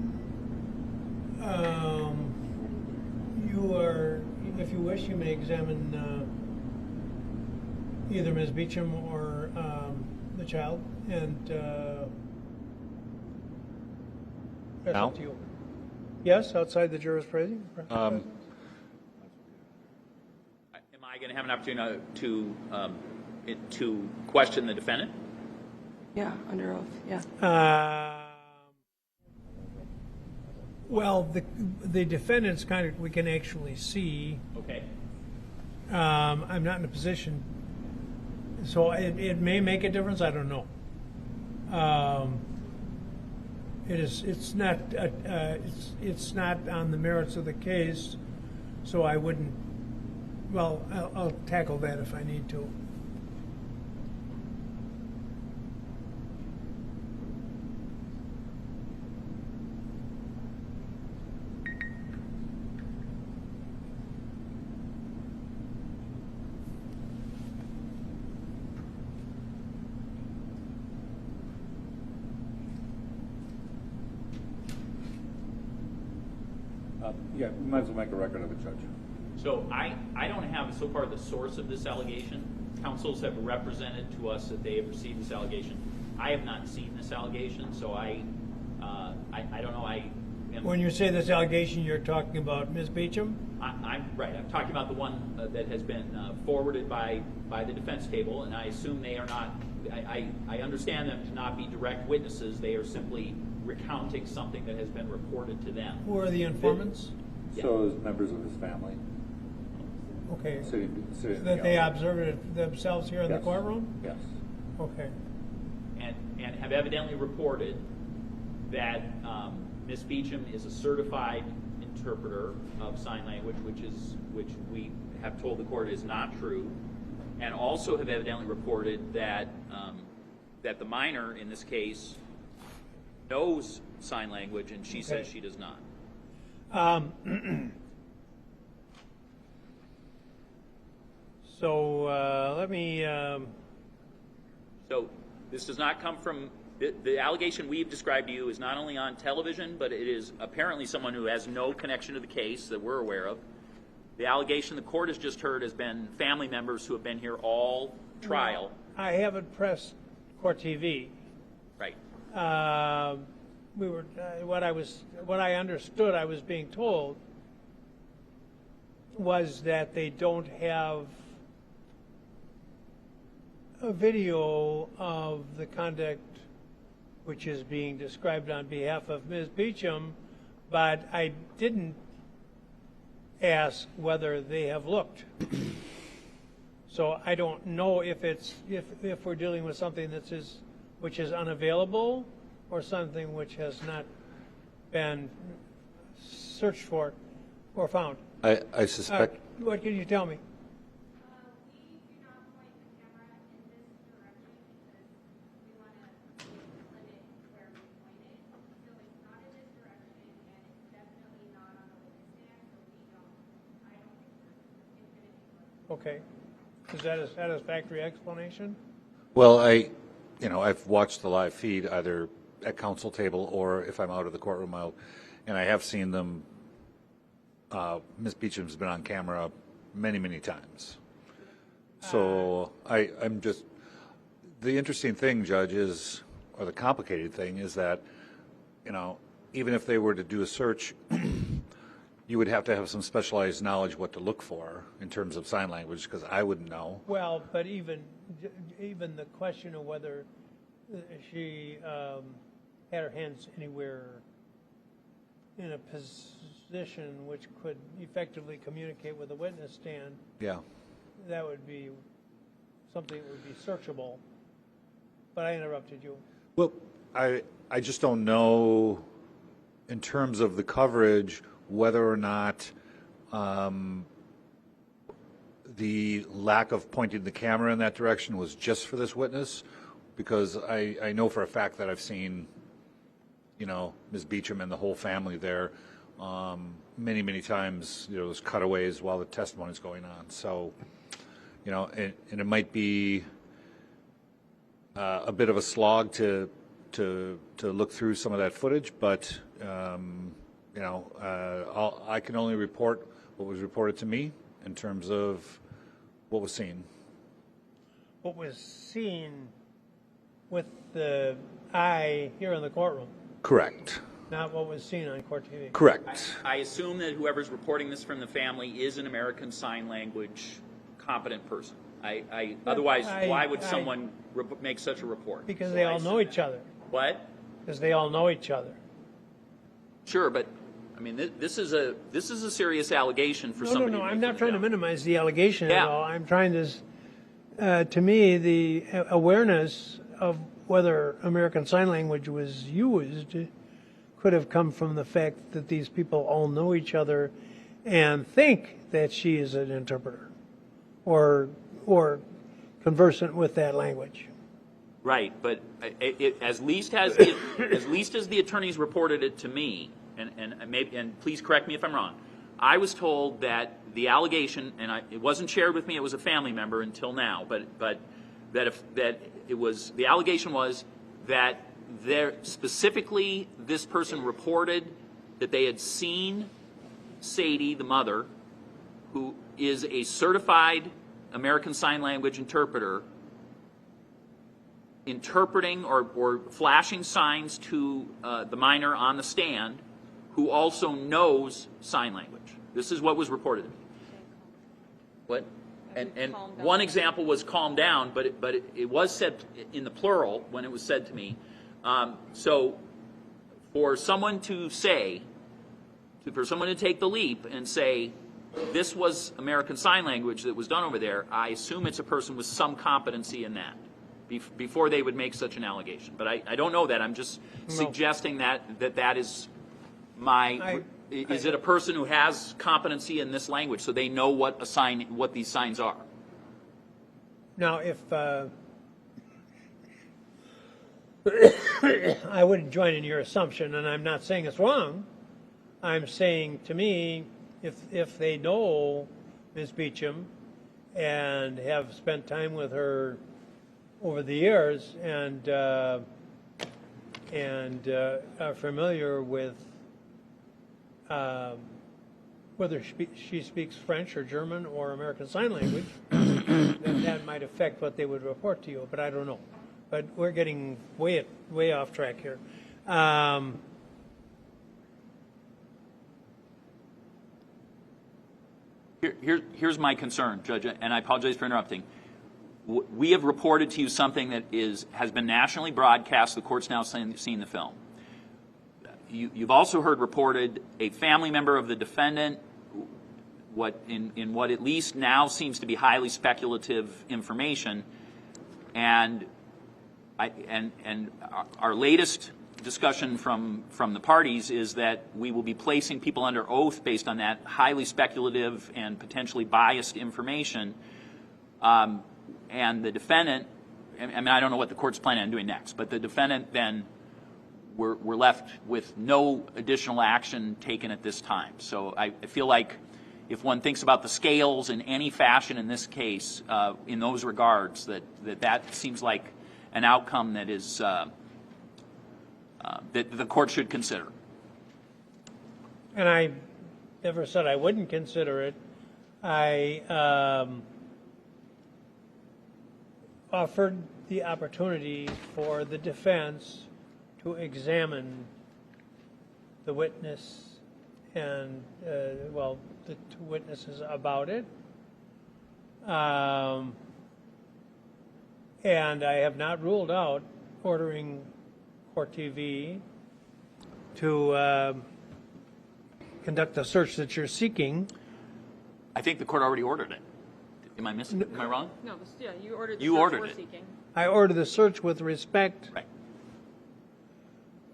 If you wish, you may examine either Ms. Beecham or the child, and that's Now? up to you. Yes, outside the jurors' presence. Am I going to have an opportunity to question the defendant? Yeah, under oath, yeah. Well, the defendant's we can actually see. Okay. I'm not in a position, so it may make a difference. I don't know. It's not on the merits of the case, so I wouldn't. Well, I'll tackle that if I need to. Yeah, we might as well make a record of it, Judge. So I don't have so far the source of this allegation. Counsels have represented to us that they have received this allegation. I have not seen this allegation, so I don't know. When you say this allegation, you're talking about Ms. Beecham? I'm right. I'm talking about the one that has been forwarded by the defense table, and I assume they are not. I understand them to not be direct witnesses. They are simply recounting something that has been reported to them. Who are the informants? Yeah. So as members of his family. Okay. Sitting in That the they gallery. observed it themselves here in the Yes. courtroom? Yes. Okay. And have evidently reported that Ms. Beecham is a certified interpreter of sign language, which we have told the court is not true, and also have evidently reported that that the minor in this case knows sign language, and she says she does not. So let me. So this does not come from the allegation we've described to you is not only on television, but it is apparently someone who has no connection to the case that we're aware of. The allegation the court has just heard has been family members who have been here all trial. I haven't pressed Court TV. Right. We were what I understood I was being told was that they don't have a video of the conduct which is being described on behalf of Ms. Beecham, but I didn't ask whether they have looked. So I don't know if we're dealing with something which is unavailable or something which has not been searched for or found. I suspect. What can you tell me? We do not point the camera in this direction because we want to limit where we point it. So it's not in this direction, and it's definitely not on the witness stand. So I don't think there's infinity. Okay. Is that a satisfactory explanation? Well, I've watched the live feed either at counsel table or if I'm out of the courtroom and I have seen them. Ms. Beecham's been on camera many, many times. So I'm just, the interesting thing, Judge, or the complicated thing is that, even if they were to do a search, you would have to have some specialized knowledge what to look for in terms of sign language, because I wouldn't know. Well, but even the question of whether she had her hands anywhere in a position which could effectively communicate with a witness stand, Yeah. that would be something that would be searchable. But I interrupted you. Well, I just don't know in terms of the coverage whether or not the lack of pointing the camera in that direction was just for this witness, because I know for a fact that I've seen, Ms. Beecham and the whole family there many, many times, those cutaways while the testimony's going on. So, and it might be a bit of a slog to look through some of that footage, but I can only report what was reported to me in terms of what was seen. What was seen with the eye here in the courtroom, Correct. not what was seen on Court TV. Correct. I assume that whoever's reporting this from the family is an American Sign Language competent person. Otherwise, why would someone make such a report? Because they all know each other. What? Because they all know each other. Sure, but I mean, this is a serious allegation for somebody. No, I'm not trying to minimize the allegation Yeah. at all. I'm trying to me, the awareness of whether American Sign Language was used could have come from the fact that these people all know each other and think that she is an interpreter or conversant with that language. Right, but as least as the attorneys reported it to me, and please correct me if I'm wrong, I was told that the allegation, and it wasn't shared with me, it was a family member until now, but the allegation was that specifically this person reported that they had seen Sadie, the mother, who is a certified American Sign Language interpreter, interpreting or flashing signs to the minor on the stand, who also knows sign language. This is what was reported to me. What? And one example was calm down, but it was said in the plural when it was said to me. So for someone to say, for someone to take the leap and say, this was American Sign Language that was done over there, I assume it's a person with some competency in that before they would make such an allegation. But I don't know that. I'm just suggesting that is my... Is it a person who has competency in this language so they know what these signs are? Now, if I wouldn't join in your assumption, and I'm not saying it's wrong. I'm saying, to me, if they know Ms. Beecham and have spent time with her over the years and are familiar with whether she speaks French or German or American Sign Language, then that might affect what they would report to you, but I don't know. But we're getting way off track here. Here's my concern, Judge, and I apologize for interrupting. We have reported to you something that has been nationally broadcast. The court's now seen the film. You've also heard reported a family member of the defendant, in what at least now seems to be highly speculative information, and our latest discussion from the parties is that we will be placing people under oath based on that highly speculative and potentially biased information, and the defendant, I mean, I don't know what the court's planning on doing next, but the defendant then we're left with no additional action taken at this time. So I feel like if one thinks about the scales in any fashion in this case, in those regards, that seems like an outcome that is that the court should consider. And I never said I wouldn't consider it. I offered the opportunity for the defense to examine the witness and, the two witnesses about it. And I have not ruled out ordering Court TV to conduct the search that you're seeking. I think the court already ordered it. Am I missing? Am I wrong? No, you ordered the You search ordered we're it. seeking. I ordered the search with respect Right.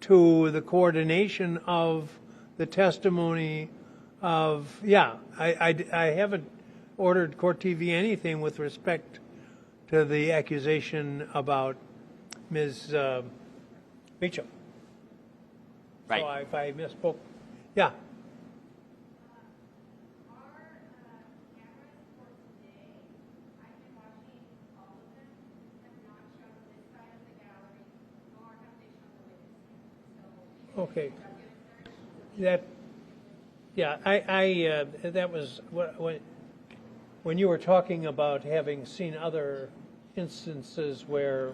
to the coordination of the testimony of, I haven't ordered Court TV anything with respect to the accusation about Ms. Beecham. Right. So if I misspoke, yeah. Okay. That was when you were talking about having seen other instances where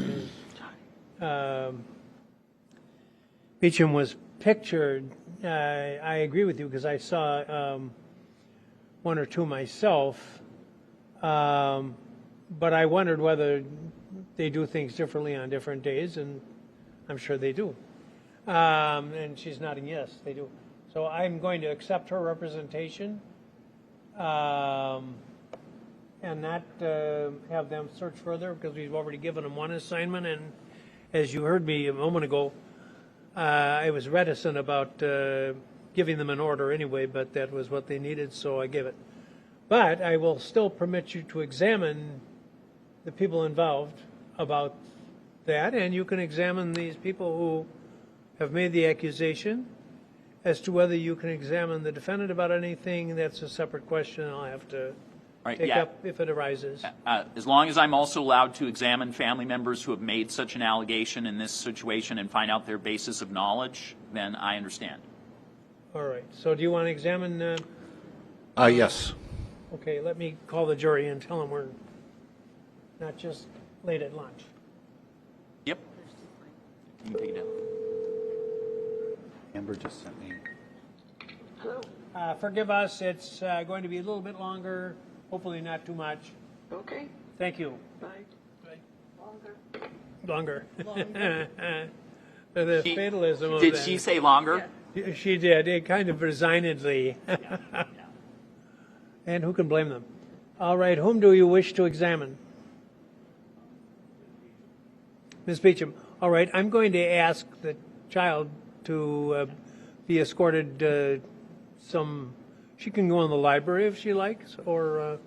Beecham was pictured. I agree with you because I saw one or two myself, but I wondered whether they do things differently on different days, and I'm sure they do. And she's nodding yes, they do. So I'm going to accept her representation and not have them search further because we've already given them one assignment. And as you heard me a moment ago, I was reticent about giving them an order anyway, but that was what they needed, so I gave it. But I will still permit you to examine the people involved about that, and you can examine these people who have made the accusation. As to whether you can examine the defendant about anything, that's a separate question I'll have to take up if it arises. As long as I'm also allowed to examine family members who have made such an allegation in this situation and find out their basis of knowledge, then I understand. All right. So do you want to examine Yes. Okay, let me call the jury and tell them we're not just late at lunch. Yep. You can take it down. Amber just sent me. Forgive us, it's going to be a little bit longer, hopefully not too much. Okay. Thank you. Bye. Longer. The fatalism of Did that. she say longer? She did, kind of resignedly. And who can blame them? All right, whom do you wish to examine? Ms. Beecham. All right, I'm going to ask the child to be escorted she can go in the library if she likes, or I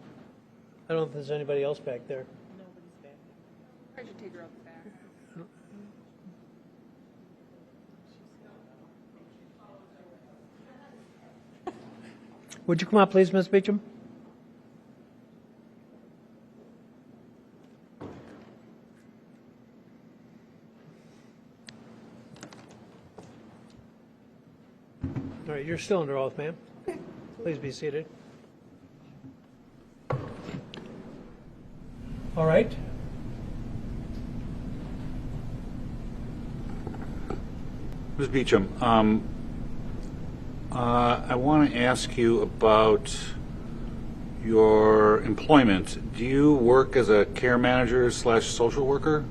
don't know if there's anybody else back there. Nobody's back. I should take her out the back. Would you come up, please, Ms. Beecham? All right, you're still under oath, ma'am. Please be seated. All right. Ms. Beecham, I want to ask you about your employment. Do you work as a care manager / social worker?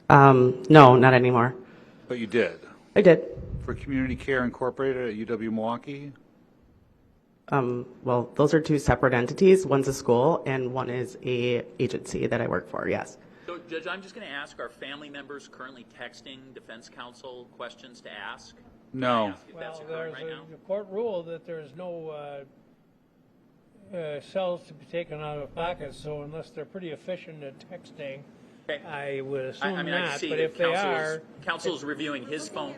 No, not anymore. But you did. I did. For Community Care Incorporated at UW-Milwaukee? Well, those are two separate entities. One's a school and one is a agency that I work for, yes. So, Judge, I'm just going to ask, are family members currently texting defense counsel questions to ask? No. Can I ask if that's occurring right now? The court ruled that there's no cells to be taken out of pockets, so unless they're pretty efficient at texting, Okay. I would assume I mean, not, I see but that if they are... counsel's reviewing his phone.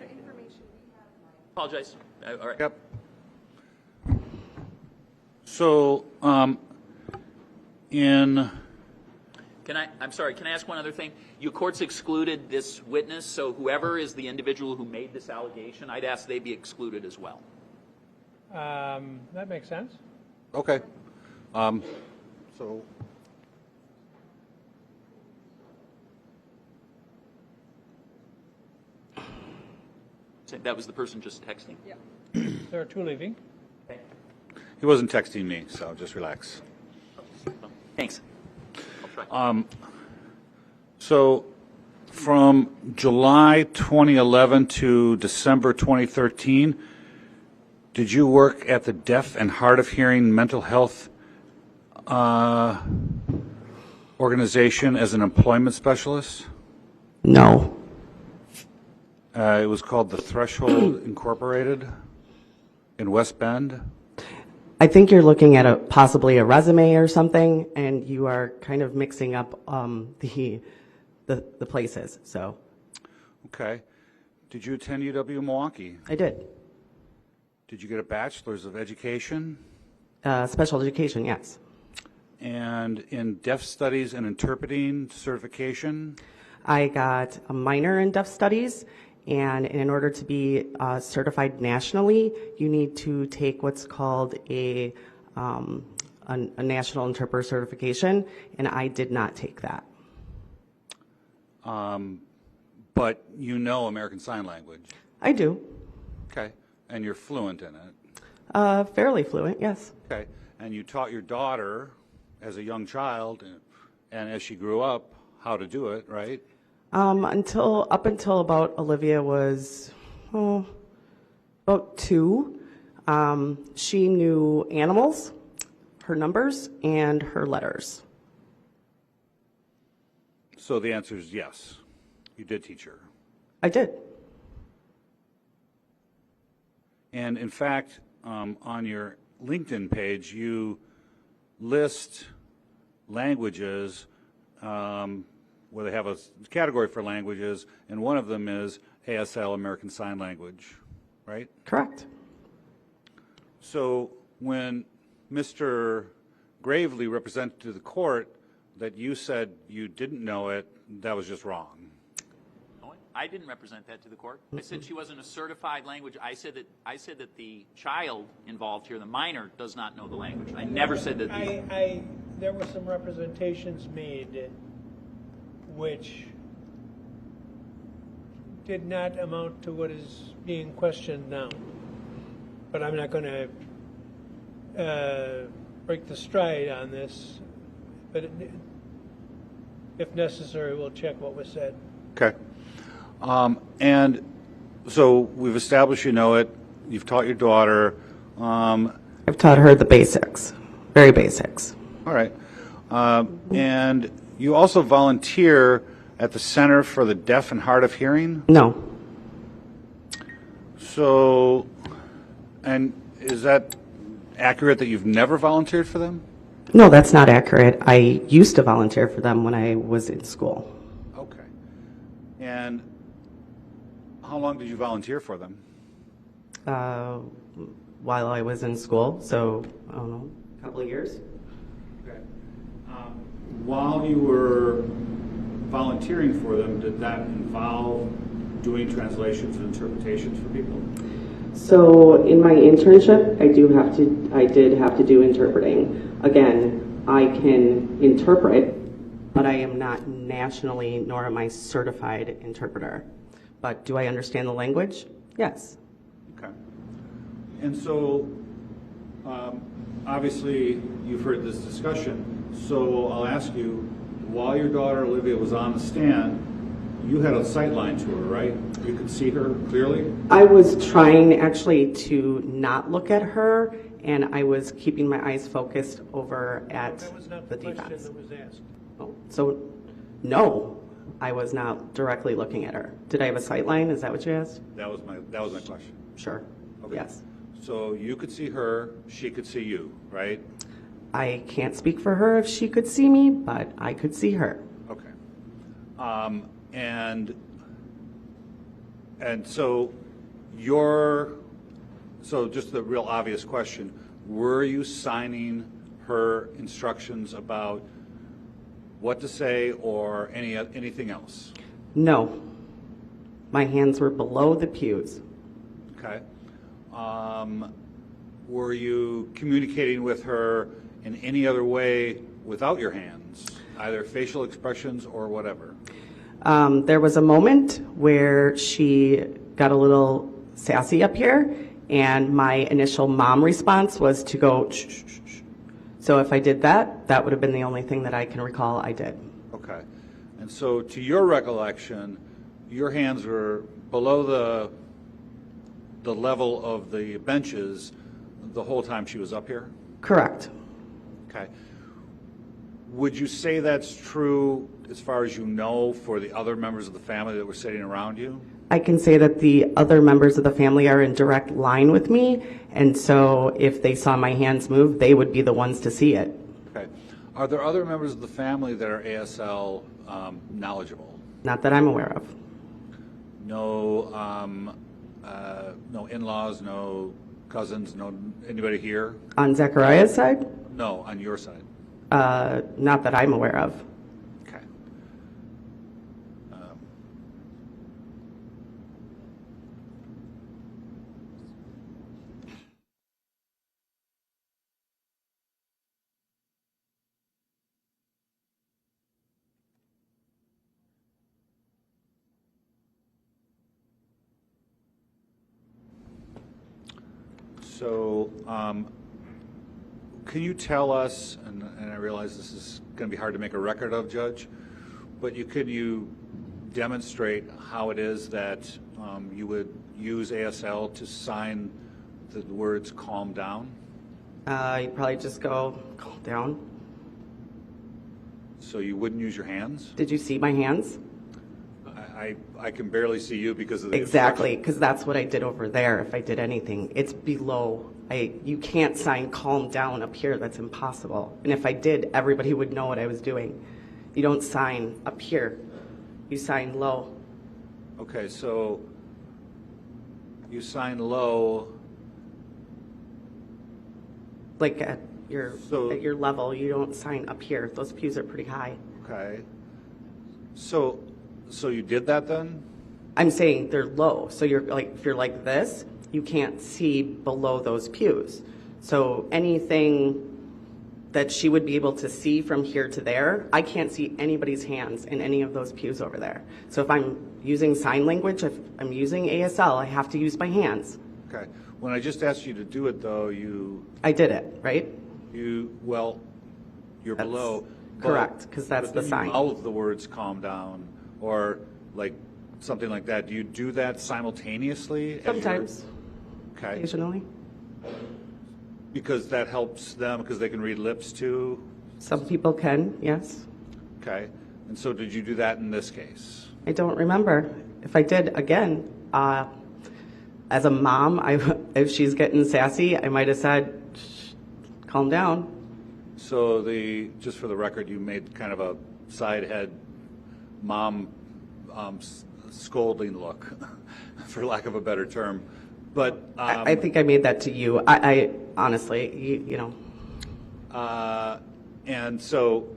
Apologize. All right. Yep. So, I'm sorry, can I ask one other thing? Your courts excluded this witness, so whoever is the individual who made this allegation, I'd ask they be excluded as well. That makes sense. Okay. So. So that was the person just texting? Yeah. There are two leaving. He wasn't texting me, so just relax. Thanks. I'll try. So from July 2011 to December 2013, did you work at the Deaf and Hard of Hearing Mental Health organization as an employment specialist? No. It was called the Threshold Incorporated in West Bend. I think you're looking at possibly a resume or something, and you are kind of mixing up the places. So. Okay. Did you attend UW-Milwaukee? I did. Did you get a bachelor's of education? Special education, yes. And in deaf studies and interpreting certification? I got a minor in deaf studies, and in order to be certified nationally, you need to take what's called a national interpreter certification, and I did not take that. But you know American Sign Language? I do. Okay. And you're fluent in it? Fairly fluent, yes. Okay. And you taught your daughter as a young child and as she grew up how to do it, right? Up until about Olivia was about 2, she knew animals, her numbers, and her letters. So the answer is yes. You did teach her. I did. And in fact, on your LinkedIn page, you list languages where they have a category for languages, and one of them is ASL, American Sign Language, right? Correct. So when Mr. Gravely represented to the court that you said you didn't know it, that was just wrong. I didn't represent that to the court. I said she wasn't a certified language. I said that the child involved here, the minor, does not know the language. I never said that. There were some representations made which did not amount to what is being questioned now. But I'm not going to break the stride on this. But if necessary, we'll check what was said. Okay. And so we've established you know it. You've taught your daughter. I've taught her the basics, very basics. All right. And you also volunteer at the Center for the Deaf and Hard of Hearing? No. So, and is that accurate that you've never volunteered for them? No, that's not accurate. I used to volunteer for them when I was in school. Okay. And how long did you volunteer for them? While I was in school, so I don't know, a couple of years. Okay. While you were volunteering for them, did that involve doing translations and interpretations for people? So in my internship, I did have to do interpreting. Again, I can interpret, but I am not nationally, nor am I certified interpreter. But do I understand the language? Yes. Okay. And so, obviously, you've heard this discussion, so I'll ask you, while your daughter Olivia was on the stand, you had a sight line to her, right? You could see her clearly? I was trying actually to not look at her, and I was keeping my eyes focused over at That was not the the question defense. that was asked. Oh, so, no, I was not directly looking at her. Did I have a sight line? Is that what you asked? That was my question. Sure. Okay. Yes. So you could see her, she could see you, right? I can't speak for her if she could see me, but I could see her. Okay. And so so just the real obvious question, were you signing her instructions about what to say or anything else? No. My hands were below the pews. Okay. Were you communicating with her in any other way without your hands, either facial expressions or whatever? There was a moment where she got a little sassy up here, and my initial mom response was to go, shh, shh, shh, shh. So if I did that, that would have been the only thing that I can recall I did. Okay. And so to your recollection, your hands were below the level of the benches the whole time she was up here? Correct. Okay. Would you say that's true as far as you know for the other members of the family that were sitting around you? I can say that the other members of the family are in direct line with me, and so if they saw my hands move, they would be the ones to see it. Okay. Are there other members of the family that are ASL knowledgeable? Not that I'm aware of. No, no in-laws, no cousins, no anybody here? On Zachariah's side? No, on your side. Not that I'm aware of. Okay. So, can you tell us, and I realize this is going to be hard to make a record of, Judge, but could you demonstrate how it is that you would use ASL to sign the words calm down? You'd probably just go, calm down. So you wouldn't use your hands? Did you see my hands? I can barely see you because of the Exactly, because that's what I did over there if I did anything. It's below. You can't sign calm down up here. That's impossible. And if I did, everybody would know what I was doing. You don't sign up here. You sign low. Okay, so you sign low. Like at your level, you don't sign up here. Those pews are pretty high. Okay. So you did that then? I'm saying they're low. So you're like, if you're like this, you can't see below those pews. So anything that she would be able to see from here to there, I can't see anybody's hands in any of those pews over there. So if I'm using sign language, if I'm using ASL, I have to use my hands. Okay. When I just asked you to do it, though, I did it, right? Well, you're That's below. correct, because that's the sign. All of the words calm down or like something like that. Do you do that simultaneously? Sometimes, Okay. occasionally. Because that helps them because they can read lips too? Some people can, yes. Okay. And so did you do that in this case? I don't remember. If I did, again, as a mom, if she's getting sassy, I might have said, "Shh, calm down." So just for the record, you made kind of a side head mom scolding look, for lack of a better term. But I think I made that to you. I honestly, you know. And so,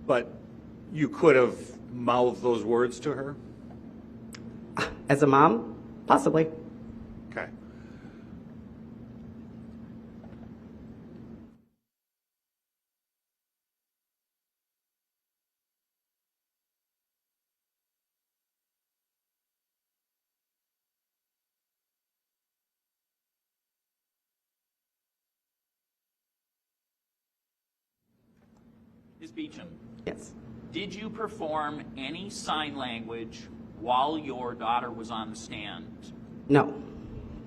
but you could have mouthed those words to her? As a mom, possibly. Okay. Ms. Beecham, Yes. did you perform any sign language while your daughter was on the stand? No.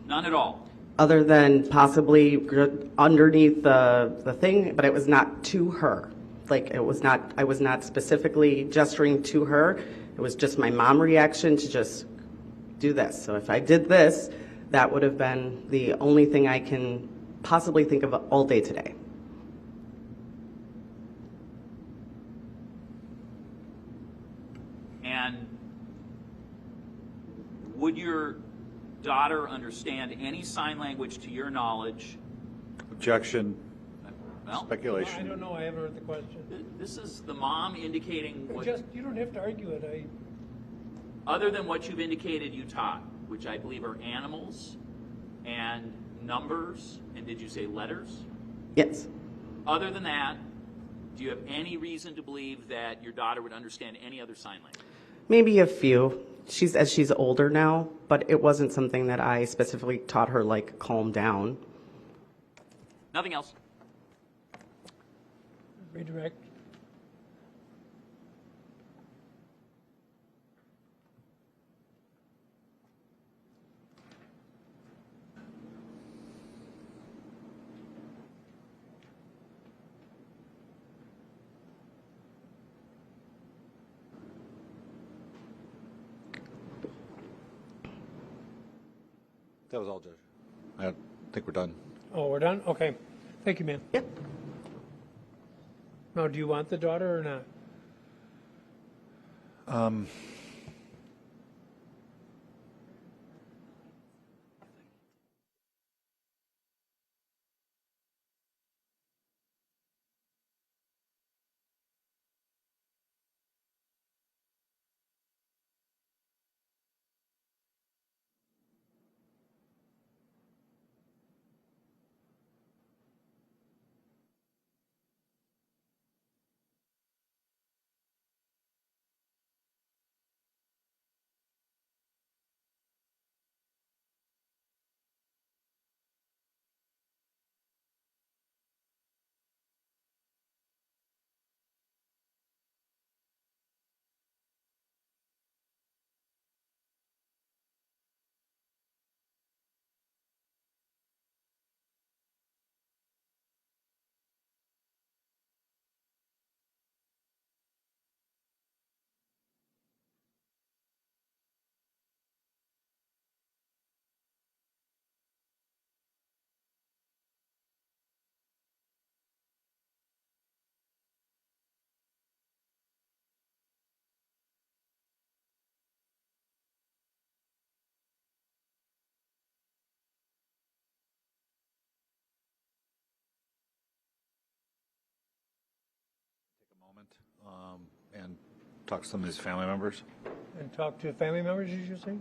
None at all? Other than possibly underneath the thing, but it was not to her. Like it was not, I was not specifically gesturing to her. It was just my mom reaction to just do this. So if I did this, that would have been the only thing I can possibly think of all day today. And would your daughter understand any sign language to your knowledge? Objection. Well, I Speculation. don't know, I haven't heard the question. this is the mom indicating what, You don't have to argue it. other than what you've indicated you taught, which I believe are animals and numbers, and did you say letters? Yes. Other than that, do you have any reason to believe that your daughter would understand any other sign language? Maybe a few. She's older now, but it wasn't something that I specifically taught her, like calm down. Nothing else. Redirect. That was all, Judge. I think we're done. Oh, we're done? Okay. Thank you, ma'am. Yep. Now, do you want the daughter or not? And talk to some of his family members. And talk to family members, as you say?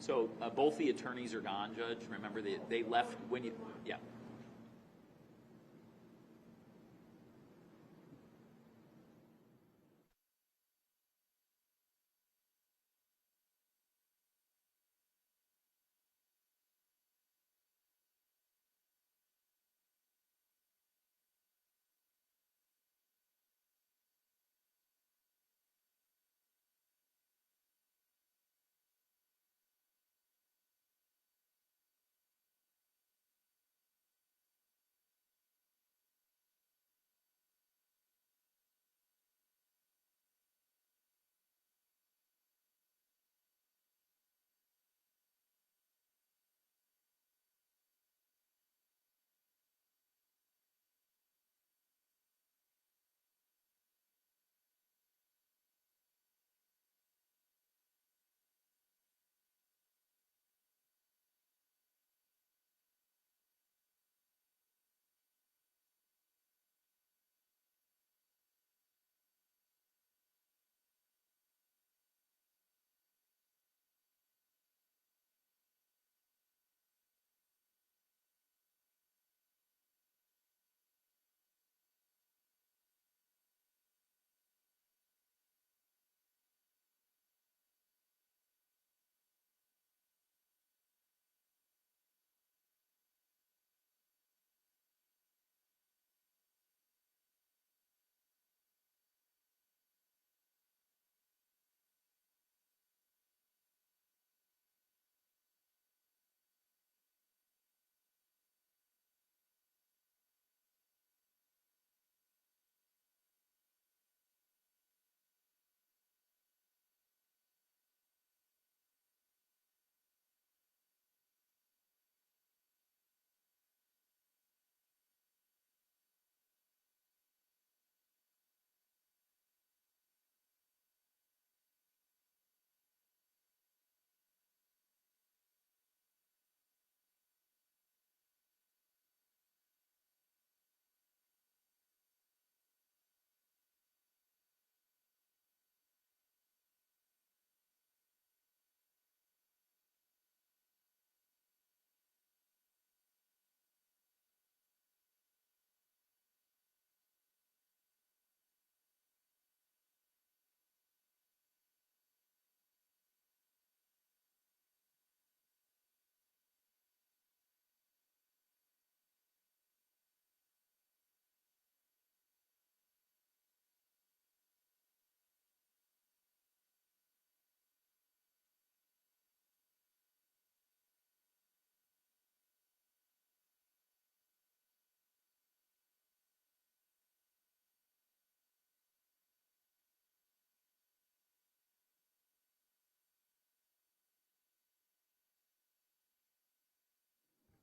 So both the attorneys are gone, Judge. Remember, they left when you, yeah.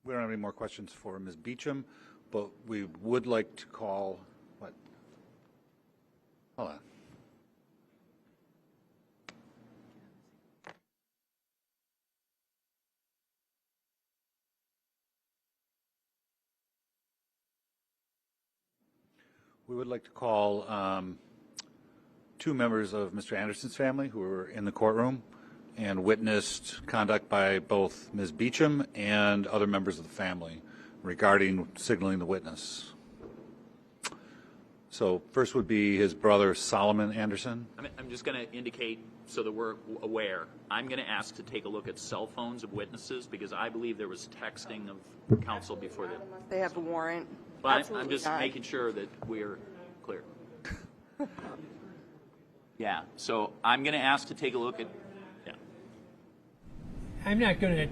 We don't have any more questions for Ms. Beecham, but we would like to call, what? Hold on. We would like to call two members of Mr. Anderson's family who are in the courtroom. and witnessed conduct by both Ms. Beecham and other members of the family regarding signaling the witness. So first would be his brother Solomon Anderson. I'm just going to indicate so that we're aware. I'm going to ask to take a look at cell phones of witnesses because I believe there was texting of counsel before the. Unless they have a warrant. Well, I'm Absolutely just not. making sure that we're clear. Yeah, so I'm going to ask to take a look at. Yeah. I'm not going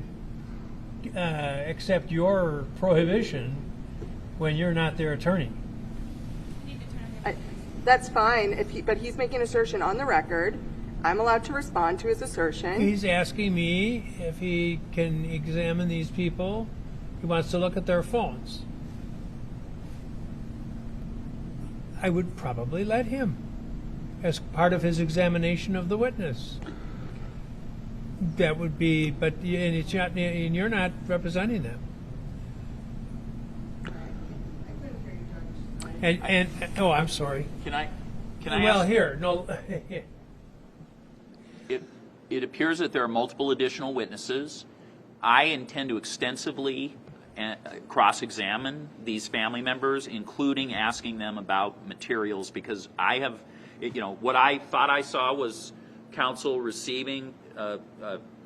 to accept your prohibition when you're not their attorney. That's fine, but he's making an assertion on the record. I'm allowed to respond to his assertion. He's asking me if he can examine these people. He wants to look at their phones. I would probably let him as part of his examination of the witness. That would be, but and it's not, and you're not representing them. And oh, I'm sorry. Can I Well, ask? here, no. It appears that there are multiple additional witnesses. I intend to extensively cross-examine these family members, including asking them about materials, because I have, what I thought I saw was counsel receiving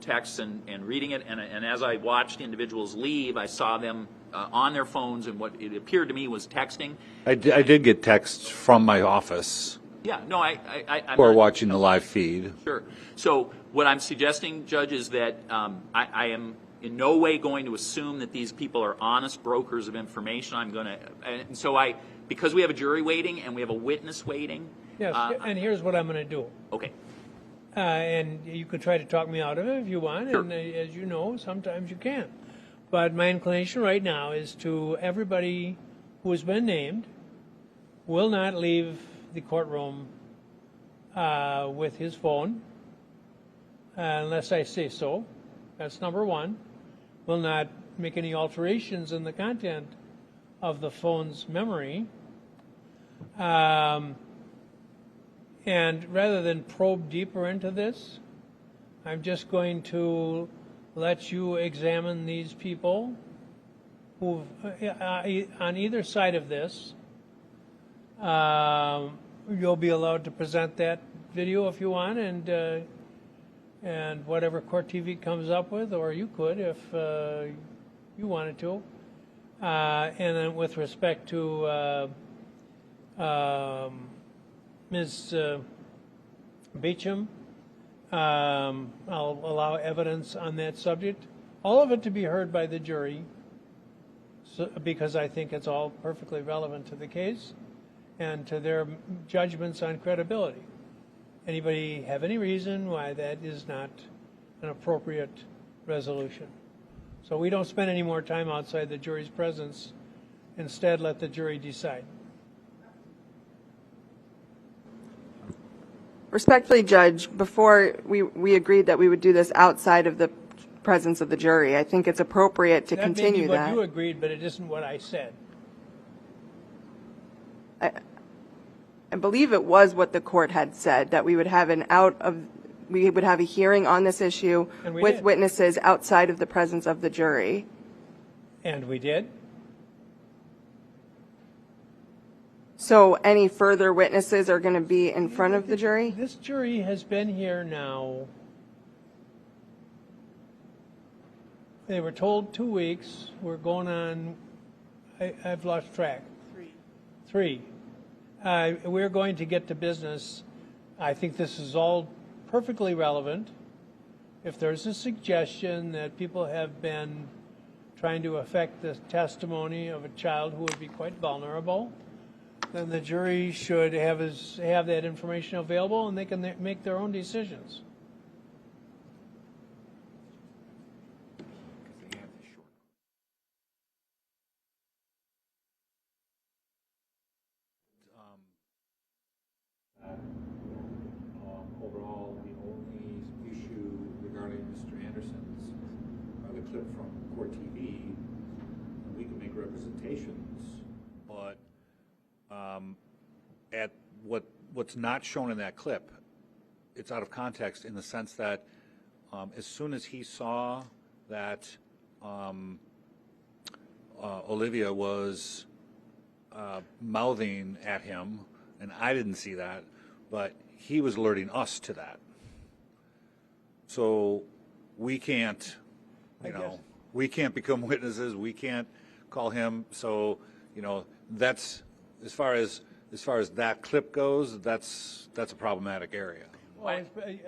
texts and reading it, and as I watched individuals leave, I saw them on their phones, and what it appeared to me was texting. I did get texts from my office Yeah, no, I'm who are not- watching the live feed. Sure. So what I'm suggesting, Judge, is that I am in no way going to assume that these people are honest brokers of information. I'm going to, and so because we have a jury waiting and we have a witness waiting. Yes, and here's what I'm going to do. Okay. And you could try to talk me out of it if you want, Sure. and as you know, sometimes you can't. But my inclination right now is to everybody who has been named will not leave the courtroom with his phone unless I say so. That's number one. Will not make any alterations in the content of the phone's memory. And rather than probe deeper into this, I'm just going to let you examine these people who, on either side of this. You'll be allowed to present that video if you want, and whatever Court TV comes up with, or you could if you wanted to. And then with respect to Ms. Beecham, I'll allow evidence on that subject, all of it to be heard by the jury, because I think it's all perfectly relevant to the case and to their judgments on credibility. Anybody have any reason why that is not an appropriate resolution? So we don't spend any more time outside the jury's presence. Instead, let the jury decide. Respectfully, Judge, before we agreed that we would do this outside of the presence of the jury, I think it's appropriate to continue that. That may be that. what you agreed, but it isn't what I said. I believe it was what the court had said, that we would have we would have a hearing on this issue And we with did. witnesses outside of the presence of the jury. And we did. So any further witnesses are going to be in front of the jury? This jury has been here now. They were told 2 weeks. We're going on, I've lost track. Three. We're going to get to business. I think this is all perfectly relevant. If there's a suggestion that people have been trying to affect the testimony of a child who would be quite vulnerable, then the jury should have that information available, and they can make their own decisions. Overall, the only issue regarding Mr. Anderson's the clip from Court TV. We can make representations, but at what's not shown in that clip, it's out of context in the sense that as soon as he saw that Olivia was mouthing at him, and I didn't see that, but he was alerting us to that. So we can't, we can't become witnesses. We can't call him. So, that's as far as that clip goes. That's a problematic area. Well,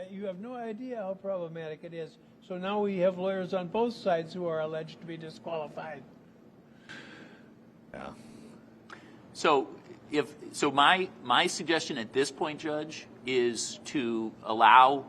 you have no idea how problematic it is. So now we have lawyers on both sides who are alleged to be disqualified. Yeah. So my suggestion at this point, Judge, is to allow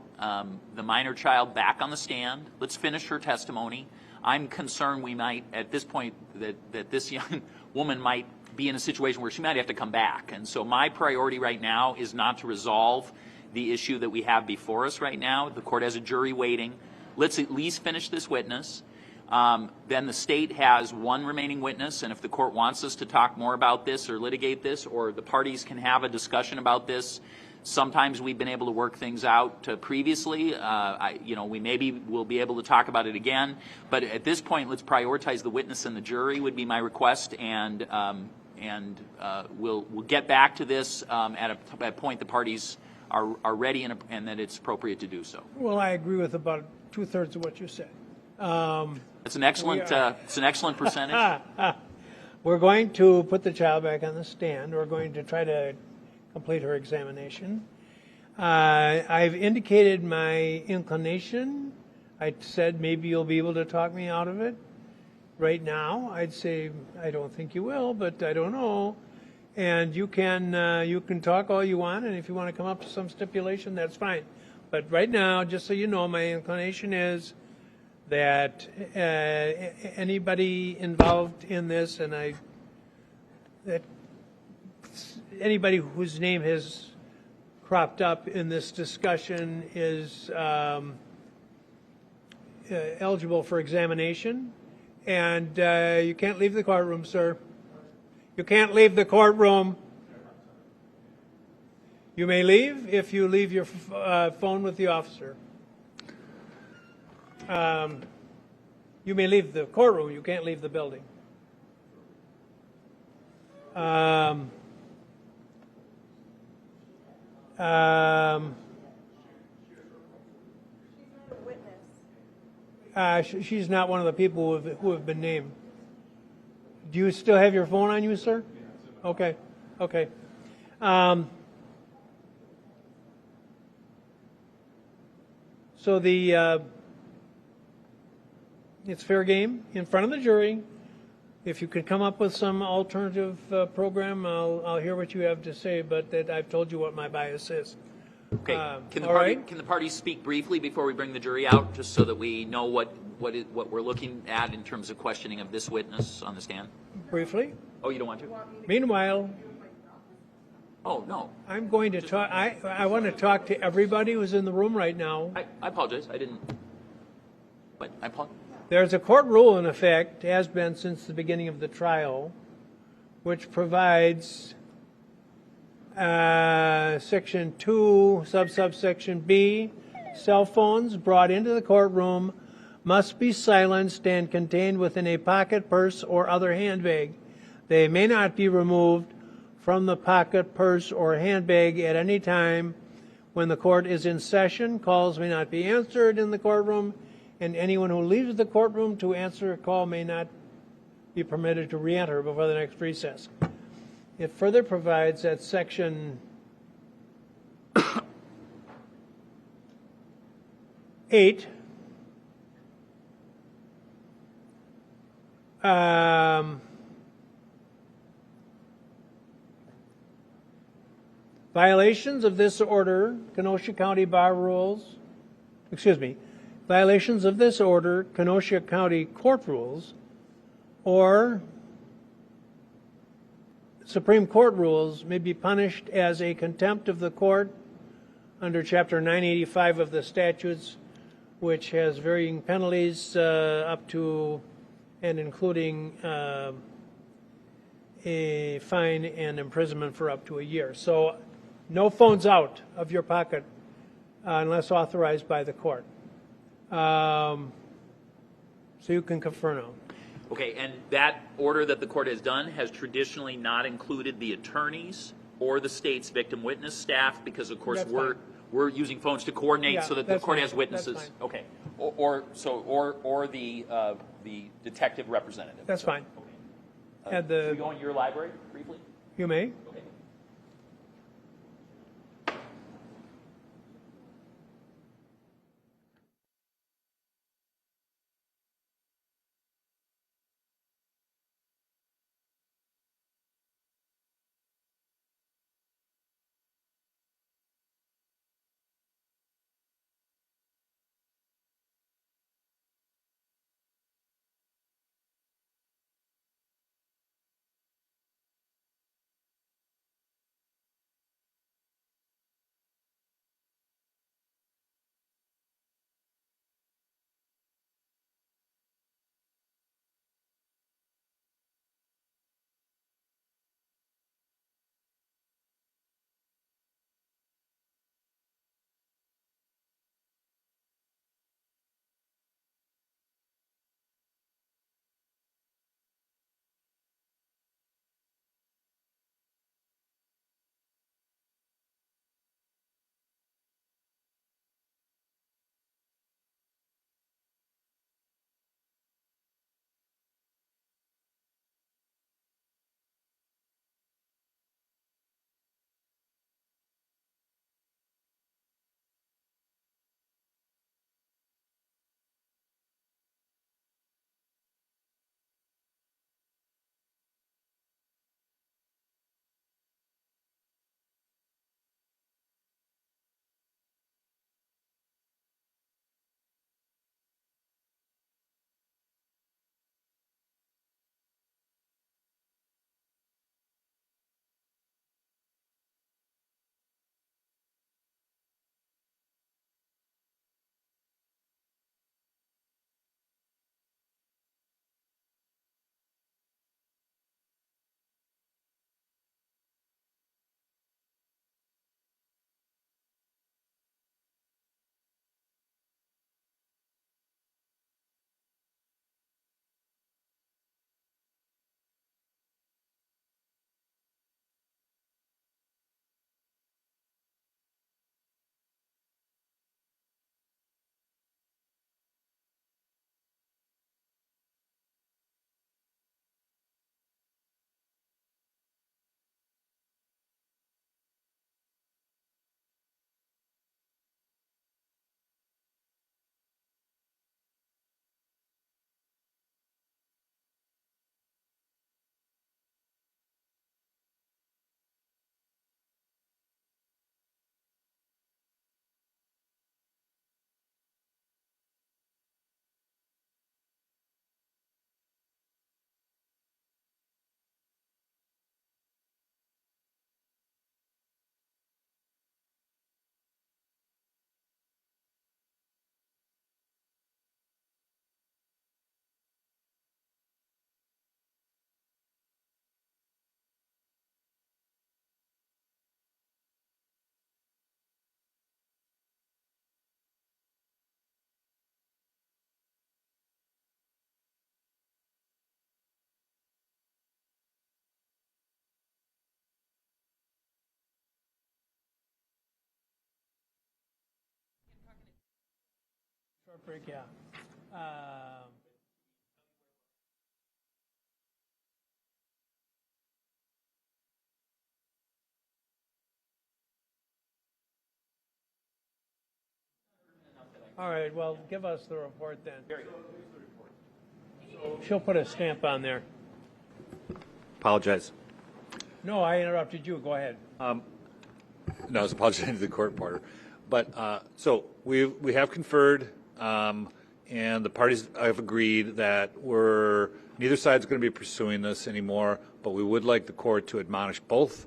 the minor child back on the stand. Let's finish her testimony. I'm concerned we might, at this point, that this young woman might be in a situation where she might have to come back. And so my priority right now is not to resolve the issue that we have before us right now. The court has a jury waiting. Let's at least finish this witness. Then the state has one remaining witness, and if the court wants us to talk more about this or litigate this, or the parties can have a discussion about this, sometimes we've been able to work things out previously. We maybe will be able to talk about it again. But at this point, let's prioritize the witness and the jury would be my request, and we'll get back to this at a point the parties are ready and that it's appropriate to do so. Well, I agree with about 2/3 of what you said. It's an excellent percentage. We're going to put the child back on the stand. We're going to try to complete her examination. I've indicated my inclination. I said maybe you'll be able to talk me out of it. Right now, I'd say I don't think you will, but I don't know. And you can talk all you want, and if you want to come up to some stipulation, that's fine. But right now, just so you know, my inclination is that anybody involved in this, that anybody whose name has cropped up in this discussion is eligible for examination, and you can't leave the courtroom, sir. You can't leave the courtroom. You may leave if you leave your phone with the officer. You may leave the courtroom. You can't leave the building. She's not a witness. She's not one of the people who have been named. Do you still have your phone on you, sir? Okay. Okay. So it's fair game in front of the jury. If you could come up with some alternative program, I'll hear what you have to say, but that I've told you what my bias is. Okay. Can the parties speak briefly before we bring the jury out, just so that we know what we're looking at in terms of questioning of this witness on the stand? Briefly. Oh, you don't want to? Meanwhile. Oh, no. I'm going to talk. I want to talk to everybody who's in the room right now. I apologize. I didn't. But I apologize. There's a court rule in effect, has been since the beginning of the trial, which provides Section 2, subsection B, cell phones brought into the courtroom must be silenced and contained within a pocket, purse, or other handbag. They may not be removed from the pocket, purse, or handbag at any time when the court is in session. Calls may not be answered in the courtroom, and anyone who leaves the courtroom to answer a call may not be permitted to re-enter before the next recess. It further provides that Section 8 violations of this order, Kenosha County Bar Rules, violations of this order, Kenosha County Court Rules, or Supreme Court rules may be punished as a contempt of the court under Chapter 985 of the statutes, which has varying penalties up to and including a fine and imprisonment for up to a year. So no phones out of your pocket unless authorized by the court. So you can confirm now. Okay, and that order that the court has done has traditionally not included the attorneys or the state's victim witness staff because, of course, That's we're fine. we're using phones to coordinate Yeah, so that the that's court fine. has witnesses. That's fine. Okay, or the detective representative. That's fine. Had Should we the, go in your library briefly? you may. Okay. Short break, yeah. All right, well, give us the report then. She'll put a stamp on there. Apologize. No, I interrupted you. Go ahead. No, I was apologizing to the court reporter. But so we have conferred, and the parties have agreed that neither side's going to be pursuing this anymore, but we would like the court to admonish both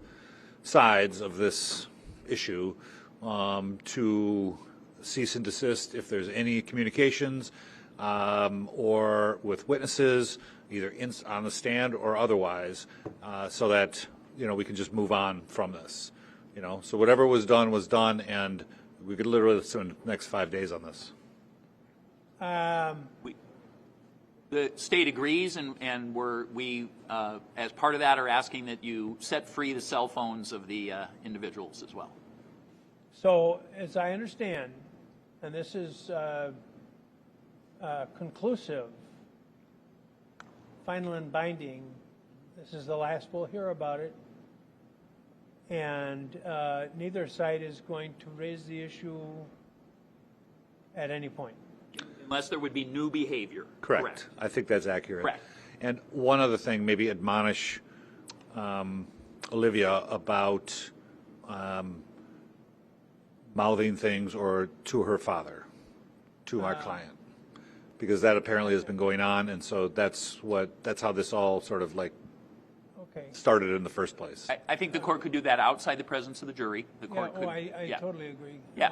sides of this issue to cease and desist if there's any communications or with witnesses, either on the stand or otherwise, so that we can just move on from this. So whatever was done, and we could literally spend the next 5 days on this. The state agrees, and we, as part of that, are asking that you set free the cell phones of the individuals as well. So, as I understand, and this is conclusive, final and binding, this is the last we'll hear about it, and neither side is going to raise the issue at any point. Unless there would be new behavior. Correct. I think that's accurate. Correct. And one other thing, maybe admonish Olivia about mouthing things or to her father, to our client, because that apparently has been going on, and so that's how this all sort of like started in the first place. I think the court could do that outside the presence of the jury. The court could. I totally agree. Yeah.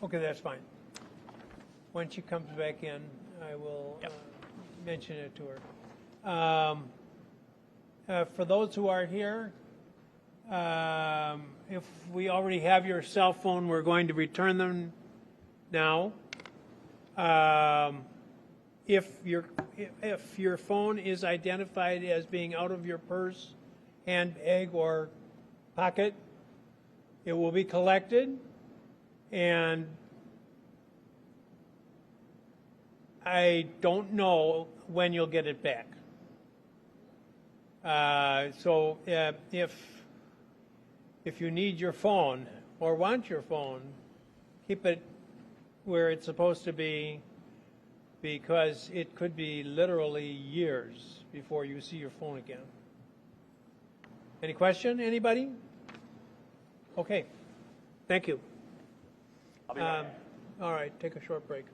Okay, that's fine. When she comes back in, I will mention it to her. For those who are here, if we already have your cell phone, we're going to return them now. If your phone is identified as being out of your purse, handbag, or pocket, it will be collected, and I don't know when you'll get it back. So if you need your phone or want your phone, keep it where it's supposed to be, because it could be literally years before you see your phone again. Any question? Anybody? Okay. Thank you. I'll be right back. All right, take a short break.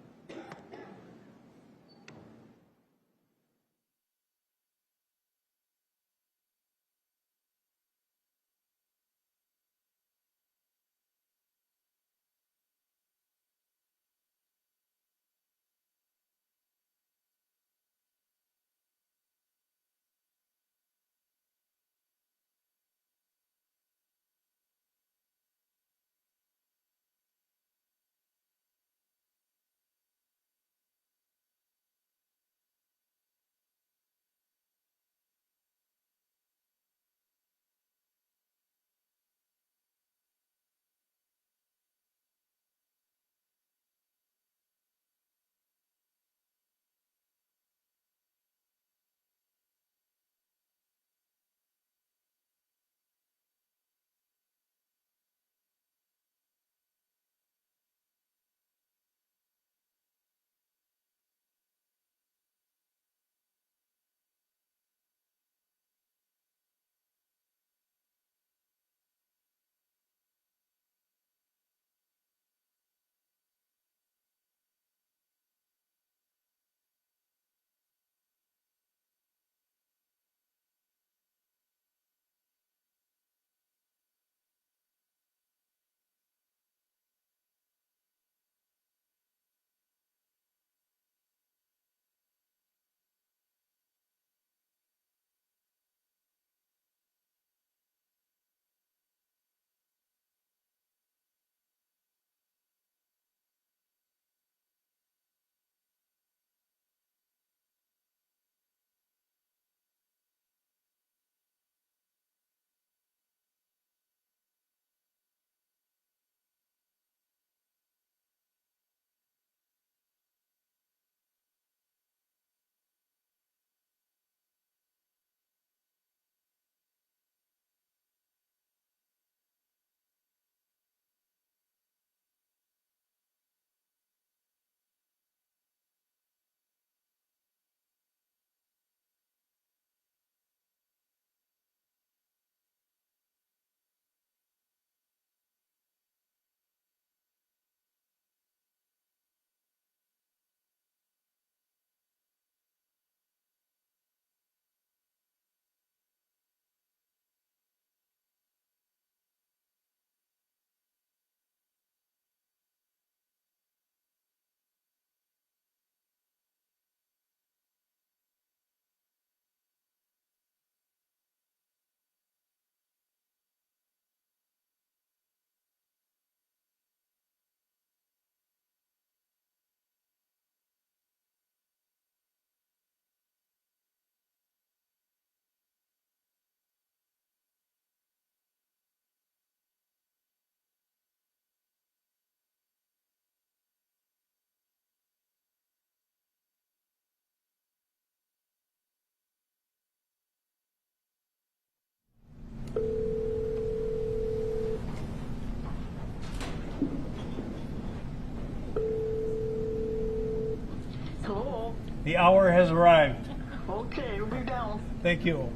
The hour has arrived. Okay, we'll be down. Thank you.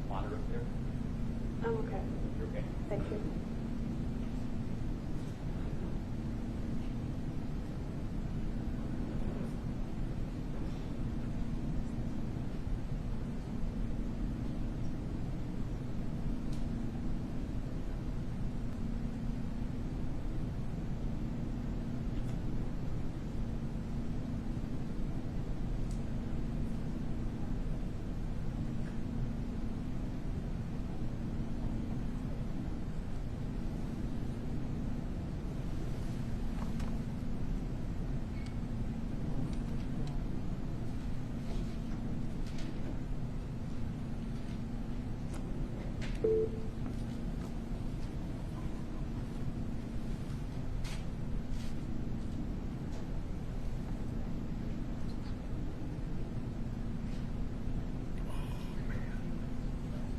Water up there? I'm okay. You're okay. Thank you.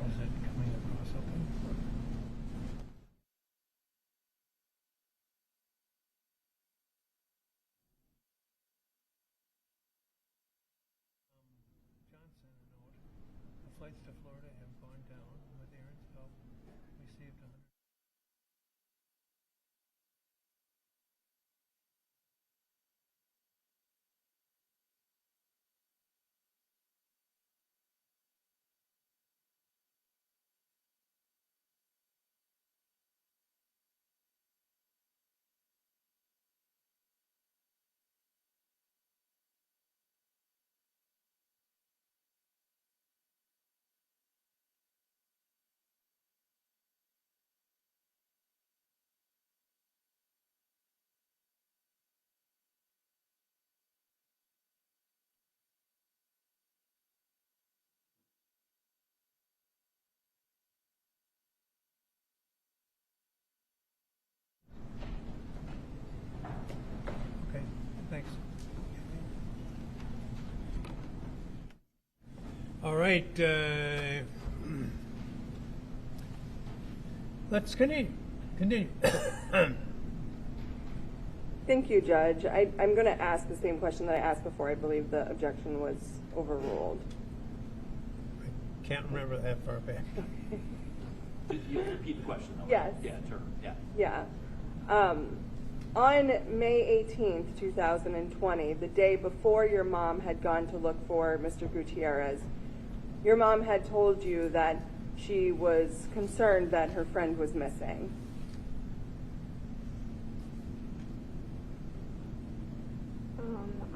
Is it coming across okay? Johnson, a note. The flights to Florida have gone down. With Aaron's help, we saved 100. Okay, thanks. All right, let's continue. Thank you, Judge. I'm going to ask the same question that I asked before. I believe the objection was overruled. I can't remember that far back. You'll repeat the question, though. Yes. Yeah, sure. Yeah. Yeah. On May 18th, 2020, the day before your mom had gone to look for Mr. Gutierrez, your mom had told you that she was concerned that her friend was missing.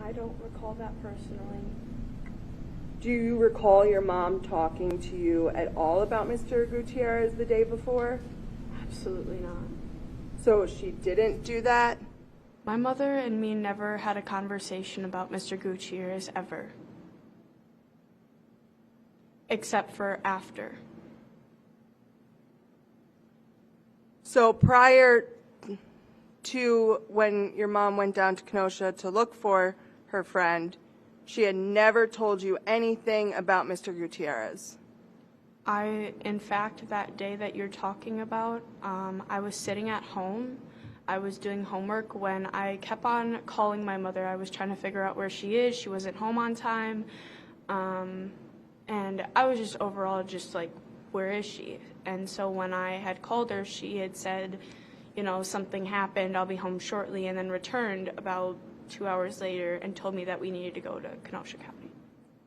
I don't recall that personally. Do you recall your mom talking to you at all about Mr. Gutierrez the day before? Absolutely not. So she didn't do that? My mother and me never had a conversation about Mr. Gutierrez ever. Except for after. So prior to when your mom went down to Kenosha to look for her friend, she had never told you anything about Mr. Gutierrez? In fact, that day that you're talking about, I was sitting at home. I was doing homework when I kept on calling my mother. I was trying to figure out where she is. She wasn't home on time. And I was just overall just like, where is she? And so when I had called her, she had said, you know, something happened, I'll be home shortly, and then returned about 2 hours later and told me that we needed to go to Kenosha County.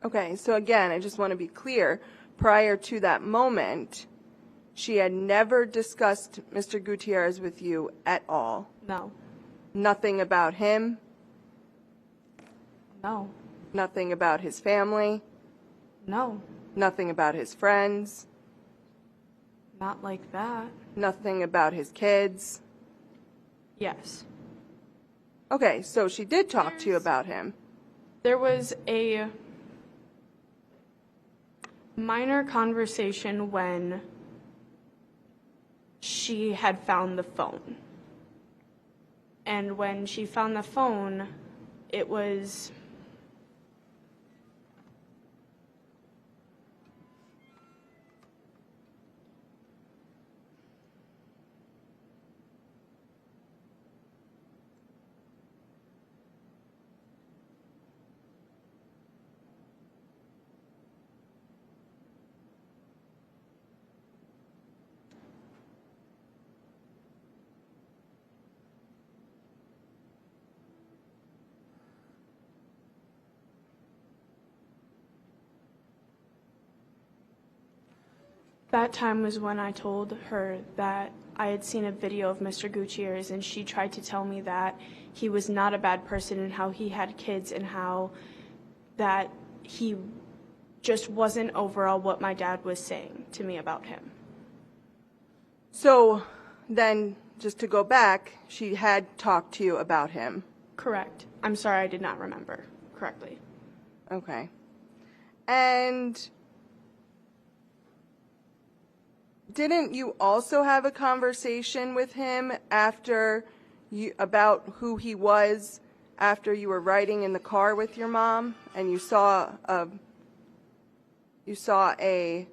Okay, so again, I just want to be clear. Prior to that moment, she had never discussed Mr. Gutierrez with you at all? No. Nothing about him? No. Nothing about his family? No. Nothing about his friends? Not like that. Nothing about his kids? Yes. Okay, so she did talk to you about him. There was a minor conversation when she had found the phone. And when she found the phone, it was that time was when I told her that I had seen a video of Mr. Gutierrez, and she tried to tell me that he was not a bad person and how he had kids and how that he just wasn't overall what my dad was saying to me about him. So then, just to go back, she had talked to you about him. Correct. I'm sorry, I did not remember correctly. Okay. And didn't you also have a conversation with him after you, about who he was after you were riding in the car with your mom and you saw a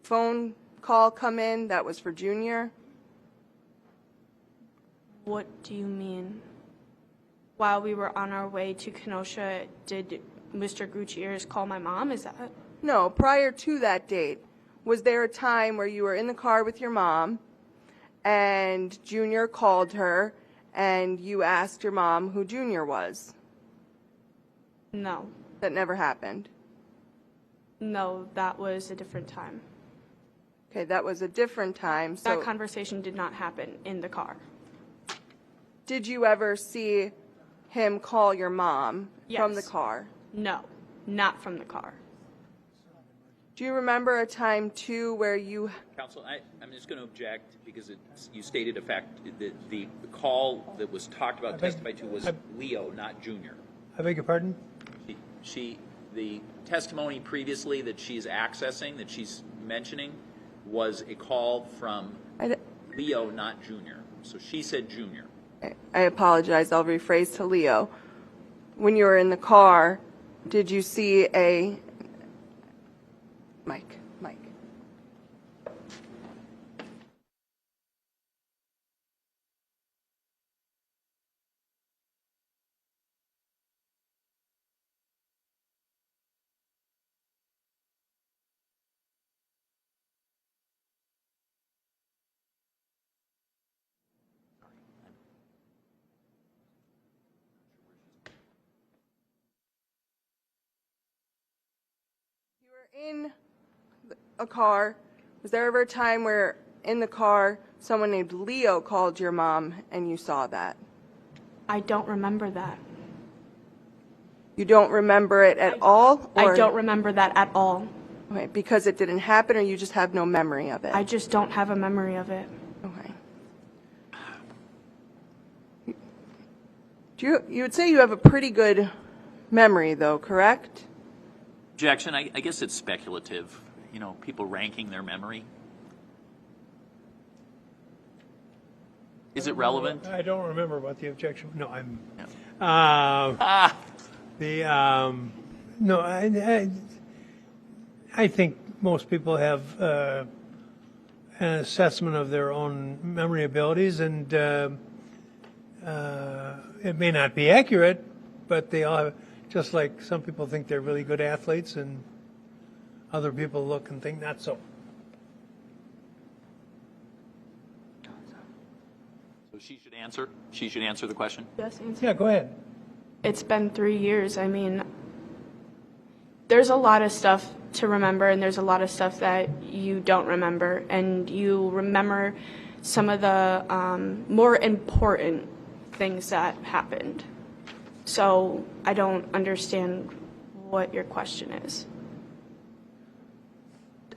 phone call come in that was for Junior? What do you mean? While we were on our way to Kenosha, did Mr. Gutierrez call my mom? Is that? No, prior to that date. Was there a time where you were in the car with your mom and Junior called her and you asked your mom who Junior was? No. That never happened? No, that was a different time. Okay, that was a different time. So That conversation did not happen in the car. did you ever see him call your mom from the Yes. car? No, not from the car. Do you remember a time, too, where you... Counsel, I'm just going to object because you stated a fact. The call that was talked about, testified to, was Leo, not Junior. I beg your pardon? The testimony previously that she's accessing, that she's mentioning, was a call from Leo, not Junior. So she said Junior. I apologize, I'll rephrase to Leo. When you were in the car, did you see a... Mike. You were in a car. Was there ever a time where in the car someone named Leo called your mom and you saw that? I don't remember that. You don't remember it at all? I don't remember that at all. Okay, because it didn't happen, or you just have no memory of it? I just don't have a memory of it. Okay. You would say you have a pretty good memory, though, correct? Objection. I guess it's speculative. You know, people ranking their memory. Is it relevant? I don't remember what the objection. No, I'm. Yeah. No, I think most people have an assessment of their own memory abilities, and it may not be accurate, but they all have, just like some people think they're really good athletes, and other people look and think not so. So she should answer? She should answer the question? Yes, answer. Yeah, go ahead. It's been 3 years. I mean, there's a lot of stuff to remember, and there's a lot of stuff that you don't remember, and you remember some of the more important things that happened. So I don't understand what your question is.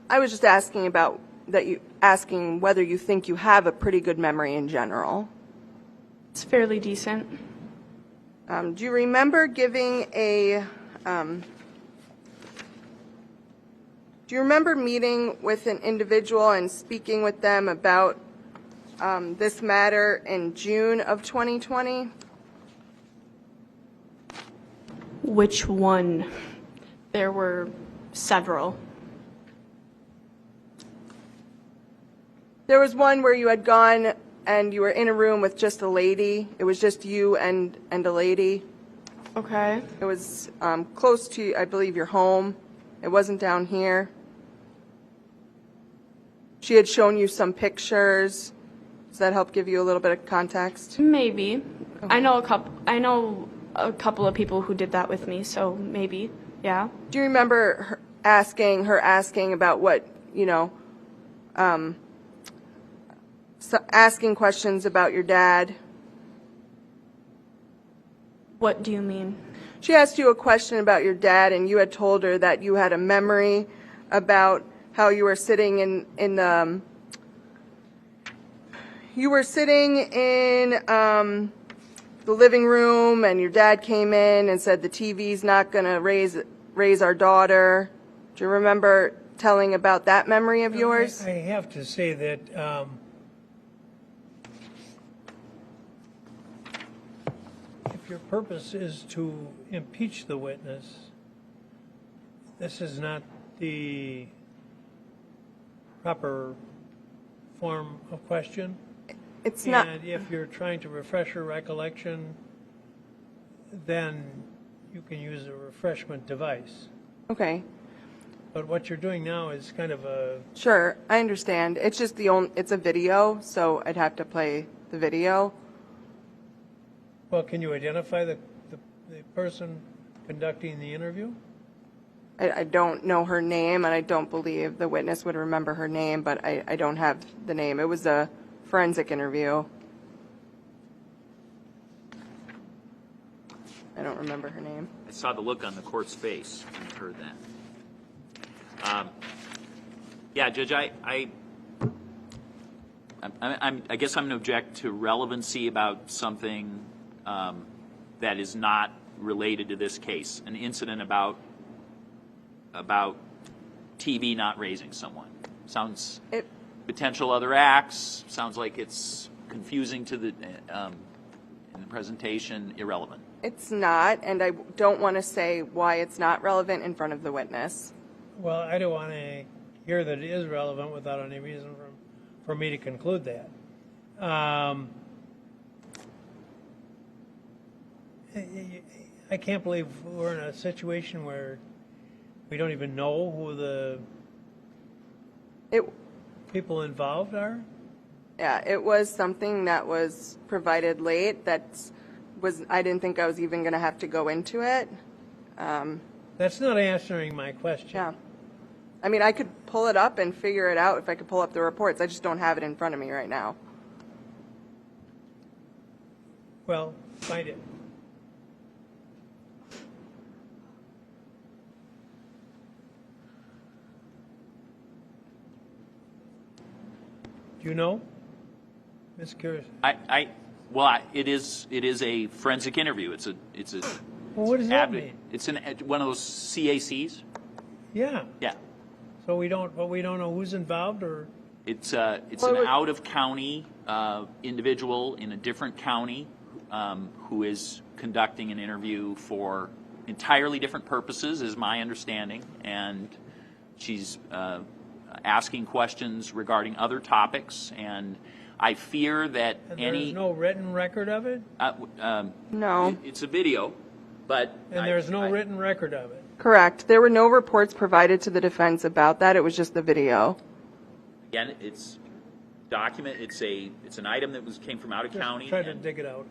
I was just asking about that. Asking whether you think you have a pretty good memory in general. It's fairly decent. Do you remember giving a? Do you remember meeting with an individual and speaking with them about this matter in June of 2020. Which one? There were several. There was one where you had gone and you were in a room with just a lady. It was just you and a lady. Okay. It was close to, I believe, your home. It wasn't down here. She had shown you some pictures. Does that help give you a little bit of context? Maybe. I know a couple of people who did that with me, so maybe. Yeah. Do you remember her asking about what, asking questions about your dad? What do you mean? She asked you a question about your dad, and you had told her that you had a memory about how you were sitting in the living room, and your dad came in and said the TV's not going to raise our daughter. Do you remember telling about that memory of yours? I have to say that if your purpose is to impeach the witness, this is not the proper form of question. It's not. And if you're trying to refresh her recollection, then you can use a refreshment device. Okay. But what you're doing now is kind of a... Sure, I understand. It's just it's a video, so I'd have to play the video. Well, can you identify the person conducting the interview? I don't know her name, and I don't believe the witness would remember her name, but I don't have the name. It was a forensic interview. I don't remember her name. I saw the look on the court's face when I heard that. Yeah, Judge, I guess I'm going to object to relevancy about something that is not related to this case. An incident about TV not raising someone. Sounds potential other acts. Sounds like it's confusing to the in the presentation. Irrelevant. It's not, and I don't want to say why it's not relevant in front of the witness. Well, I don't want to hear that it is relevant without any reason for me to conclude that. I can't believe we're in a situation where we don't even know who the people involved are. Yeah, it was something that was provided late. I didn't think I was even going to have to go into it. That's not answering my question. Yeah. I mean, I could pull it up and figure it out if I could pull up the reports. I just don't have it in front of me right now. Well, find it. Do you know, Ms. Curious? It is a forensic interview. It's a. Well, what does that mean? It's one of those CACs. Yeah. Yeah. So we don't know who's involved, or it's an out of county individual in a different county who is conducting an interview for entirely different purposes, is my understanding, and she's asking questions regarding other topics, and I fear that there's no written record of it? No. It's a video, but... And there's no written record of it? Correct. There were no reports provided to the defense about that. It was just the video. Again, it's document. It's an item that came from out of county. Try to dig it out.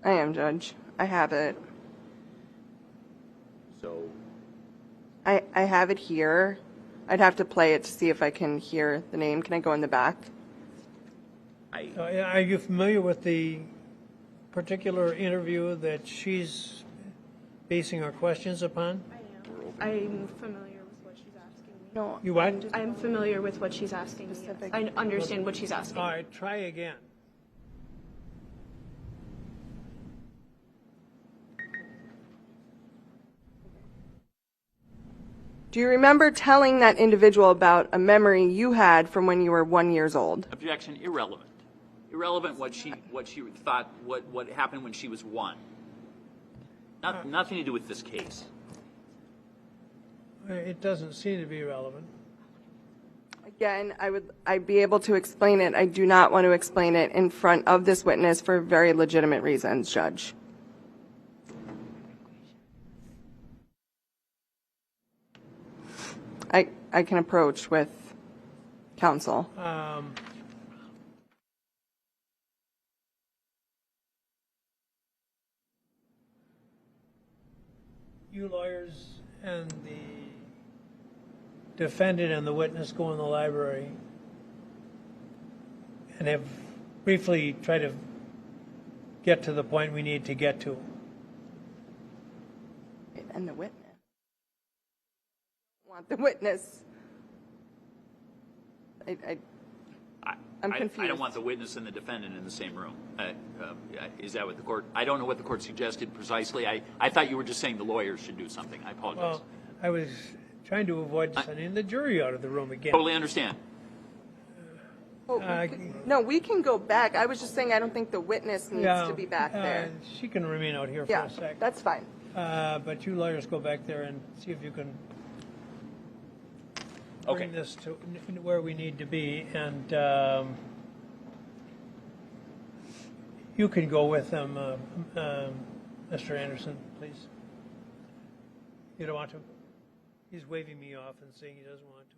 I am, Judge. I have it. So... I have it here. I'd have to play it to see if I can hear the name. Can I go in the back? Are you familiar with the particular interview that she's basing her questions upon? I am. I'm familiar with what she's asking me. No. You what? I'm familiar with what she's asking me. Yes. I understand what she's asking. All right, try again. Do you remember telling that individual about a memory you had from when you were 1 year old? Objection, irrelevant. Irrelevant what she thought, what happened when she was 1. Nothing to do with this case. It doesn't seem to be relevant. Again, I'd be able to explain it. I do not want to explain it in front of this witness for very legitimate reasons, Judge. I can approach with counsel. You lawyers and the defendant and the witness go in the library and have briefly tried to get to the point we need to get to. And the witness. Want the witness. I'm confused. I don't want the witness and the defendant in the same room. Is that what the court? I don't know what the court suggested precisely. I thought you were just saying the lawyers should do something. I apologize. Well, I was trying to avoid sending the jury out of the room again. Totally understand. No, we can go back. I was just saying I don't think the witness needs to be back there. She can remain out here for Yeah, a sec. that's fine. But you lawyers go back there and see if you can bring this to where we need to be. And you can go with them, Mr. Anderson, please. You don't want to? He's waving me off and saying he doesn't want to.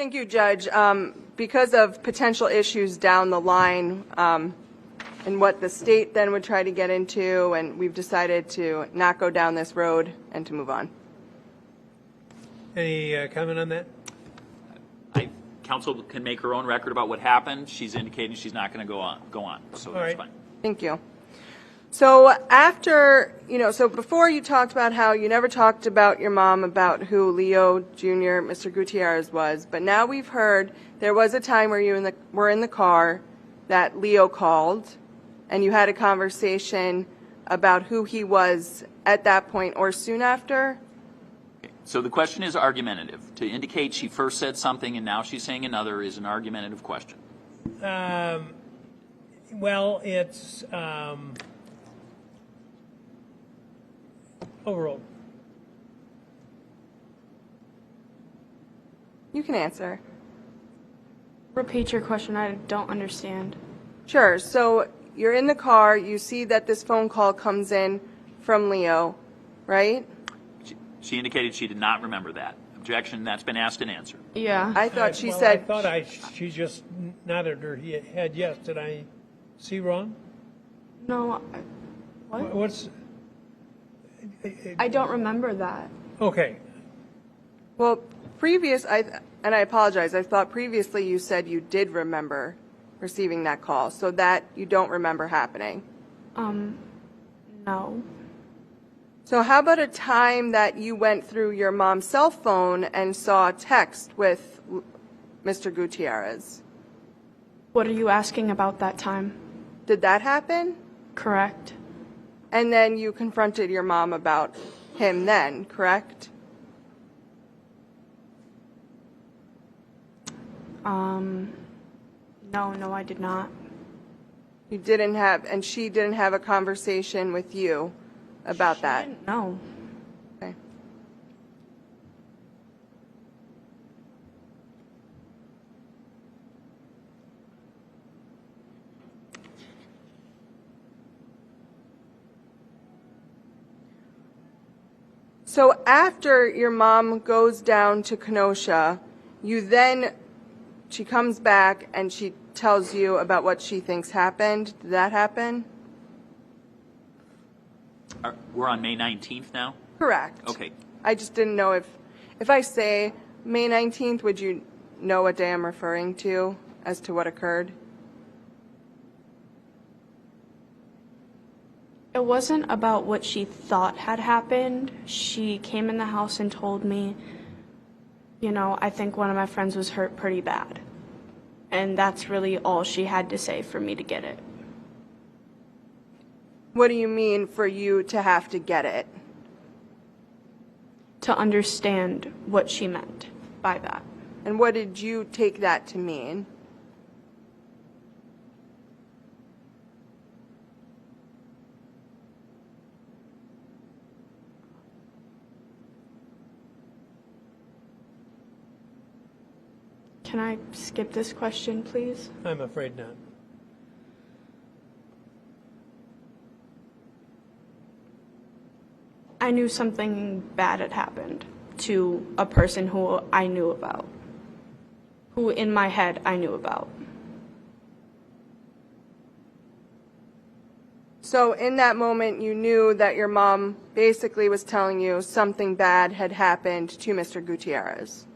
Thank you, Judge. Because of potential issues down the line and what the state then would try to get into, and we've decided to not go down this road and to move on. Any comment on that? Counsel can make her own record about what happened. She's indicating she's not going to go on. So that's right. fine. Thank you. So after, so before you talked about how you never talked about your mom about who Leo Jr., Mr. Gutierrez was, but now we've heard there was a time where you were in the car that Leo called and you had a conversation about who he was at that point or soon after? So the question is argumentative. To indicate she first said something and now she's saying another is an argumentative question. Well, it's overall. You can answer. Repeat your question. I don't understand. Sure. So you're in the car. You see that this phone call comes in from Leo, right? She indicated she did not remember that. Objection, that's been asked and answered. Yeah. I thought she Well, said. I thought she just nodded her head yes. Did I see wrong? No. What? What's I don't remember that. okay? Well, and I apologize, I thought previously you said you did remember receiving that call, so that you don't remember happening. No. So how about a time that you went through your mom's cell phone and saw a text with Mr. Gutierrez? What are you asking about that time? Did that happen? Correct. And then you confronted your mom about him then, correct? No, I did not. You didn't have, and she didn't have a conversation with you about that? No. Okay. So after your mom goes down to Kenosha, she comes back and she tells you about what she thinks happened. Did that happen? We're on May 19th now? Correct. Okay. I just didn't know if I say May 19th, would you know what day I'm referring to as to what occurred? It wasn't about what she thought had happened. She came in the house and told me, I think one of my friends was hurt pretty bad. And that's really all she had to say for me to get it. What do you mean for you to have to get it? To understand what she meant by that. And what did you take that to mean? Can I skip this question, please? I'm afraid not. I knew something bad had happened to a person who I knew about, who in my head I knew about. So in that moment, you knew that your mom basically was telling you something bad had happened to Mr. Gutierrez.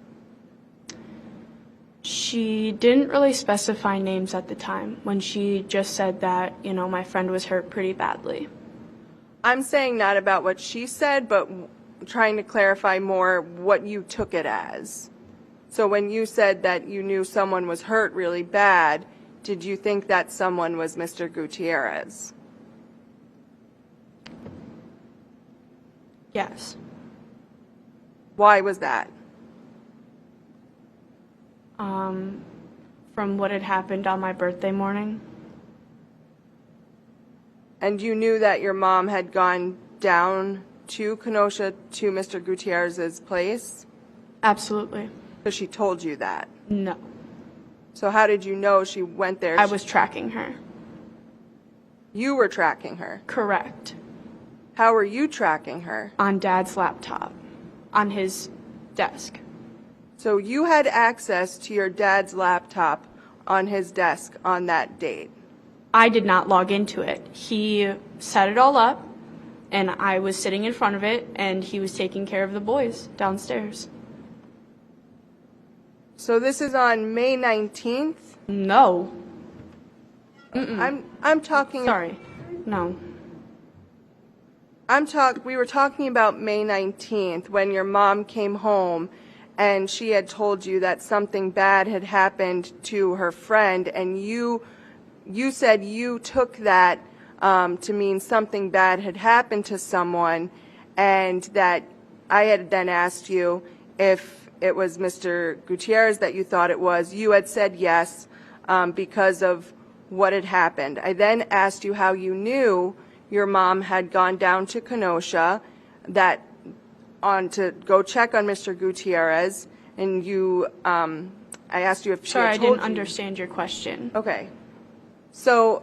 She didn't really specify names at the time when she just said that, my friend was hurt pretty badly. I'm saying not about what she said, but trying to clarify more what you took it as. So when you said that you knew someone was hurt really bad, did you think that someone was Mr. Gutierrez? Yes. Why was that? From what had happened on my birthday morning. And you knew that your mom had gone down to Kenosha to Mr. Gutierrez's place? Absolutely. So she told you that? No. So how did you know she went there? I was tracking her. You were tracking her? Correct. How were you tracking her? On Dad's laptop, on his desk. So you had access to your dad's laptop on his desk on that date. I did not log into it. He set it all up, and I was sitting in front of it, and he was taking care of the boys downstairs. So this is on May 19th? No. I'm talking. Sorry. No. We were talking about May 19th when your mom came home and she had told you that something bad had happened to her friend, and you said you took that to mean something bad had happened to someone, and that I had then asked you if it was Mr. Gutierrez that you thought it was. You had said yes because of what had happened. I then asked you how you knew your mom had gone down to Kenosha to go check on Mr. Gutierrez, and I asked you if she had told you. Sorry, I didn't understand your question. Okay. So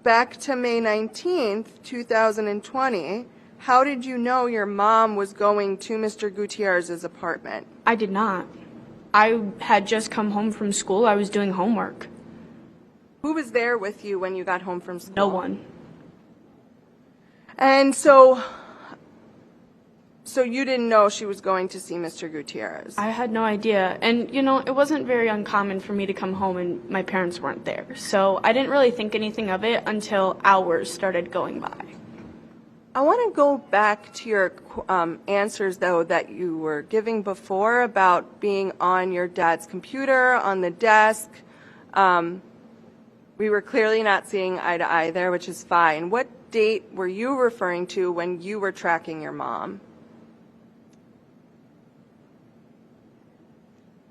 back to May 19th, 2020, how did you know your mom was going to Mr. Gutierrez's apartment? I did not. I had just come home from school. I was doing homework. Who was there with you when you got home from school? No one. And so you didn't know she was going to see Mr. Gutierrez? I had no idea. And, it wasn't very uncommon for me to come home and my parents weren't there. So I didn't really think anything of it until hours started going by. I want to go back to your answers, though, that you were giving before about being on your dad's computer, on the desk. We were clearly not seeing eye to eye there, which is fine. What date were you referring to when you were tracking your mom?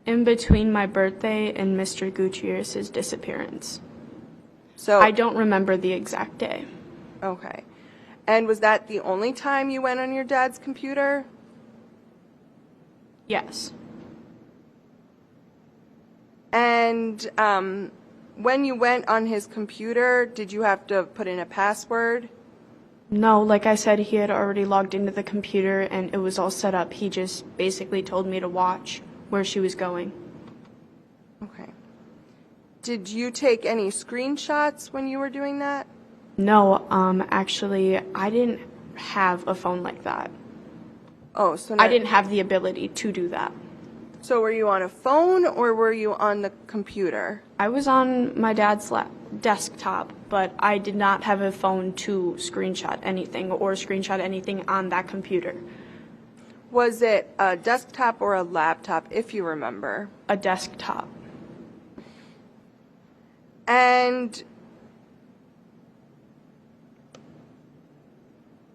In between my birthday and Mr. Gutierrez's disappearance. So I don't remember the exact day. Okay. And was that the only time you went on your dad's computer? Yes. And when you went on his computer, did you have to put in a password? No, like I said, he had already logged into the computer and it was all set up. He just basically told me to watch where she was going. Okay. Did you take any screenshots when you were doing that? No, actually, I didn't have a phone like that. Oh, so I didn't have the ability to do that. So were you on a phone or were you on the computer? I was on my dad's desktop, but I did not have a phone to screenshot anything or screenshot anything on that computer. Was it a desktop or a laptop, if you remember? A desktop. And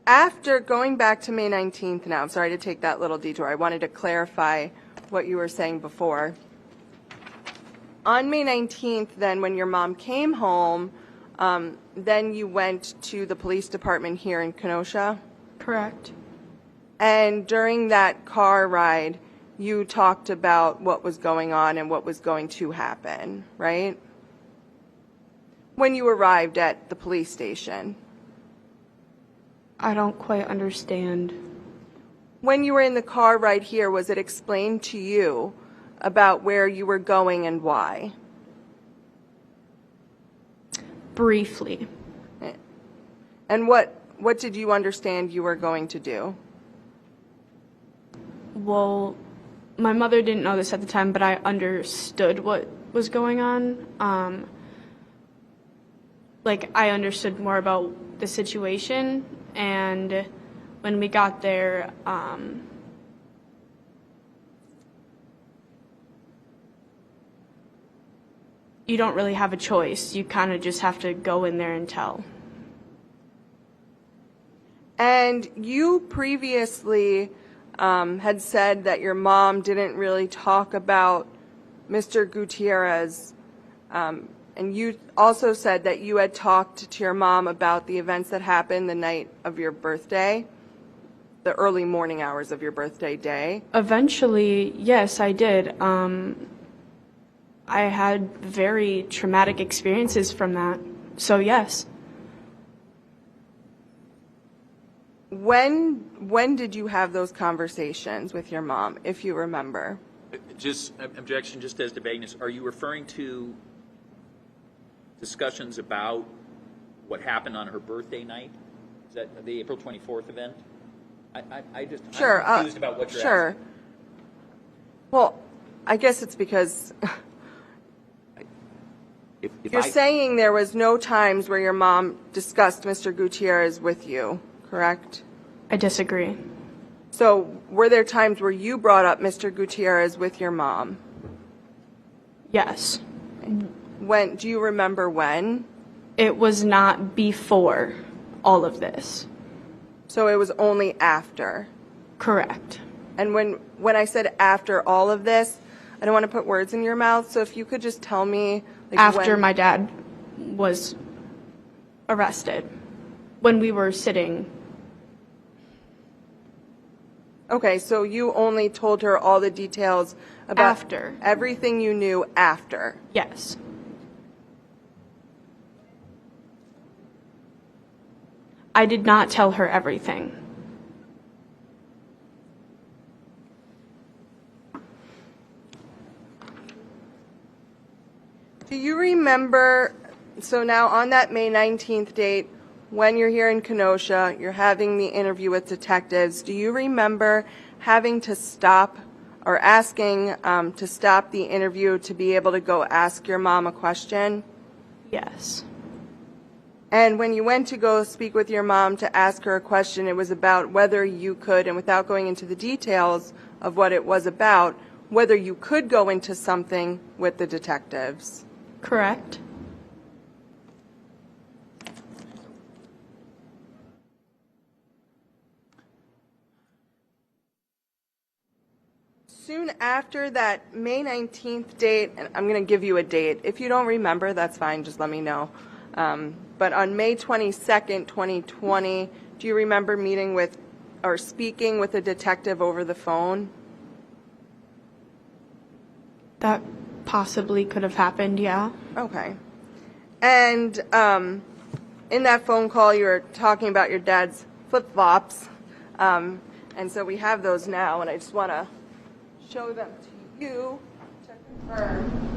after going back to May 19th now, I'm sorry to take that little detour. I wanted to clarify what you were saying before. On May 19th, then, when your mom came home, then you went to the police department here in Kenosha? Correct. And during that car ride, you talked about what was going on and what was going to happen, right? When you arrived at the police station. I don't quite understand. When you were in the car right here, was it explained to you about where you were going and why? Briefly. And what did you understand you were going to do? Well, my mother didn't know this at the time, but I understood what was going on. I understood more about the situation, and when we got there, you don't really have a choice. You kind of just have to go in there and tell. And you previously had said that your mom didn't really talk about Mr. Gutierrez, and you also said that you had talked to your mom about the events that happened the night of your birthday, the early morning hours of your birthday day. Eventually, yes, I did. I had very traumatic experiences from that, so yes. When did you have those conversations with your mom, if you remember? Just objection, just as to vagueness. Are you referring to discussions about what happened on her birthday night? Is that the April 24th event? Sure. I'm confused about what you're sure. asking. Well, I guess it's because If you're saying there was no times where your mom discussed Mr. Gutierrez with you, correct? I disagree. So were there times where you brought up Mr. Gutierrez with your mom? Yes. When, do you remember when? It was not before all of this. So it was only after. Correct. And when I said after all of this, I don't want to put words in your mouth, so if you could just tell me, like, After when, my dad was arrested, when we were sitting. Okay, so you only told her all the details about After. everything you knew after. Yes. I did not tell her everything. Do you remember, so now on that May 19th date, when you're here in Kenosha, you're having the interview with detectives, do you remember having to stop or asking to stop the interview to be able to go ask your mom a question? Yes. And when you went to go speak with your mom to ask her a question, it was about whether you could, and without going into the details of what it was about, whether you could go into something with the detectives. Correct. Soon after that May 19th date, and I'm going to give you a date. If you don't remember, that's fine. Just let me know. But on May 22nd, 2020, do you remember meeting with or speaking with a detective over the phone? That possibly could have happened, yeah. Okay. And in that phone call, you were talking about your dad's flip-flops. And so we have those now, and I just want to show them to you to confirm.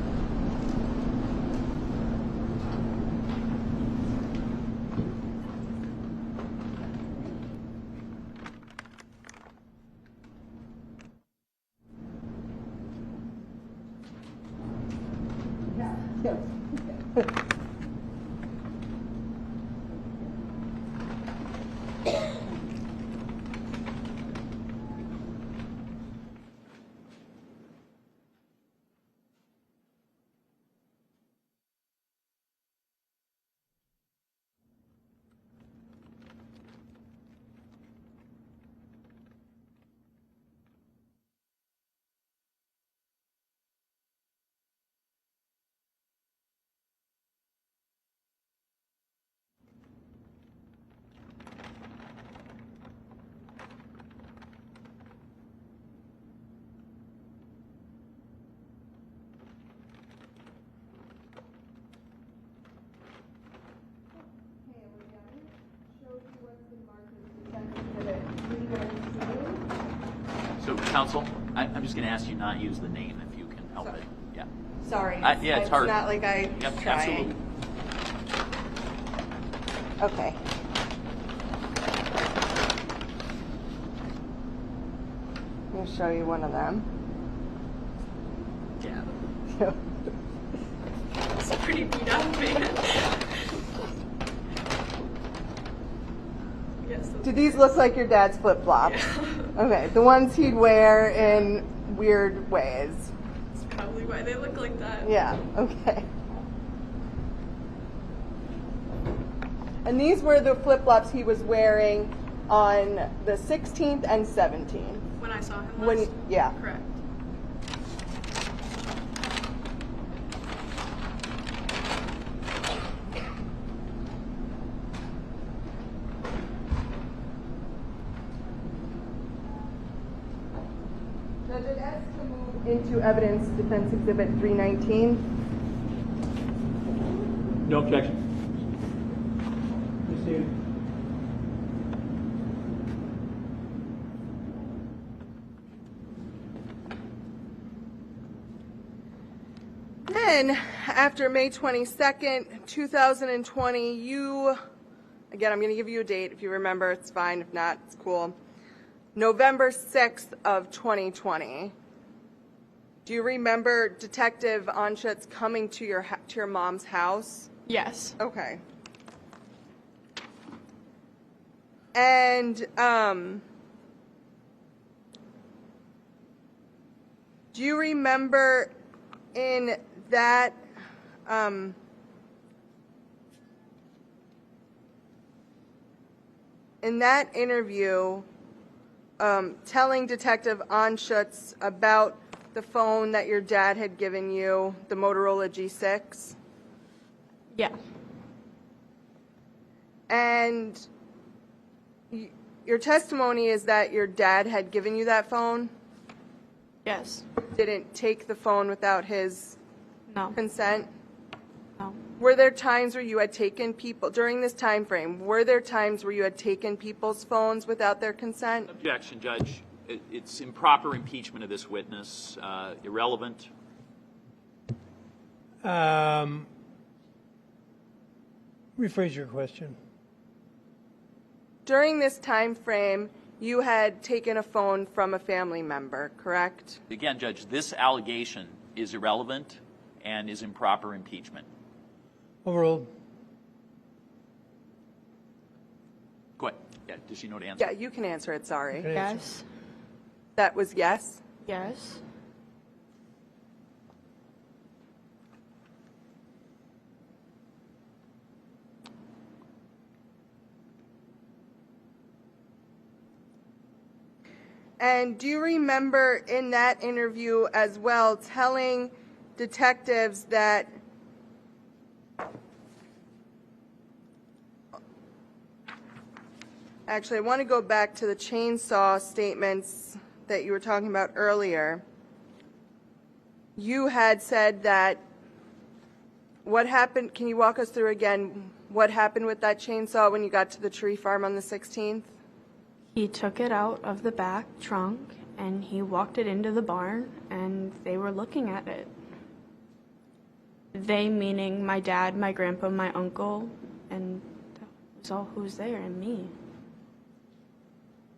So, counsel, I'm just going to ask you not use the name if you can help it. Yeah. Sorry. Yeah, it's hard. It's not like I Yep, try. absolutely. Okay. Let me show you one of them. Yeah. It's a pretty beat up man. Do these look like your dad's flip-flops? Yeah. Okay, the ones he'd wear in weird ways. That's probably why they look like that. Yeah, okay. And these were the flip-flops he was wearing on the 16th and 17th. When I saw him last? Yeah. Correct. Judge, it asks to move into evidence defense exhibit 319. No objection. then, after May 22nd, 2020, you, again, I'm going to give you a date. If you remember, it's fine. If not, it's cool. November 6th of 2020. Do you remember Detective Onschutz coming to your mom's house? Yes. Okay. And do you remember in that interview telling Detective Onschutz about the phone that your dad had given you, the Motorola G6? Yeah. And your testimony is that your dad had given you that phone? Yes. Didn't take the phone without his No. consent? No. Were there times where you had taken people, during this time frame, were there times where you had taken people's phones without their consent? Objection, Judge. It's improper impeachment of this witness, irrelevant. Rephrase your question. During this time frame, you had taken a phone from a family member, correct? Again, Judge, this allegation is irrelevant and is improper impeachment. Overruled. Go ahead. Yeah, does she know to answer? Yeah, you can answer it, sorry. Can I answer? Yes. That was yes? Yes. And do you remember in that interview as well telling detectives that actually I want to go back to the chainsaw statements that you were talking about earlier. You had said that what happened, can you walk us through again what happened with that chainsaw when you got to the tree farm on the 16th? He took it out of the back trunk and he walked it into the barn and they were looking at it. They meaning my dad, my grandpa, my uncle, and that was all who was there, and me.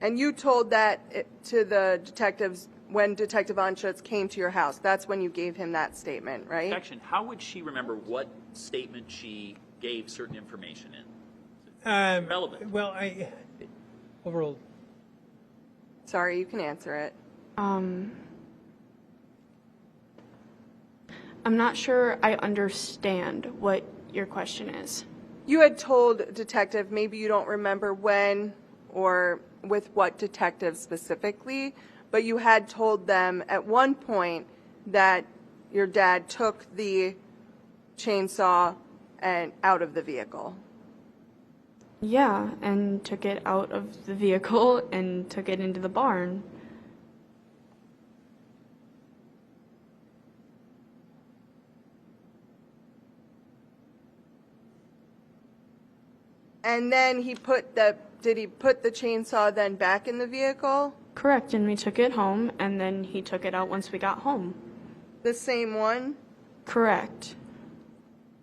And you told that to the detectives when Detective Onschutz came to your house. That's when you gave him that statement, right? Objection. How would she remember what statement she gave certain information in? Relevant. Well, overruled. Sorry, you can answer it. I'm not sure I understand what your question is. You had told detective, maybe you don't remember when or with what detective specifically, but you had told them at one point that your dad took the chainsaw and out of the vehicle. Yeah, and took it out of the vehicle and took it into the barn. And then did he put the chainsaw then back in the vehicle? Correct, and we took it home, and then he took it out once we got home. The same one? Correct.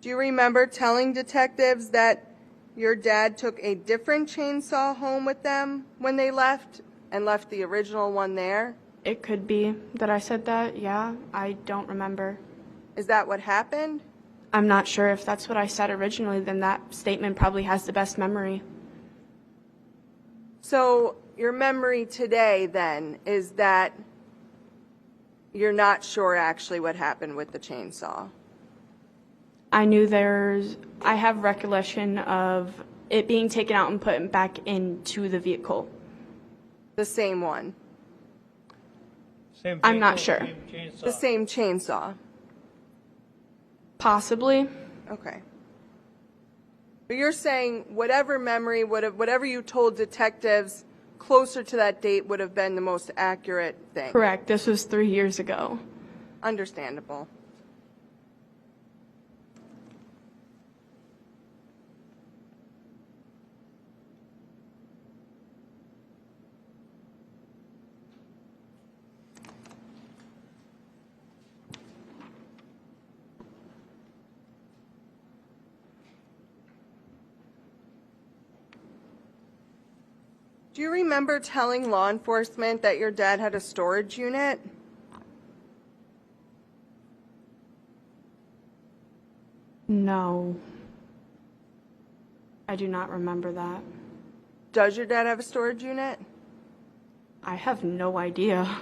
Do you remember telling detectives that your dad took a different chainsaw home with them when they left and left the original one there? It could be that I said that, yeah. I don't remember. Is that what happened? I'm not sure if that's what I said originally, then that statement probably has the best memory. So your memory today then is that you're not sure actually what happened with the chainsaw? I have recollection of it being taken out and put back into the vehicle. The same one? Same I'm not vehicle, sure. same chainsaw. The same chainsaw? Possibly. Okay. But you're saying whatever memory whatever you told detectives closer to that date would have been the most accurate thing? Correct. This was 3 years ago. Understandable. Do you remember telling law enforcement that your dad had a storage unit? No. I do not remember that. Does your dad have a storage unit? I have no idea.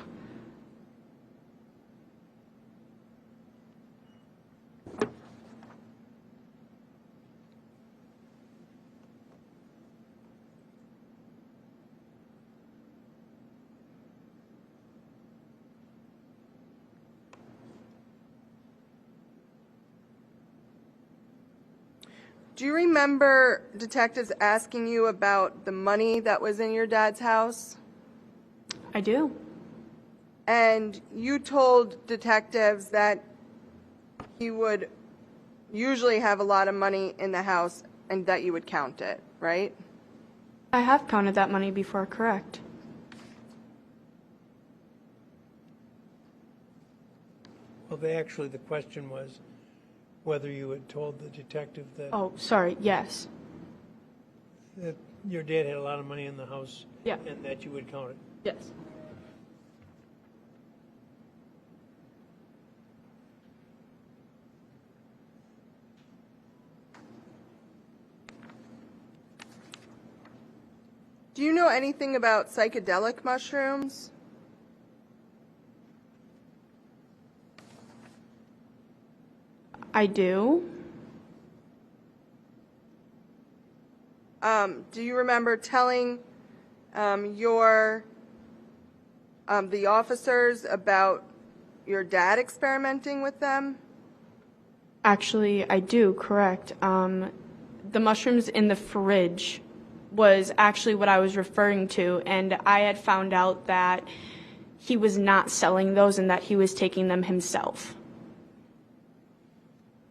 Do you remember detectives asking you about the money that was in your dad's house? I do. And you told detectives that he would usually have a lot of money in the house and that you would count it, right? I have counted that money before, correct? Well, the question was whether you had told the detective that, Oh, sorry, yes. that your dad had a lot of money in the house. Yeah. And that you would count it. Yes. Do you know anything about psychedelic mushrooms? I do. Do you remember telling the officers about your dad experimenting with them? Actually, I do, correct. The mushrooms in the fridge was actually what I was referring to, and I had found out that he was not selling those and that he was taking them himself.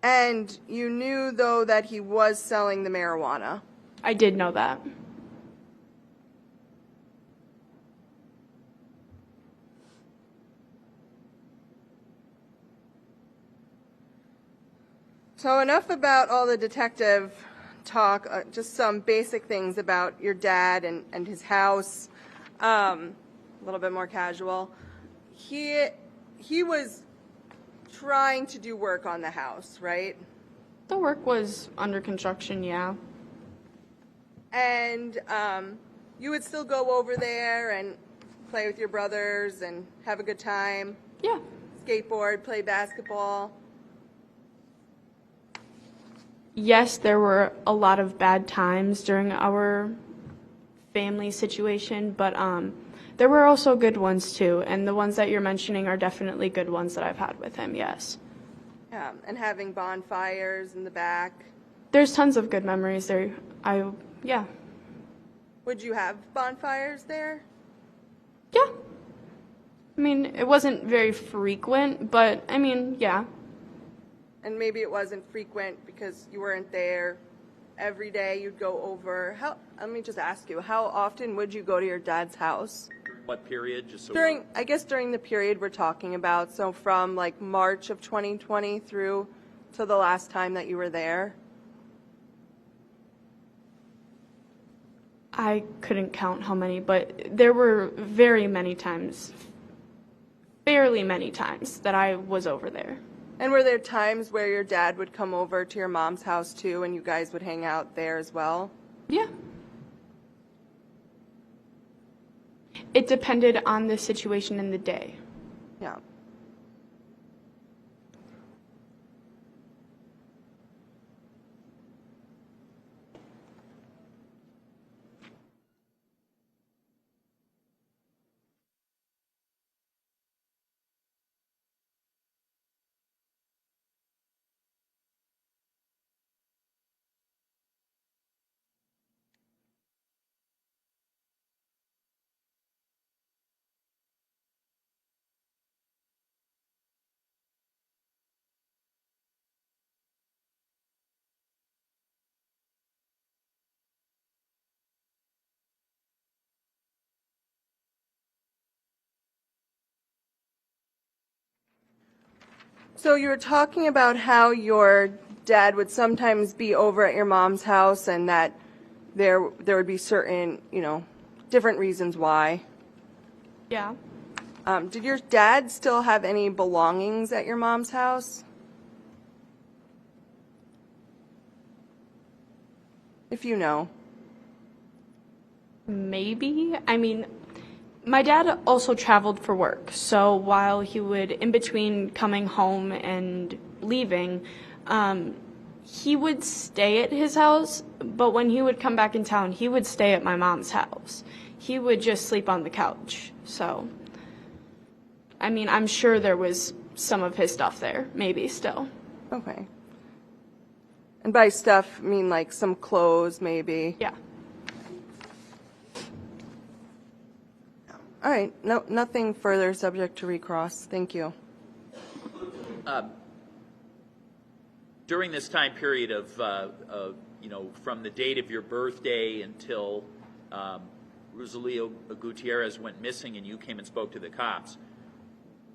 And you knew, though, that he was selling the marijuana. I did know that. So enough about all the detective talk, just some basic things about your dad and his house, a little bit more casual. He was trying to do work on the house, right? The work was under construction, yeah. And you would still go over there and play with your brothers and have a good time? Yeah. Skateboard, play basketball? Yes, there were a lot of bad times during our family situation, but there were also good ones too, and the ones that you're mentioning are definitely good ones that I've had with him, yes. Yeah, and having bonfires in the back? There's tons of good memories there. Yeah. Would you have bonfires there? Yeah. I mean, it wasn't very frequent, but I mean, yeah. And maybe it wasn't frequent because you weren't there every day. You'd go over. Let me just ask you, how often would you go to your dad's house? What period? Just so I guess during the period we're talking about, so from like March of 2020 through to the last time that you were there. I couldn't count how many, but there were very many times, fairly many times that I was over there. And were there times where your dad would come over to your mom's house too and you guys would hang out there as well? Yeah. It depended on the situation in the day. Yeah. So you were talking about how your dad would sometimes be over at your mom's house and that there would be certain, different reasons why. Yeah. Did your dad still have any belongings at your mom's house? If you know. Maybe. I mean, my dad also traveled for work. So while he would, in between coming home and leaving, he would stay at his house. But when he would come back in town, he would stay at my mom's house. He would just sleep on the couch. So, I mean, I'm sure there was some of his stuff there, maybe still. Okay. And by stuff, I mean like some clothes, maybe? Yeah. All right, no, nothing further subject to recross. Thank you. During this time period of, from the date of your birthday until Rosalio Gutierrez went missing and you came and spoke to the cops,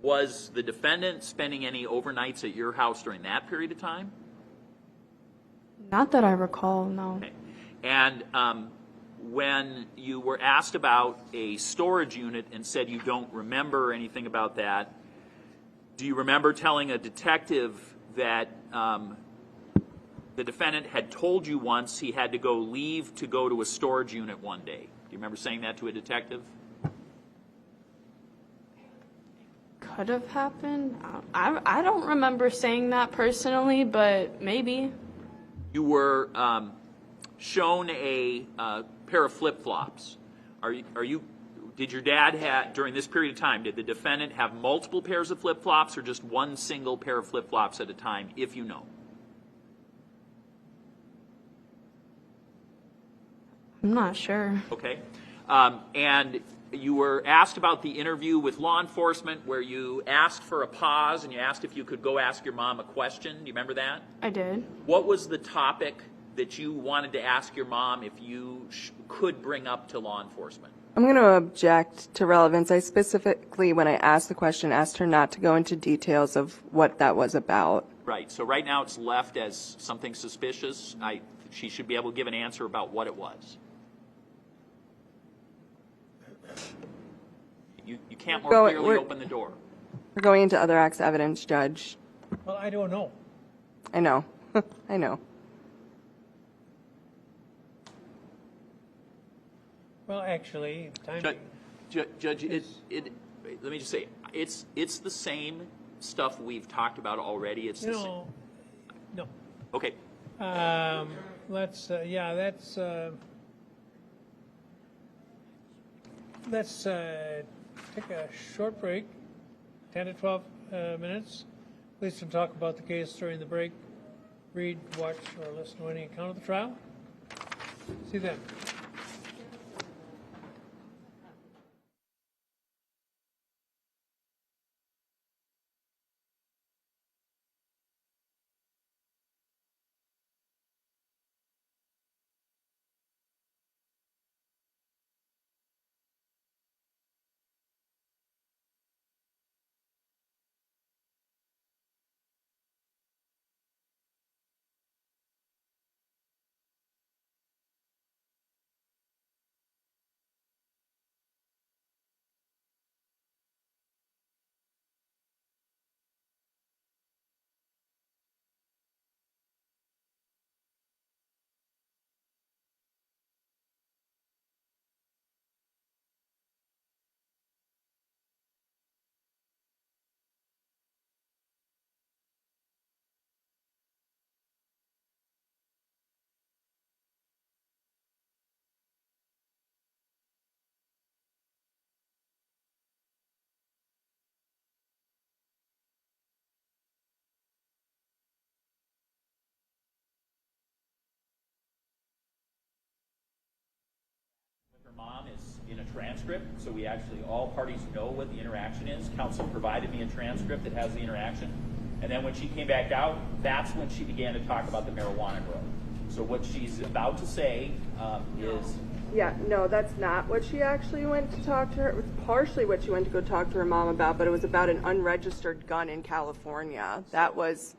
was the defendant spending any overnights at your house during that period of time? Not that I recall, no. Okay. And when you were asked about a storage unit and said you don't remember anything about that, do you remember telling a detective that the defendant had told you once he had to go leave to go to a storage unit one day? Do you remember saying that to a detective? Could have happened. I don't remember saying that personally, but maybe. You were shown a pair of flip-flops. Did your dad have, during this period of time, did the defendant have multiple pairs of flip-flops or just one single pair of flip-flops at a time, if you know? I'm not sure. Okay. And you were asked about the interview with law enforcement where you asked for a pause and you asked if you could go ask your mom a question. Do you remember that? I did. What was the topic that you wanted to ask your mom if you could bring up to law enforcement? I'm going to object to relevance. I specifically, when I asked the question, asked her not to go into details of what that was about. Right. So right now it's left as something suspicious. She should be able to give an answer about what it was. You can't more clearly open the door. We're going into other acts of evidence, Judge. Well, I don't know. I know. I know. Well, actually, timing. Judge, let me just say, it's the same stuff we've talked about already. It's the same. No. Okay. Let's take a short break, 10 to 12 minutes. Please don't talk about the case during the break. Read, watch, or listen to any account of the trial. See you then. Her mom is in a transcript, so we actually, all parties know what the interaction is. Counsel provided me a transcript that has the interaction. And then when she came back out, that's when she began to talk about the marijuana grow. So what she's about to say is... Yeah, no, that's not what she actually went to talk to her. It was partially what she went to go talk to her mom about, but it was about an unregistered gun in California. That was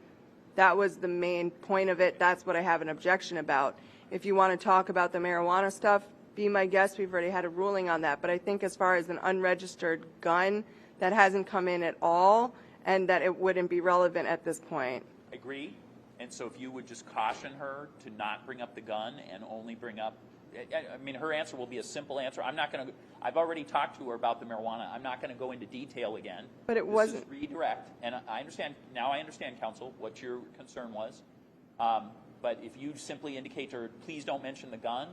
the main point of it. That's what I have an objection about. If you want to talk about the marijuana stuff, be my guest. We've already had a ruling on that. But I think as far as an unregistered gun, that hasn't come in at all, and that it wouldn't be relevant at this point. Agree. And so if you would just caution her to not bring up the gun and only bring up, I mean, her answer will be a simple answer. I'm not going to, I've already talked to her about the marijuana. I'm not going to go into detail again. But it wasn't. This is redirect. And I understand, now I understand, counsel, what your concern was. But if you simply indicate to her, please don't mention the gun,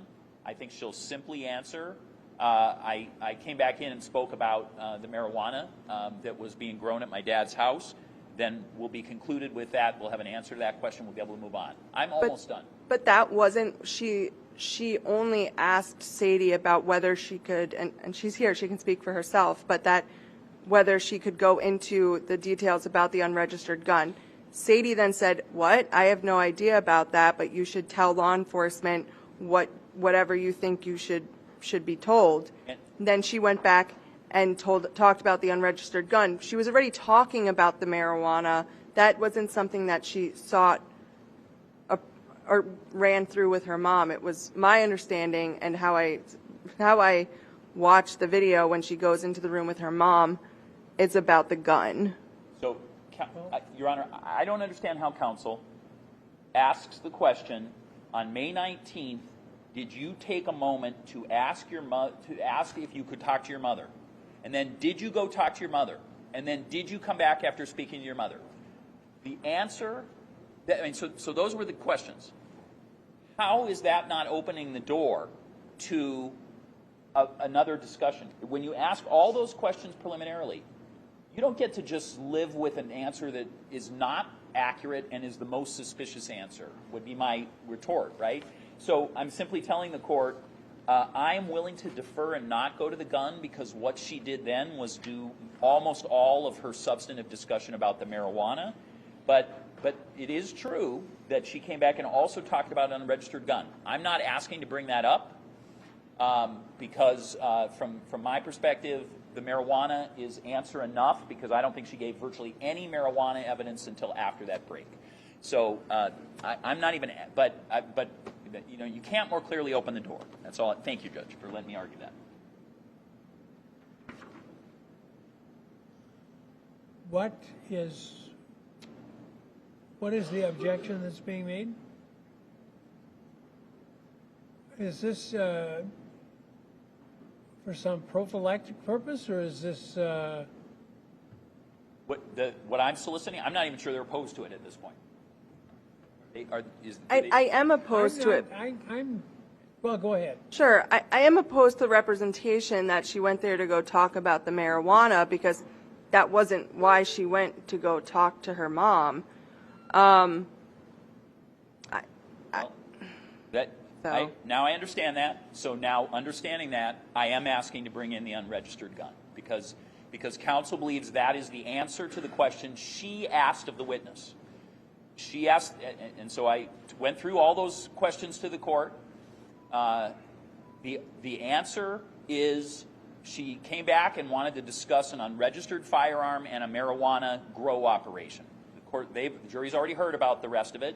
I think she'll simply answer. I came back in and spoke about the marijuana that was being grown at my dad's house. Then we'll be concluded with that. We'll have an answer to that question. We'll be able to move on. I'm almost done. But that wasn't, she only asked Sadie about whether she could, and she's here, she can speak for herself, but that whether she could go into the details about the unregistered gun. Sadie then said, what? I have no idea about that, but you should tell law enforcement whatever you think you should be told. And then she went back and talked about the unregistered gun. She was already talking about the marijuana. That wasn't something that she sought or ran through with her mom. It was my understanding and how I watched the video when she goes into the room with her mom, it's about the gun. So, Your Honor, I don't understand how counsel asks the question on May 19th, did you take a moment to ask if you could talk to your mother? And then did you go talk to your mother? And then did you come back after speaking to your mother? The answer, so those were the questions. How is that not opening the door to another discussion? When you ask all those questions preliminarily, you don't get to just live with an answer that is not accurate and is the most suspicious answer, would be my retort, right? So I'm simply telling the court, I'm willing to defer and not go to the gun because what she did then was do almost all of her substantive discussion about the marijuana. But it is true that she came back and also talked about an unregistered gun. I'm not asking to bring that up because from my perspective, the marijuana is answer enough because I don't think she gave virtually any marijuana evidence until after that break. So I'm not even, but you know, you can't more clearly open the door. That's all. Thank you, Judge, for letting me argue that. What is the objection that's being made? Is this for some prophylactic purpose, or is this? What I'm soliciting, I'm not even sure they're opposed to it at this point. I am opposed to it. Well, go ahead. Sure. I am opposed to the representation that she went there to go talk about the marijuana because that wasn't why she went to go talk to her mom. Now I understand that. So now understanding that, I am asking to bring in the unregistered gun because counsel believes that is the answer to the question she asked of the witness. She asked, and so I went through all those questions to the court. The answer is she came back and wanted to discuss an unregistered firearm and a marijuana grow operation. The jury's already heard about the rest of it,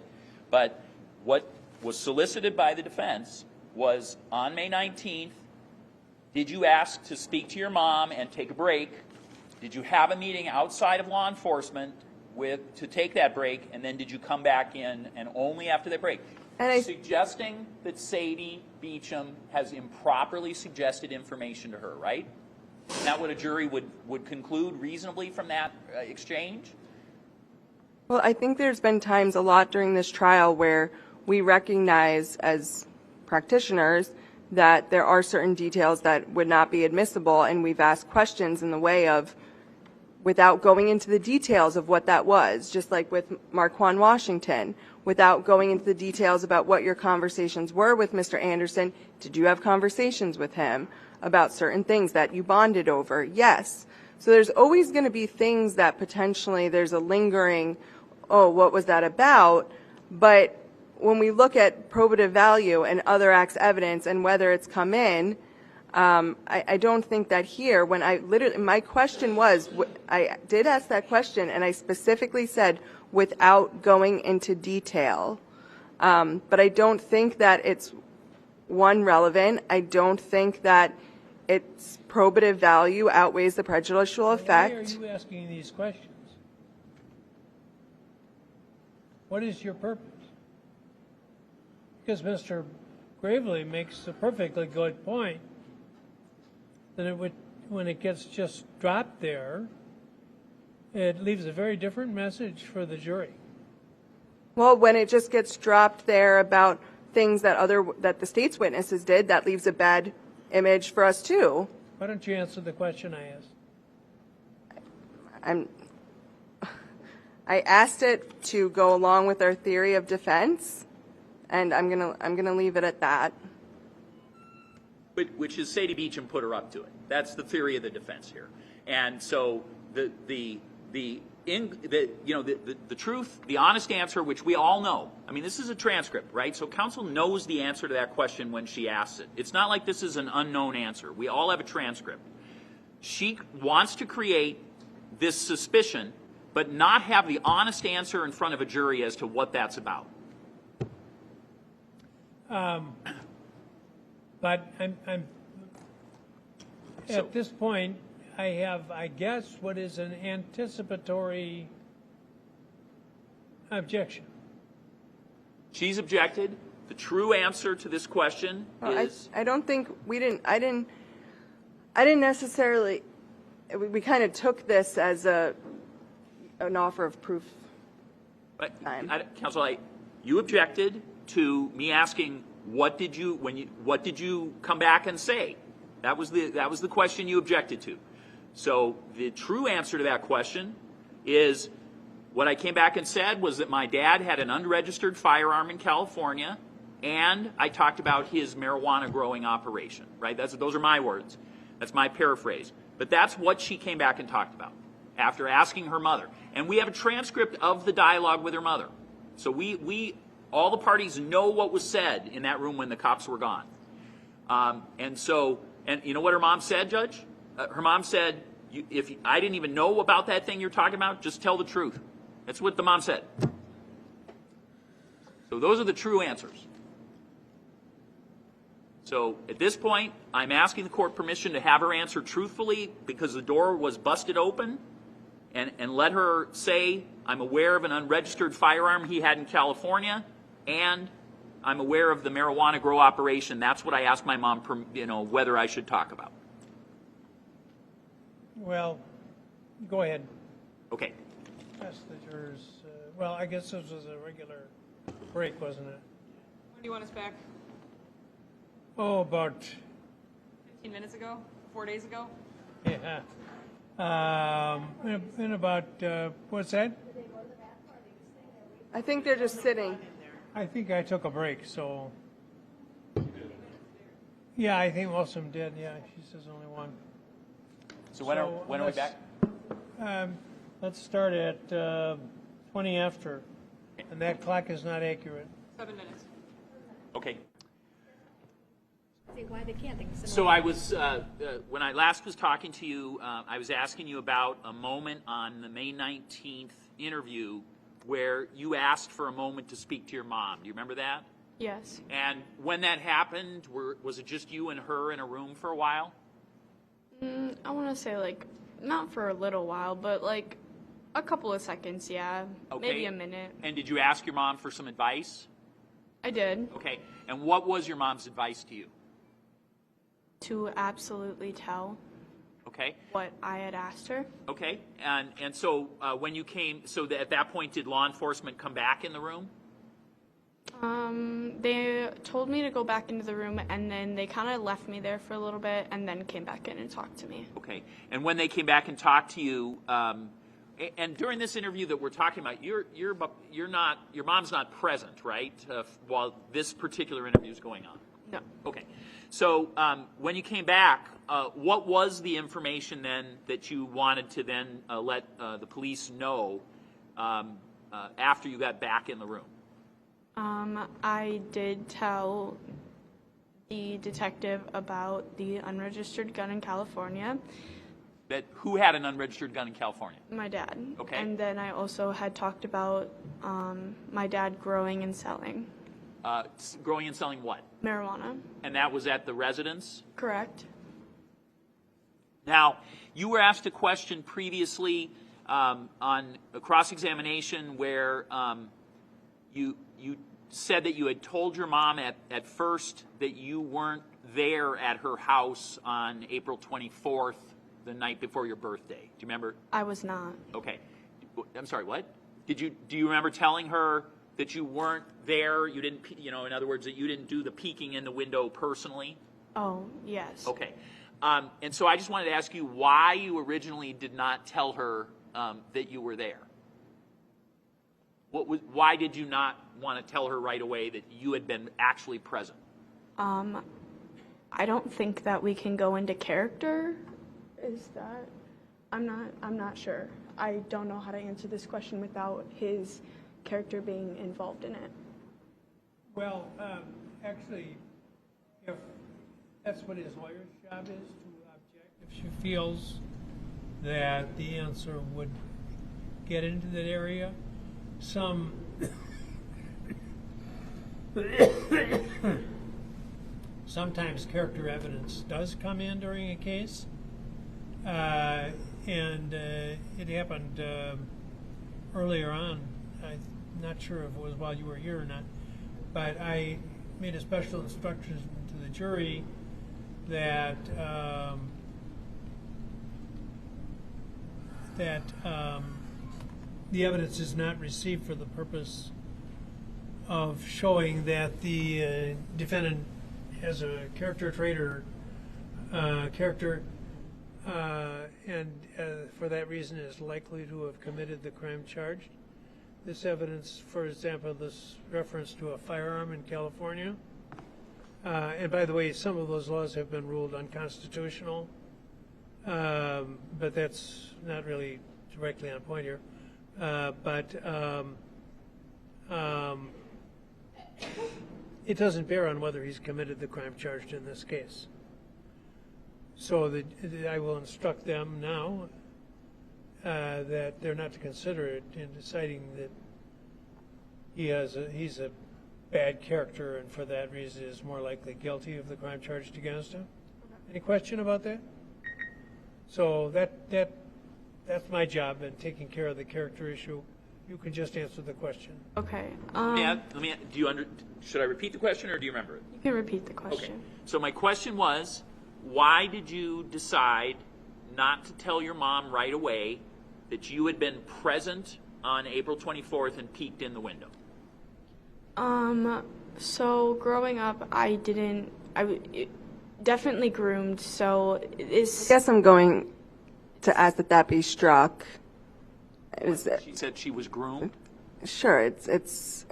but what was solicited by the defense was on May 19th, did you ask to speak to your mom and take a break? Did you have a meeting outside of law enforcement to take that break, and then did you come back in and only after that break? Suggesting that Sadie Beecham has improperly suggested information to her, right? Isn't that what a jury would conclude reasonably from that exchange? Well, I think there's been times a lot during this trial where we recognize as practitioners that there are certain details that would not be admissible, and we've asked questions in the way of without going into the details of what that was, just like with Marquand Washington, without going into the details about what your conversations were with Mr. Anderson. Did you have conversations with him about certain things that you bonded over? Yes. So there's always going to be things that potentially there's a lingering, oh, what was that about? But when we look at probative value and other acts evidence and whether it's come in, I don't think that here, when my question was, I did ask that question and I specifically said without going into detail. But I don't think that it's one, relevant. I don't think that its probative value outweighs the prejudicial effect. Why are you asking these questions? What is your purpose? Because Mr. Gravely makes a perfectly good point that it would, when it gets just dropped there, it leaves a very different message for the jury. Well, when it just gets dropped there about things that the state's witnesses did, that leaves a bad image for us too. Why don't you answer the question I asked? I asked it to go along with our theory of defense, and I'm gonna leave it at that. Which is Sadie Beecham put her up to it. That's the theory of the defense here. And so the truth, the honest answer, which we all know. I mean, this is a transcript, right? So counsel knows the answer to that question when she asks it. It's not like this is an unknown answer. We all have a transcript. She wants to create this suspicion, but not have the honest answer in front of a jury as to what that's about. But I'm at this point, I have, I guess, what is an anticipatory objection. She's objected. The true answer to this question is... I don't think I didn't necessarily, we kind of took this as an offer of proof. But, Counsel, you objected to me asking, what did you come back and say? That was the question you objected to. So the true answer to that question is, what I came back and said was that my dad had an unregistered firearm in California, and I talked about his marijuana growing operation, right? Those are my words. That's my paraphrase. But that's what she came back and talked about after asking her mother. And we have a transcript of the dialogue with her mother. So all the parties know what was said in that room when the cops were gone. And you know what her mom said, Judge? Her mom said, if I didn't even know about that thing you're talking about, just tell the truth. That's what the mom said. So those are the true answers. So at this point, I'm asking the court permission to have her answer truthfully because the door was busted open, and let her say, I'm aware of an unregistered firearm he had in California, and I'm aware of the marijuana grow operation. That's what I asked my mom, whether I should talk about. Well, go ahead. Okay. Ask the jurors. Well, I guess this was a regular break, wasn't it? When do you want us back? Oh, about 15 minutes ago? 4 days ago? yeah. In about what's that? I think they're just sitting. I think I took a break, so yeah, I think most of them did. Yeah, she says only one. So when are we back? Let's start at 20 after, and that clock is not accurate. 7 minutes. Okay. Why they can't. So I was, when I last was talking to you, I was asking you about a moment on the May 19th interview where you asked for a moment to speak to your mom. Do you remember that? Yes. And when that happened, was it just you and her in a room for a while? I want to say, not for a little while, but, a couple of seconds, yeah. Okay. Maybe a minute. And did you ask your mom for some advice? I did. Okay. And what was your mom's advice to you? To absolutely tell Okay. what I had asked her. Okay. And so when you came, at that point, did law enforcement come back in the room? They told me to go back into the room, and then they kind of left me there for a little bit, and then came back in and talked to me. Okay. And when they came back and talked to you, and during this interview that we're talking about, your mom's not present, right? While this particular interview is going on. No. Okay. So when you came back, what was the information then that you wanted to then let the police know after you got back in the room? I did tell the detective about the unregistered gun in California. That who had an unregistered gun in California? My dad. Okay. And then I also had talked about my dad growing and selling. growing and selling what? Marijuana. And that was at the residence? Correct. Now, you were asked a question previously on a cross-examination where you said that you had told your mom at first that you weren't there at her house on April 24th, the night before your birthday. Do you remember? I was not. Okay. I'm sorry, what? Do you remember telling her that you weren't there? You didn't, in other words, that you didn't do the peeking in the window personally? Oh, yes. Okay. And so I just wanted to ask you why you originally did not tell her that you were there. Why did you not want to tell her right away that you had been actually present? I don't think that we can go into character. Is that? I'm not sure. I don't know how to answer this question without his character being involved in it. Well, actually, if that's what his lawyer's job is, to object if she feels that the answer would get into that area. Sometimes character evidence does come in during a case, and it happened earlier on. I'm not sure if it was while you were here or not, but I made a special instruction to the jury that the evidence is not received for the purpose of showing that the defendant has a character trait or character, and for that reason is likely to have committed the crime charged. This evidence, for example, this reference to a firearm in California, and by the way, some of those laws have been ruled unconstitutional, but that's not really directly on point here. It doesn't bear on whether he's committed the crime charged in this case. So I will instruct them now that they're not to consider it in deciding that he's a bad character and for that reason is more likely guilty of the crime charged against him. Any question about that? So that's my job in taking care of the character issue. You can just answer the question. Okay. Should I repeat the question or do you remember it? You can repeat the question. Okay. So my question was, why did you decide not to tell your mom right away that you had been present on April 24th and peeked in the window? So growing up, I definitely groomed, so I guess I'm going to ask that be struck. She said she was groomed? Sure, it's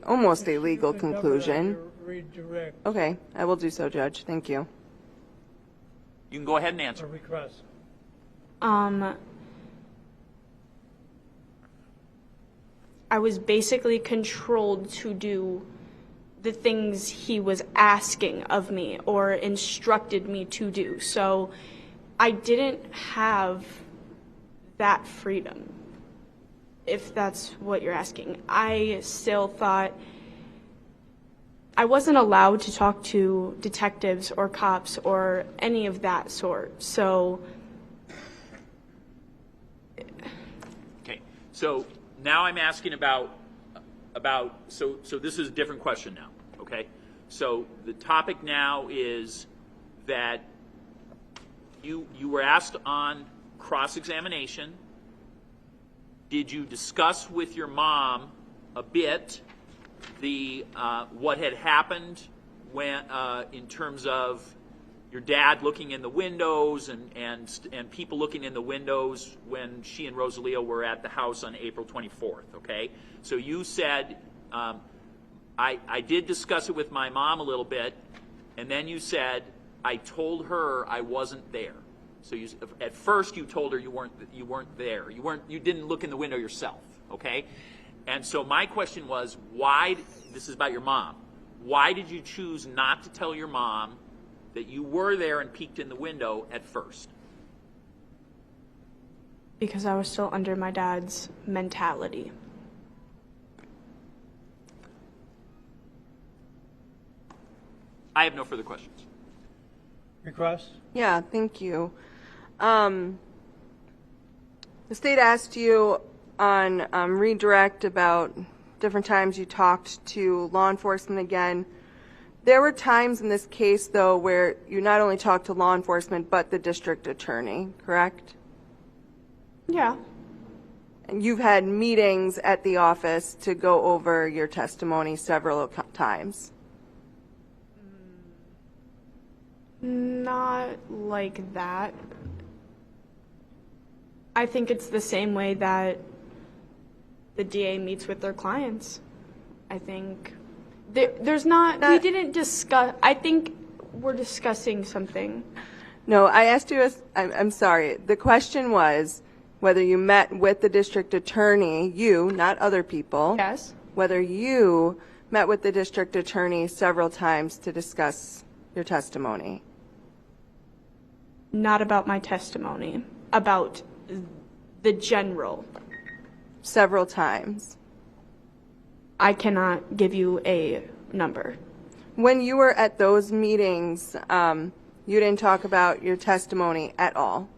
almost a legal conclusion. Redirect. Okay, I will do so, Judge. Thank you. You can go ahead and answer. Or recross. I was basically controlled to do the things he was asking of me or instructed me to do. So I didn't have that freedom, if that's what you're asking. I still thought I wasn't allowed to talk to detectives or cops or any of that sort. So okay. So now I'm asking about so this is a different question now, okay? So the topic now is that you were asked on cross-examination, did you discuss with your mom a bit the what had happened when in terms of your dad looking in the windows and people looking in the windows when she and Rosalia were at the house on April 24th, okay? So you said, I did discuss it with my mom a little bit, and then you said, I told her I wasn't there. So at first you told her you weren't there. You didn't look in the window yourself, okay? And so my question was, why, this is about your mom, why did you choose not to tell your mom that you were there and peeked in the window at first? because I was still under my dad's mentality. I have no further questions. Recross? Yeah, thank you. The state asked you on redirect about different times you talked to law enforcement again. There were times in this case, though, where you not only talked to law enforcement, but the district attorney, correct? Yeah. And you've had meetings at the office to go over your testimony several times. Not like that. I think it's the same way that the DA meets with their clients. I think there's not, we didn't discuss, I think we're discussing something. No, I asked you, I'm sorry, the question was whether you met with the district attorney, you, not other people. Yes. Whether you met with the district attorney several times to discuss your testimony. Not about my testimony, about the general. Several times. I cannot give you a number. When you were at those meetings, you didn't talk about your testimony at all.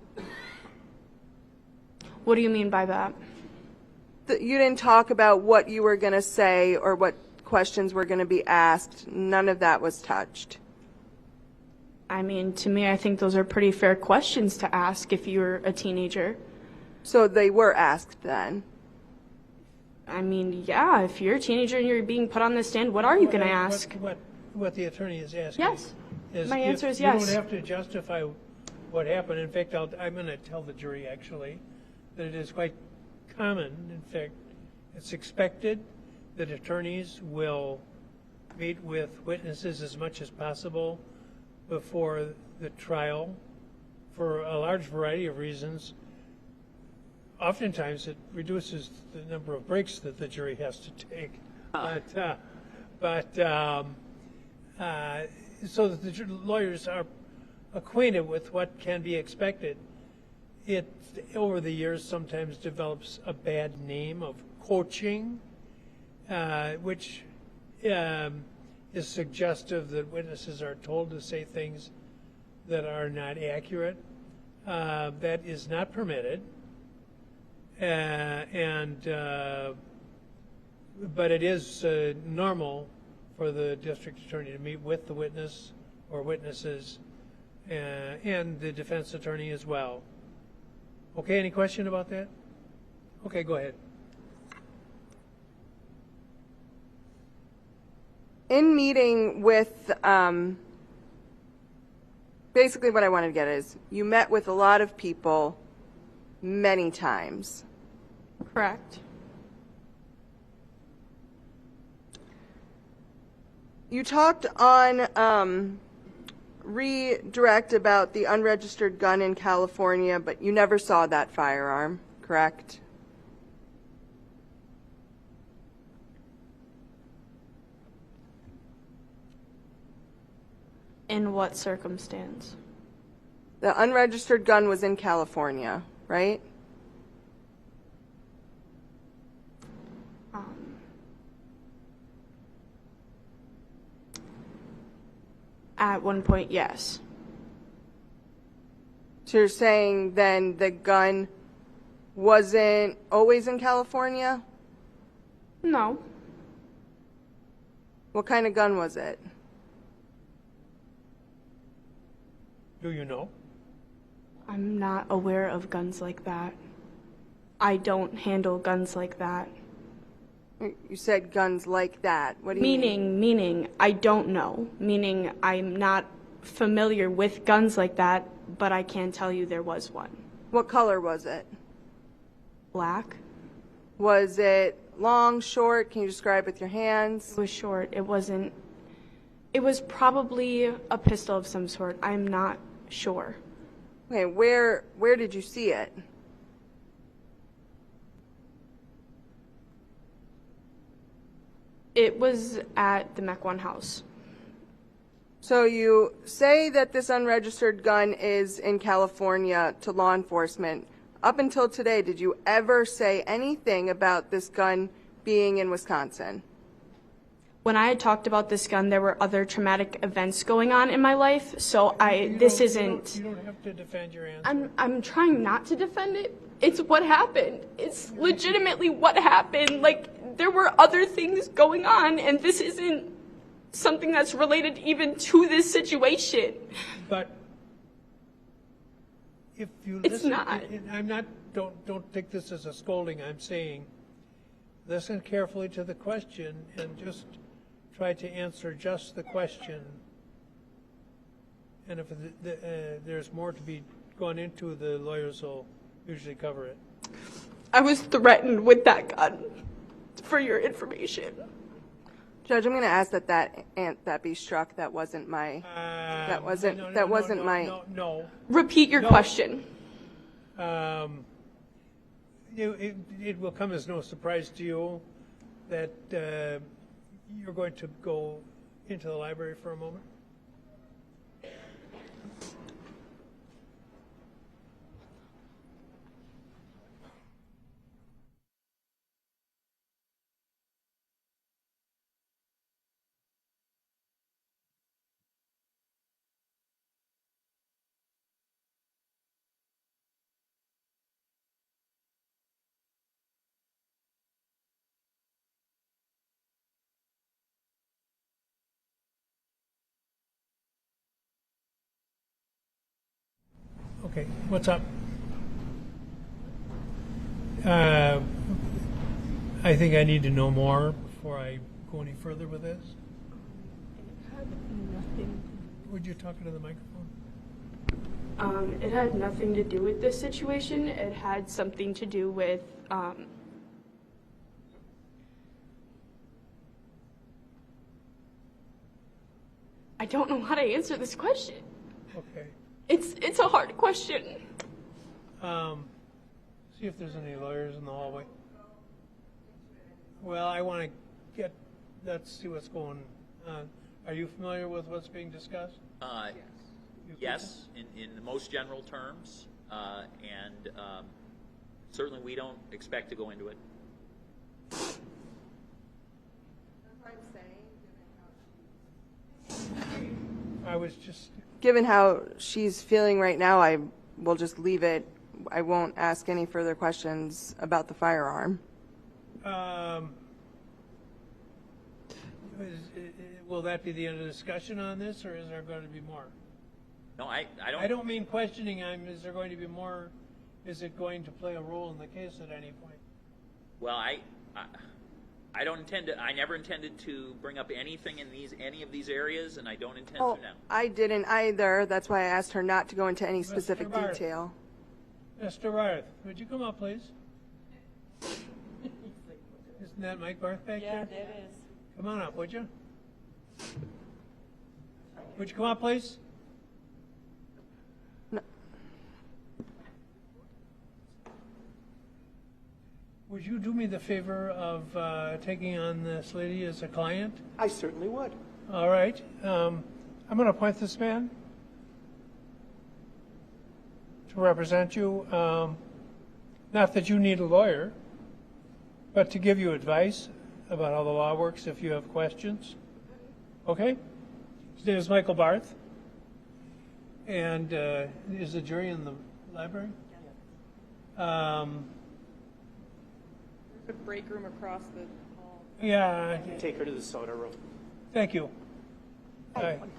What do you mean by that? You didn't talk about what you were going to say or what questions were going to be asked. None of that was touched. I mean, to me, I think those are pretty fair questions to ask if you're a teenager. So they were asked then? I mean, yeah, if you're a teenager and you're being put on the stand, what are you going to ask? What the attorney is asking. Yes. Is My answer is you yes. don't have to justify what happened. In fact, I'm going to tell the jury, actually, that it is quite common. In fact, it's expected that attorneys will meet with witnesses as much as possible before the trial for a large variety of reasons. Oftentimes, it reduces the number of breaks that the jury has to take. So that the lawyers are acquainted with what can be expected. It, over the years, sometimes develops a bad name of coaching, which is suggestive that witnesses are told to say things that are not accurate. That is not permitted. But it is normal for the district attorney to meet with the witness or witnesses and the defense attorney as well. Okay, any question about that? Okay, go ahead. In meeting with, basically what I wanted to get is, you met with a lot of people many times. Correct. You talked on redirect about the unregistered gun in California, but you never saw that firearm, correct? In what circumstance? The unregistered gun was in California, right? At one point, yes. So you're saying then the gun wasn't always in California? No. What kind of gun was it? Do you know? I'm not aware of guns like that. I don't handle guns like that. You said guns like that. What do you mean? Meaning, I don't know. Meaning, I'm not familiar with guns like that, but I can tell you there was one. What color was it? Black. Was it long, short? Can you describe with your hands? It was short. It wasn't. It was probably a pistol of some sort. I'm not sure. Okay, where did you see it? It was at the Mech 1 house. So you say that this unregistered gun is in California to law enforcement. Up until today, did you ever say anything about this gun being in Wisconsin? when I had talked about this gun, there were other traumatic events going on in my life, so this isn't. You don't have to defend your answer. I'm trying not to defend it. It's what happened. It's legitimately what happened. Like, there were other things going on, and this isn't something that's related even to this situation. But if you It's listen, not. I'm not. Don't take this as a scolding. I'm saying, listen carefully to the question and just try to answer just the question. And if there's more to be gone into, the lawyers will usually cover it. I was threatened with that gun, for your information. Judge, I'm going to ask that be struck. That wasn't my. That wasn't. No. Repeat your question. It will come as no surprise to you that you're going to go into the library for a moment. Okay, what's up? I think I need to know more before I go any further with this. It had nothing. Would you talk into the microphone? It had nothing to do with this situation. It had something to do with I don't know how to answer this question. Okay. It's a hard question. See if there's any lawyers in the hallway. Well, I want to let's see what's going on. Are you familiar with what's being discussed? Yes, in the most general terms, and certainly we don't expect to go into it. That's what I'm saying. I was just. Given how she's feeling right now, I will just leave it. I won't ask any further questions about the firearm. Will that be the end of the discussion on this, or is there going to be more? No, I don't. I don't mean questioning. Is there going to be more? Is it going to play a role in the case at any point? Well, I don't intend to. I never intended to bring up anything in any of these areas, and I don't intend to now. I didn't either. That's why I asked her not to go into any specific Mr. Barth. detail. Mr. Barth, would you come up, please? Isn't that Mike Barth back there? Yeah, it is. Come on up, would you? Would you come up, please? No. Would you do me the favor of taking on this lady as a client? I certainly would. All right. I'm going to appoint this man to represent you. Not that you need a lawyer, but to give you advice about how the law works if you have questions. Okay? His name is Michael Barth. And is the jury in the library? There's a break room across the hall. Yeah. Take her to the soda room. Thank you.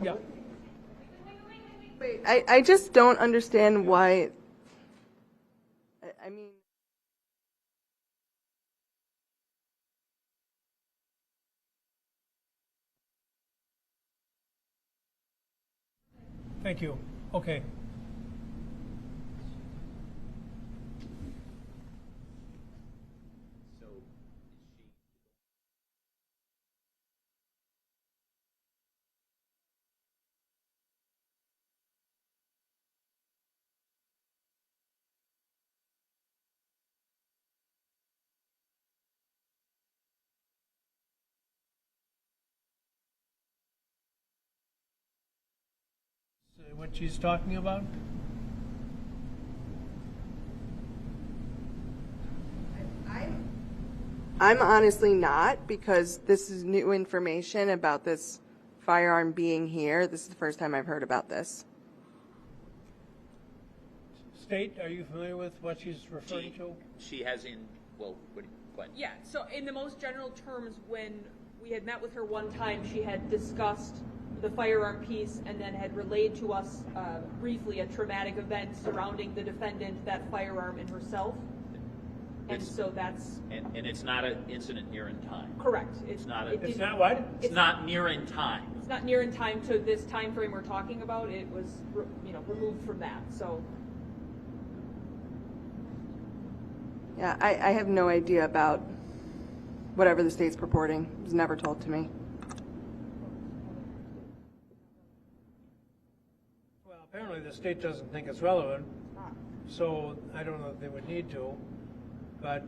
Yeah. Wait, I just don't understand why. I mean. Thank you. Okay. So, What she's talking about? I'm honestly not, because this is new information about this firearm being here. This is the first time I've heard about this. State, are you familiar with what she's referring to? She has in, well, what, Yeah, so in the most general terms, when we had met with her one time, she had discussed the firearm piece and then had relayed to us briefly a traumatic event surrounding the defendant, that firearm, and herself. And so that's... And it's not an incident near in time. Correct. It's not a... It's not what? It's not near in time. It's not near in time to this time frame we're talking about. It was, removed from that, so... Yeah, I have no idea about whatever the state's purporting. It was never told to me. Well, apparently the state doesn't think it's relevant, so I don't know if they would need to, but...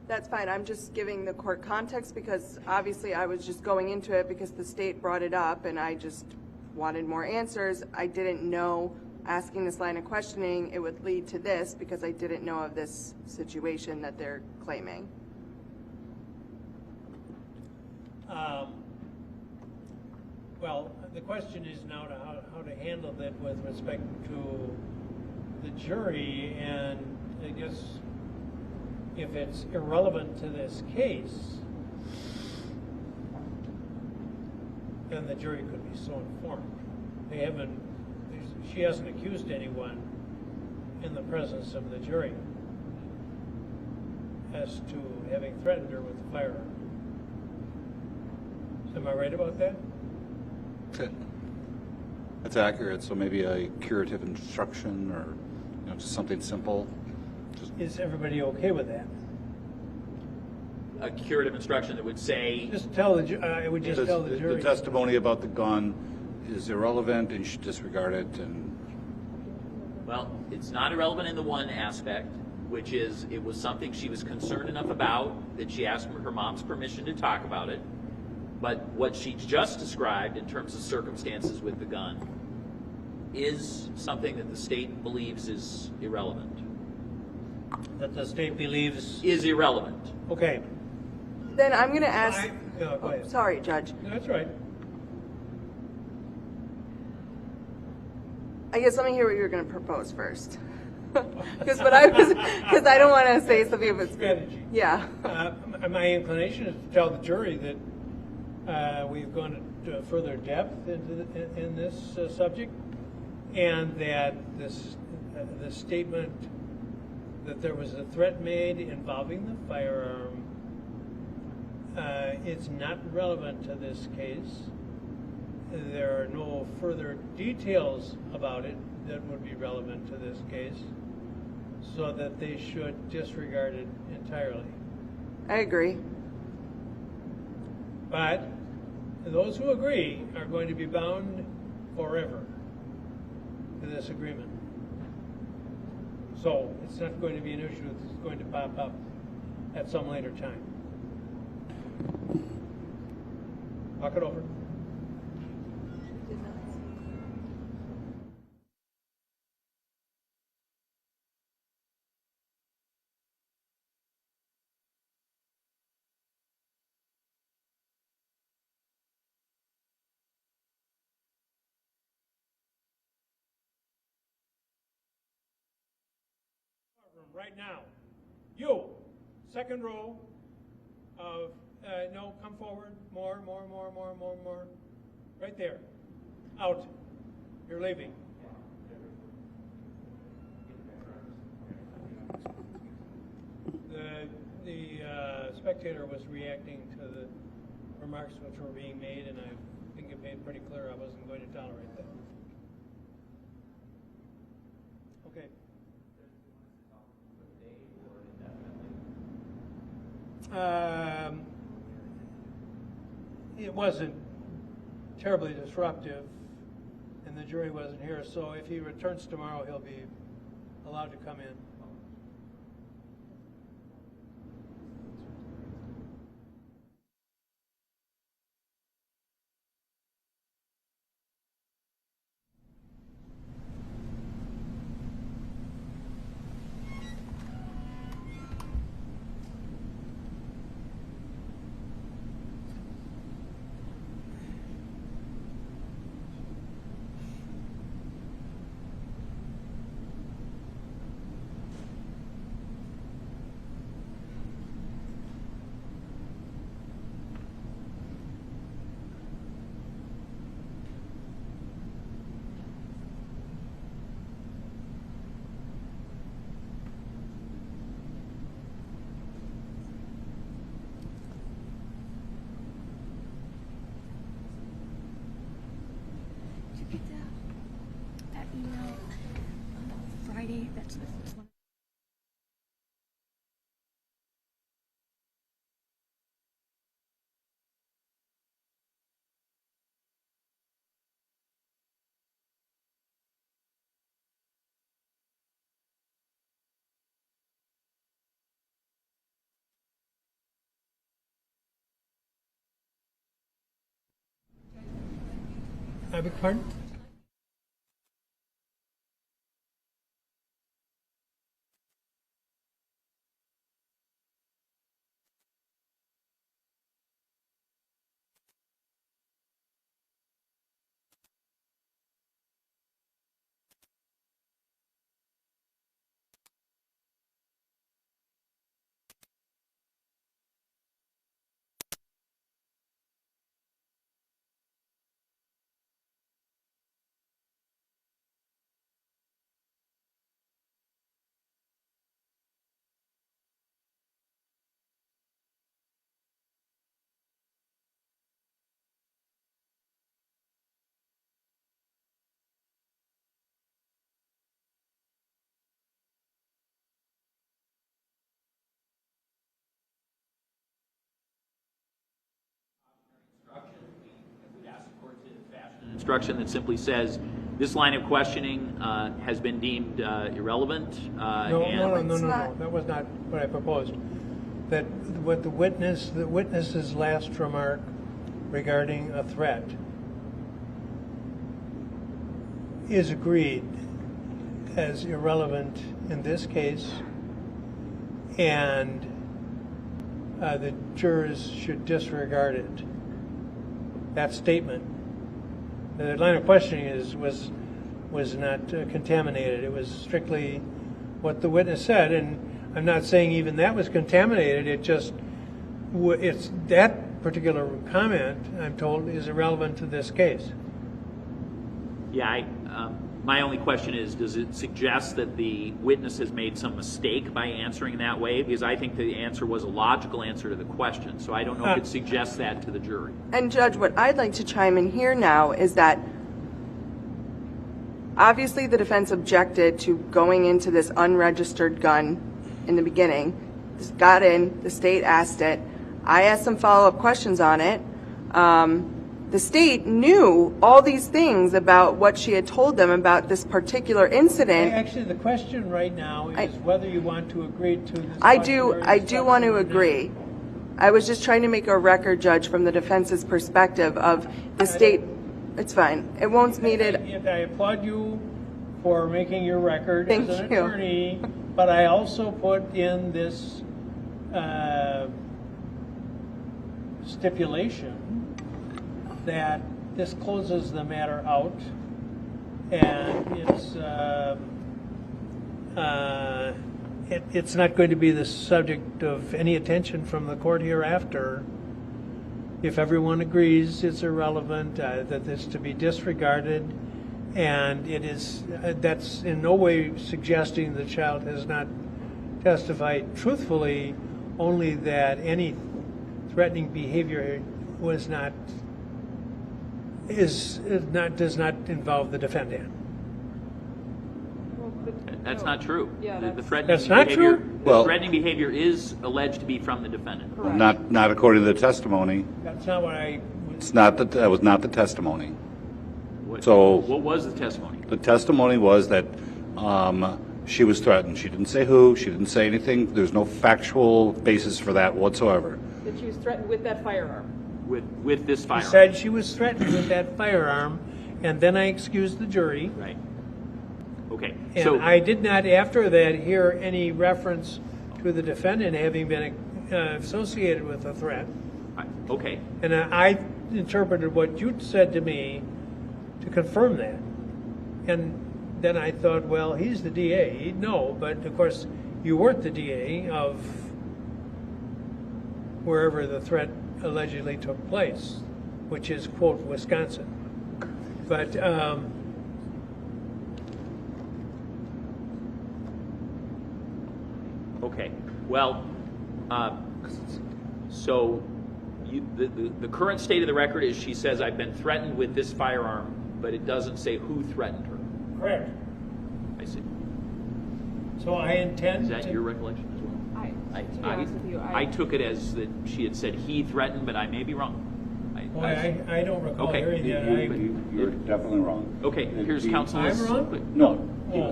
That's fine. I'm just giving the court context because obviously I was just going into it because the state brought it up and I just wanted more answers. I didn't know asking this line of questioning it would lead to this because I didn't know of this situation that they're claiming. Well, the question is now to how to handle that with respect to the jury, and I guess if it's irrelevant to this case, then the jury could be so informed. She hasn't accused anyone in the presence of the jury as to having threatened her with a firearm. Am I right about that? That's accurate. So maybe a curative instruction, or just something simple. Is everybody okay with that? A curative instruction that would say... Just tell the I would just tell the jury. The testimony about the gun is irrelevant and you should disregard it. And Well, it's not irrelevant in the one aspect, which is it was something she was concerned enough about that she asked her mom's permission to talk about it. But what she just described in terms of circumstances with the gun is something that the state believes is irrelevant. That the state believes is irrelevant. Okay. Then I'm going to ask... Go ahead. Sorry, Judge. No, that's right. I guess let me hear what you're going to propose first. Because I don't want to say something if it's... Strategy. Yeah. My inclination is to tell the jury that we've gone to further depth in this subject, and that the statement that there was a threat made involving the firearm is not relevant to this case. There are no further details about it that would be relevant to this case, so that they should disregard it entirely. I agree. But those who agree are going to be bound forever to this agreement. So it's not going to be an issue that's going to pop up at some later time. Talk it over. Right now, you, second row of, no, come forward, more, right there, out, you're leaving. The spectator was reacting to the remarks which were being made, and I think it made pretty clear I wasn't going to tolerate that. Okay. It wasn't terribly disruptive, and the jury wasn't here, so if he returns tomorrow, he'll be allowed to come in. I beg your pardon? Instruction that simply says this line of questioning has been deemed irrelevant. No. That was not what I proposed. That what the witness's last remark regarding a threat is agreed as irrelevant in this case, and the jurors should disregard it. That statement. The line of questioning was not contaminated. It was strictly what the witness said, and I'm not saying even that was contaminated. It's that particular comment, I'm told, is irrelevant to this case. Yeah, my only question is, does it suggest that the witness has made some mistake by answering that way? Because I think the answer was a logical answer to the question, so I don't know if it suggests that to the jury. And Judge, what I'd like to chime in here now is that obviously the defense objected to going into this unregistered gun in the beginning. This got in, the state asked it. I asked some follow-up questions on it. The state knew all these things about what she had told them about this particular incident. Actually, the question right now is whether you want to agree to this. I do want to agree. I was just trying to make a record, Judge, from the defense's perspective of the state. It's fine. It won't meet it. I applaud you for making your record Thank as an you. attorney, but I also put in this stipulation that this closes the matter out, and it's not going to be the subject of any attention from the court hereafter. If everyone agrees it's irrelevant, that it's to be disregarded, and that's in no way suggesting the child has not testified truthfully, only that any threatening behavior does not involve the defendant. That's not true. Yeah, The threatening That's not behavior, true? The Well- threatening behavior is alleged to be from the defendant. Not according to the testimony. That's not what I. That was not the testimony. What was the testimony? The testimony was that she was threatened. She didn't say who. She didn't say anything. There's no factual basis for that whatsoever. That she was threatened with that firearm. With this She firearm. said she was threatened with that firearm, and then I excused the jury. Right. Okay. And So I did not, after that, hear any reference to the defendant having been associated with a threat. okay. And I interpreted what you said to me to confirm that. And then I thought, well, he's the DA. He'd know. But, of course, you weren't the DA of wherever the threat allegedly took place, which is, quote, Wisconsin. But Okay. Well, so the current state of the record is she says, I've been threatened with this firearm, but it doesn't say who threatened her. correct. I see. So I intend Is that to. your recollection as well? To be honest with you, I took it as that she had said he threatened, but I may be wrong. I don't recall Okay. hearing that. You're definitely wrong. Okay, here's Council's. I'm wrong? No,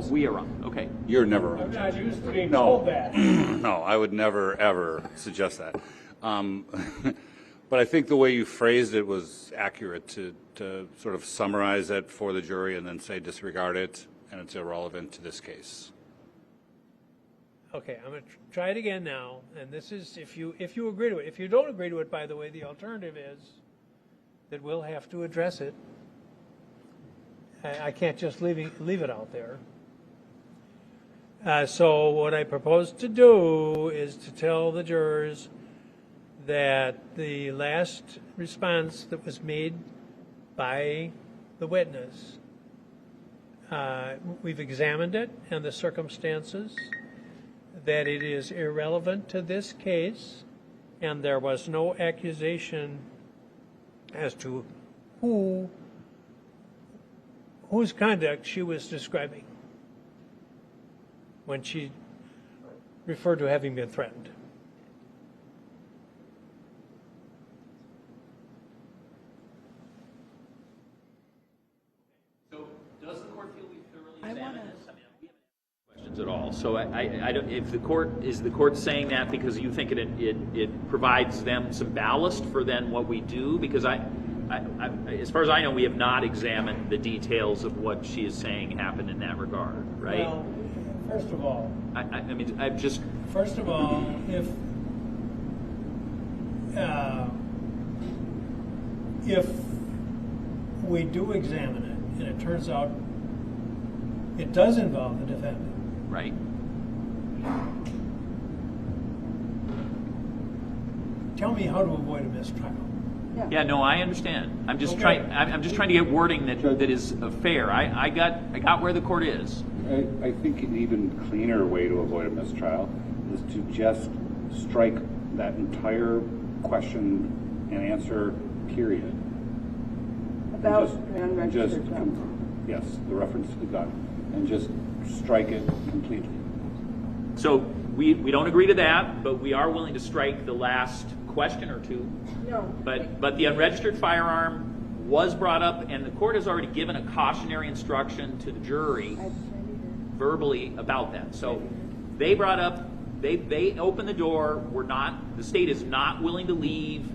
We are wrong. Okay. you're never I'm wrong. not used to being told that. No, I would never, ever suggest that. But I think the way you phrased it was accurate to sort of summarize it for the jury and then say disregard it and it's irrelevant to this case. Okay, I'm going to try it again now, and this is if you agree to it. If you don't agree to it, by the way, the alternative is that we'll have to address it. I can't just leave it out there. So what I propose to do is to tell the jurors that the last response that was made by the witness, we've examined it and the circumstances, that it is irrelevant to this case, and there was no accusation as to whose conduct she was describing when she referred to having been threatened. So does the court feel we thoroughly examined this? I mean, we haven't asked questions at all. So I don't. If the court is the court saying that because you think it provides them some ballast for then what we do? Because as far as I know, we have not examined the details of what she is saying happened in that regard, right? Well, first of all, I mean, I've just. First of all, if we do examine it and it turns out it does involve the defendant, Right. tell me how to avoid a mistrial. Yeah, no, I understand. I'm just Okay. I'm just trying to get wording that is fair. I got where the court is. I think an even cleaner way to avoid a mistrial is to just strike that entire question and answer period. About And the unregistered gun. Yes, the reference to the gun. And just strike it completely. So we don't agree to that, but we are willing to strike the last question or two. No. But the unregistered firearm was brought up, and the court has already given a cautionary instruction to the jury verbally about that. So they brought up, they opened the door. The state is not willing to leave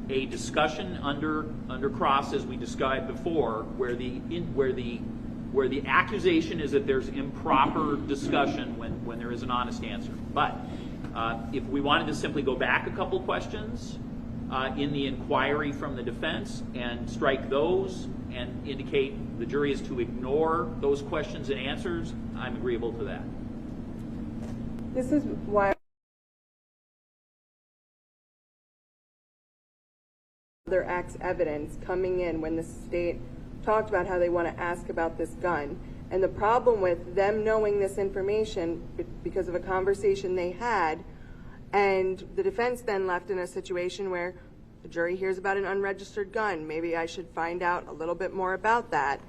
a discussion under cross, as we described before, where the accusation is that there's improper discussion when there is an honest answer. But if we wanted to simply go back a couple questions in the inquiry from the defense and strike those and indicate the jury is to ignore those questions and answers, I'm agreeable to that. This is why other acts evidence coming in when the state talked about how they want to ask about this gun. And the problem with them knowing this information because of a conversation they had, and the defense then left in a situation where the jury hears about an unregistered gun. Maybe I should find out a little bit more about that.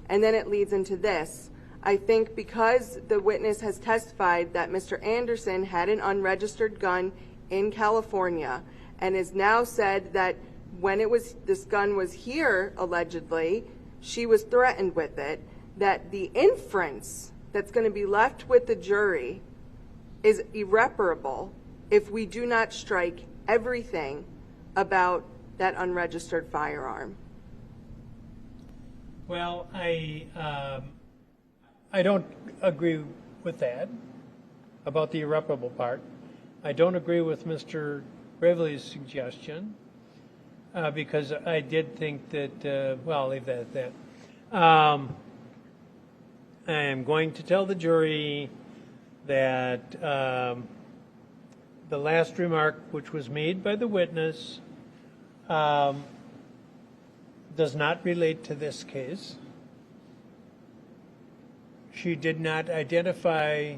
And then it leads into this. I think because the witness has testified that Mr. Anderson had an unregistered gun in California and has now said that when this gun was here, allegedly, she was threatened with it, that the inference that's going to be left with the jury is irreparable if we do not strike everything about that unregistered firearm. Well, I don't agree with that about the irreparable part. I don't agree with Mr. Gravely's suggestion because I did think that, well, I'll leave that at that. I am going to tell the jury that the last remark which was made by the witness does not relate to this case. She did not identify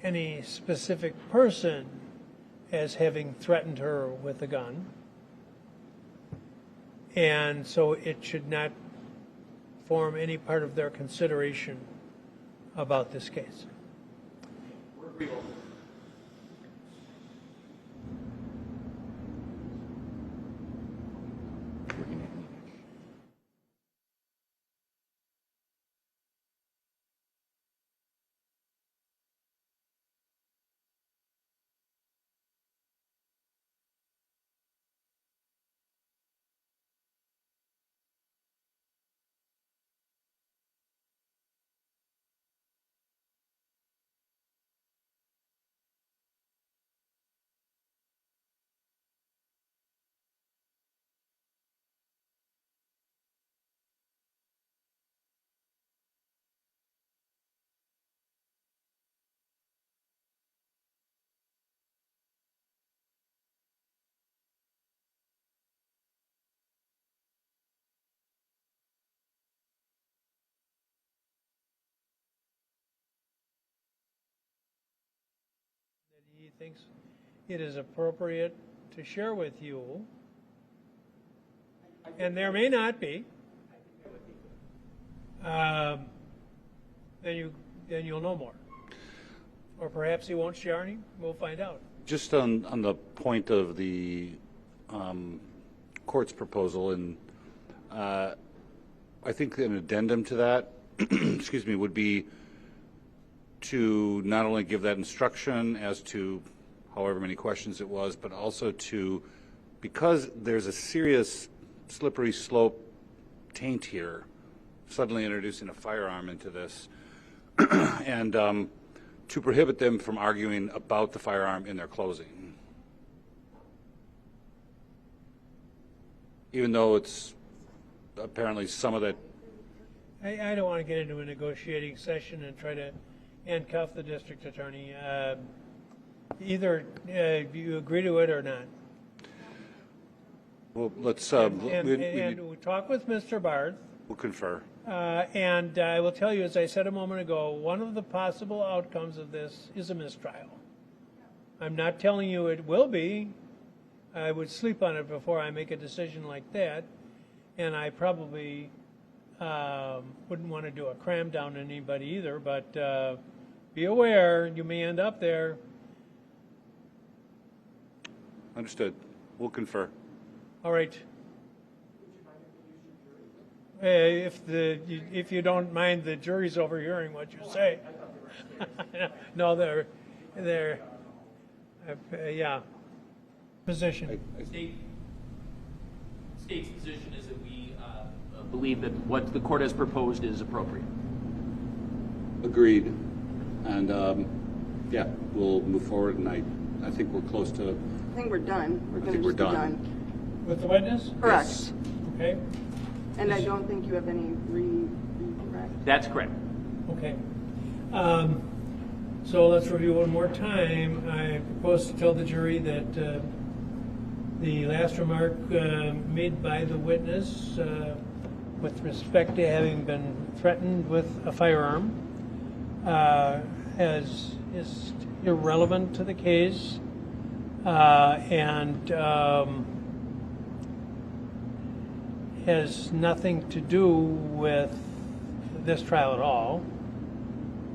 any specific person as having threatened her with a gun. And so it should not form any part of their consideration about this case. We're agreeable. thinks it is appropriate to share with you, and there may not be, then you'll know more. Or perhaps he won't share any. We'll find out. Just on the point of the court's proposal, and I think an addendum to that, excuse me, would be to not only give that instruction as to however many questions it was, but also to, because there's a serious slippery slope taint here, suddenly introducing a firearm into this, and to prohibit them from arguing about the firearm in their closing. Even though it's apparently some of that. I don't want to get into a negotiating session and try to handcuff the district attorney. Either you agree to it or not. Well, let's. We talk with Mr. Barth. We'll confer. And I will tell you, as I said a moment ago, one of the possible outcomes of this is a mistrial. I'm not telling you it will be. I would sleep on it before I make a decision like that. And I probably wouldn't want to do a cram down on anybody either, but be aware, you may end up there. Understood. We'll confer. All right. If you don't mind the jury's overhearing what you say. No, they're yeah. Position. State's position is that we believe that what the court has proposed is appropriate. Agreed. And yeah, we'll move forward, and I think we're close to. I think we're done. We're done. With the witness? Correct. Yes. Okay. And I don't think you have any redirect. That's correct. Okay. So let's review one more time. I propose to tell the jury that the last remark made by the witness with respect to having been threatened with a firearm is irrelevant to the case and has nothing to do with this trial at all,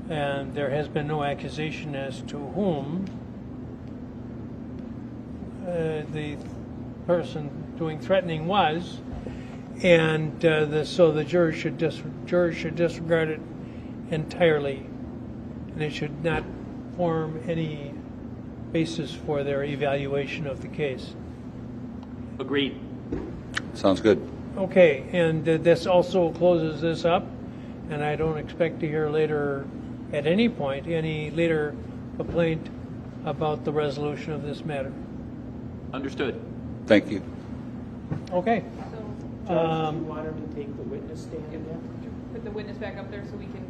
and there has been no accusation as to whom the person doing threatening was, and so the jury should disregard it entirely, and it should not form any basis for their evaluation of the case. Agreed. Sounds good. Okay, and this also closes this up, and I don't expect to hear later, at any point, any later complaint about the resolution of this matter. Understood. Thank you. Okay. So, Judge, do you want her to take the witness stand again? Put the witness back up there so we can.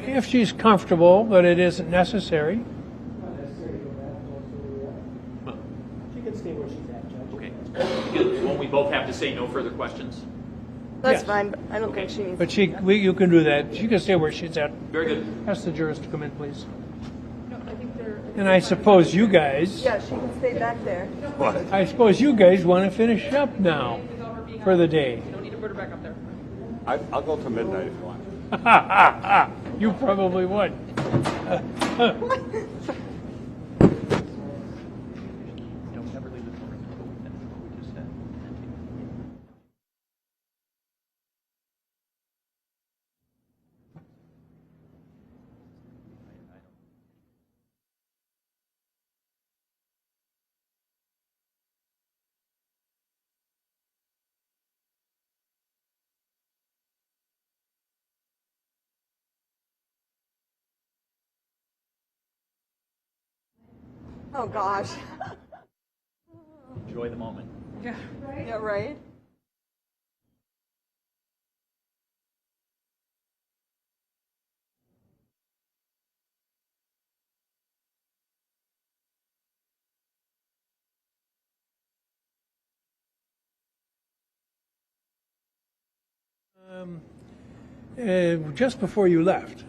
If she's comfortable, but it isn't necessary. Not necessarily go back. She can stay where she's at, Judge. Okay. Won't we both have to say no further questions? That's Yes. fine, but I don't think she needs. But you can do that. She can stay where she's at. Very good. Ask the jurors to come in, please. No, I think they're. And I suppose you guys, Yeah, she can stay back there. I suppose you guys want to finish up now for the day. You don't need to put her back up there. I'll go to midnight if you want. You probably would. Don't ever leave the door open. That's what we just said. Oh gosh. Enjoy the moment. Yeah. Yeah, right. Just before you left,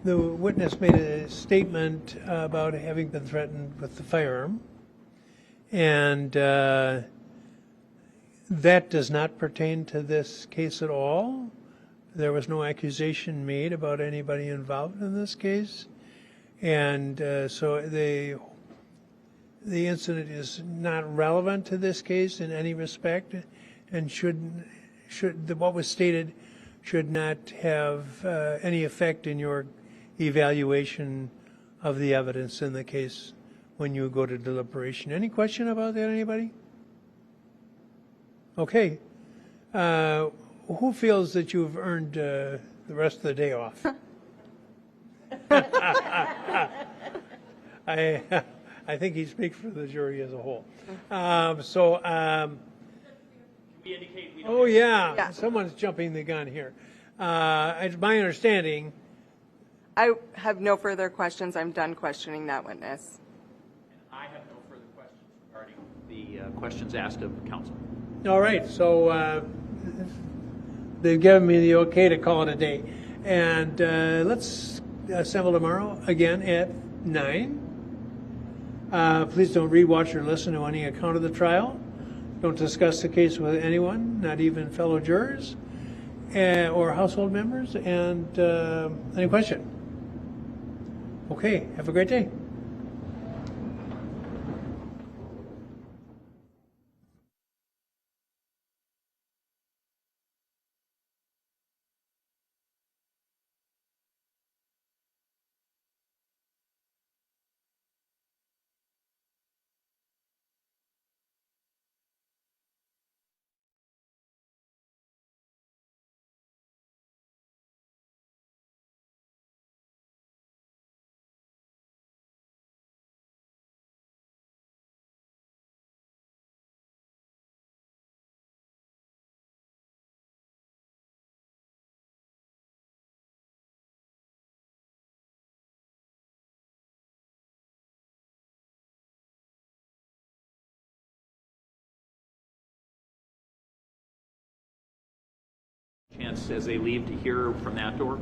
the witness made a statement about having been threatened with the firearm, and that does not pertain to this case at all. There was no accusation made about anybody involved in this case, and so the incident is not relevant to this case in any respect, and what was stated should not have any effect in your evaluation of the evidence in the case when you go to deliberation. Any question about that, anybody? Okay. Who feels that you've earned the rest of the day off? I think he speaks for the jury as a whole. Oh, yeah. Someone's jumping the gun here. It's my understanding. I have no further questions. I'm done questioning that witness. I have no further questions regarding the questions asked of counsel. All right. So they've given me the okay to call it a day. And let's assemble tomorrow again at 9. Please don't rewatch or listen to any account of the trial. Don't discuss the case with anyone, not even fellow jurors or household members. And any question? Okay, have a great day. Chance as they leave to hear from that door.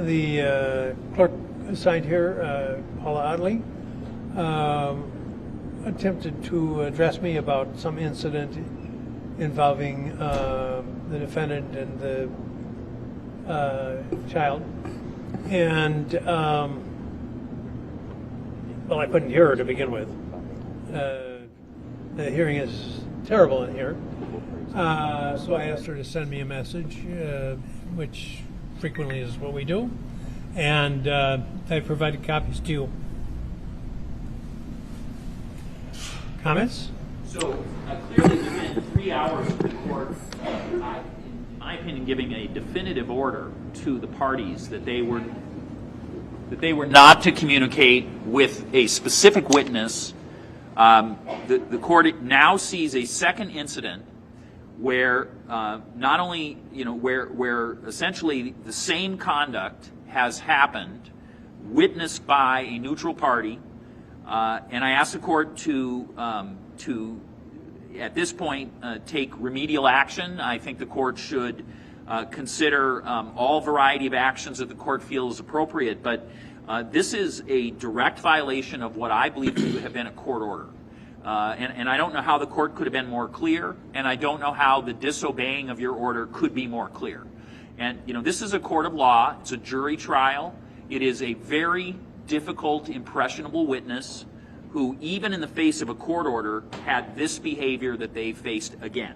The clerk assigned here, Paula Oddly, attempted to address me about some incident involving the defendant and the child. And, well, I couldn't hear her to begin with. The hearing is terrible in here. So I asked her to send me a message, which frequently is what we do. And I provided copies to you. Comments? So clearly within 3 hours of the court, in my opinion, giving a definitive order to the parties that they were not to communicate with a specific witness. The court now sees a second incident where not only, where essentially the same conduct has happened, witnessed by a neutral party, and I ask the court to at this point take remedial action. I think the court should consider all variety of actions that the court feels appropriate, but this is a direct violation of what I believe to have been a court order. And I don't know how the court could have been more clear, and I don't know how the disobeying of your order could be more clear. And, this is a court of law. It's a jury trial. It is a very difficult, impressionable witness who, even in the face of a court order, had this behavior that they faced again.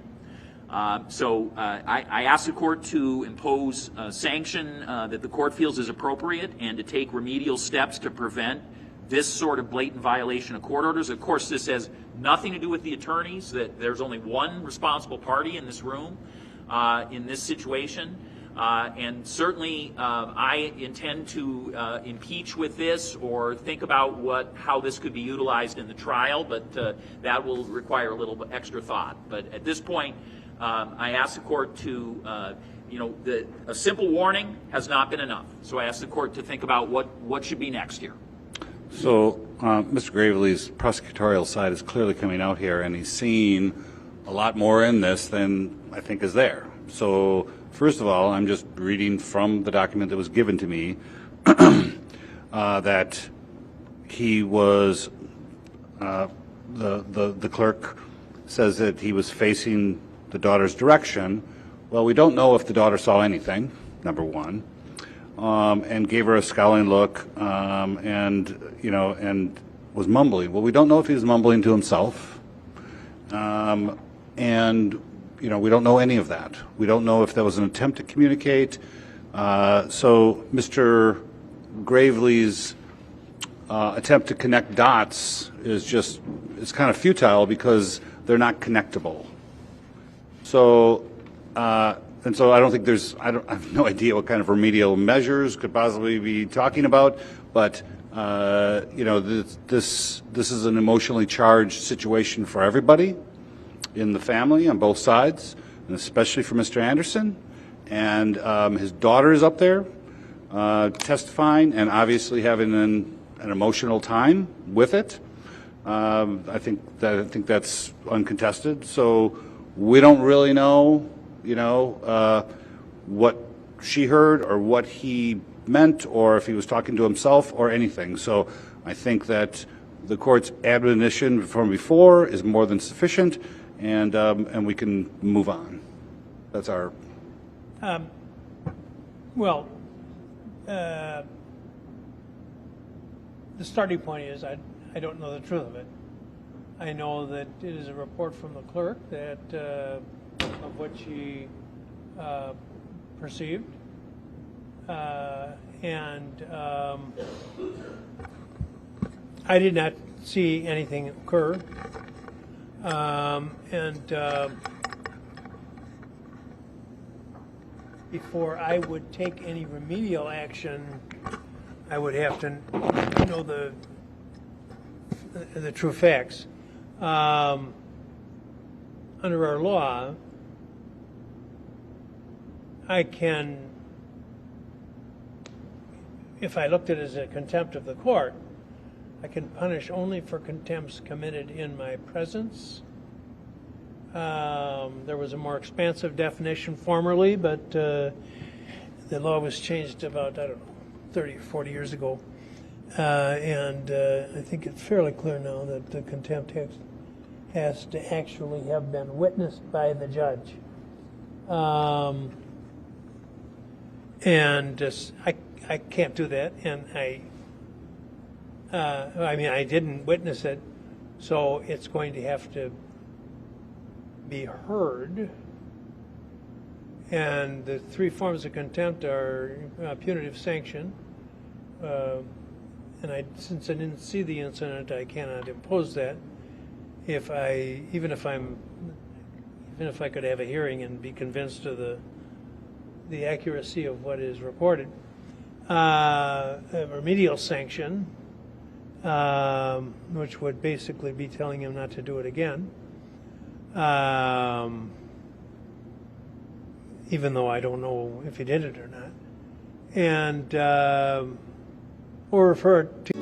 So I ask the court to impose a sanction that the court feels is appropriate and to take remedial steps to prevent this sort of blatant violation of court orders. Of course, this has nothing to do with the attorneys, that there's only one responsible party in this room in this situation. And certainly I intend to impeach with this or think about how this could be utilized in the trial, but that will require a little bit extra thought. But at this point, I ask the court to, a simple warning has not been enough. So I ask the court to think about what should be next here. So Mr. Gravely's prosecutorial side is clearly coming out here, and he's seeing a lot more in this than I think, is there. So, first of all, I'm just reading from the document that was given to me that he was, the clerk says that he was facing the daughter's direction. Well, we don't know if the daughter saw anything, number one, and gave her a scowling look, and was mumbling. Well, we don't know if he was mumbling to himself, and we don't know any of that. We don't know if that was an attempt to communicate. So Mr. Gravely's attempt to connect dots is kind of futile because they're not connectable. So, and so I don't think I have no idea what kind of remedial measures could possibly be talking about, but this is an emotionally charged situation for everybody in the family on both sides, and especially for Mr. Anderson. And his daughter is up there testifying and obviously having an emotional time with it. I think that's uncontested. So we don't really know, what she heard or what he meant, or if he was talking to himself or anything. So I think that the court's admonition from before is more than sufficient, and we can move on. That's our. The starting point is I don't know the truth of it. I know that it is a report from the clerk that of what she perceived, and I did not see anything occur, before I would take any remedial action, I would have to know the true facts. Under our law, I can, if I looked at it as a contempt of the court, I can punish only for contempts committed in my presence. There was a more expansive definition formerly, but the law was changed about, 30 or 40 years ago. And I think it's fairly clear now that the contempt has to actually have been witnessed by the judge. I can't do that, and I didn't witness it, so it's going to have to be heard. And the three forms of contempt are punitive sanction, and since I didn't see the incident, I cannot impose that. Even if I could have a hearing and be convinced of the accuracy of what is reported, a remedial sanction, which would basically be telling him not to do it again, even though I don't know if he did it or not, and or refer it to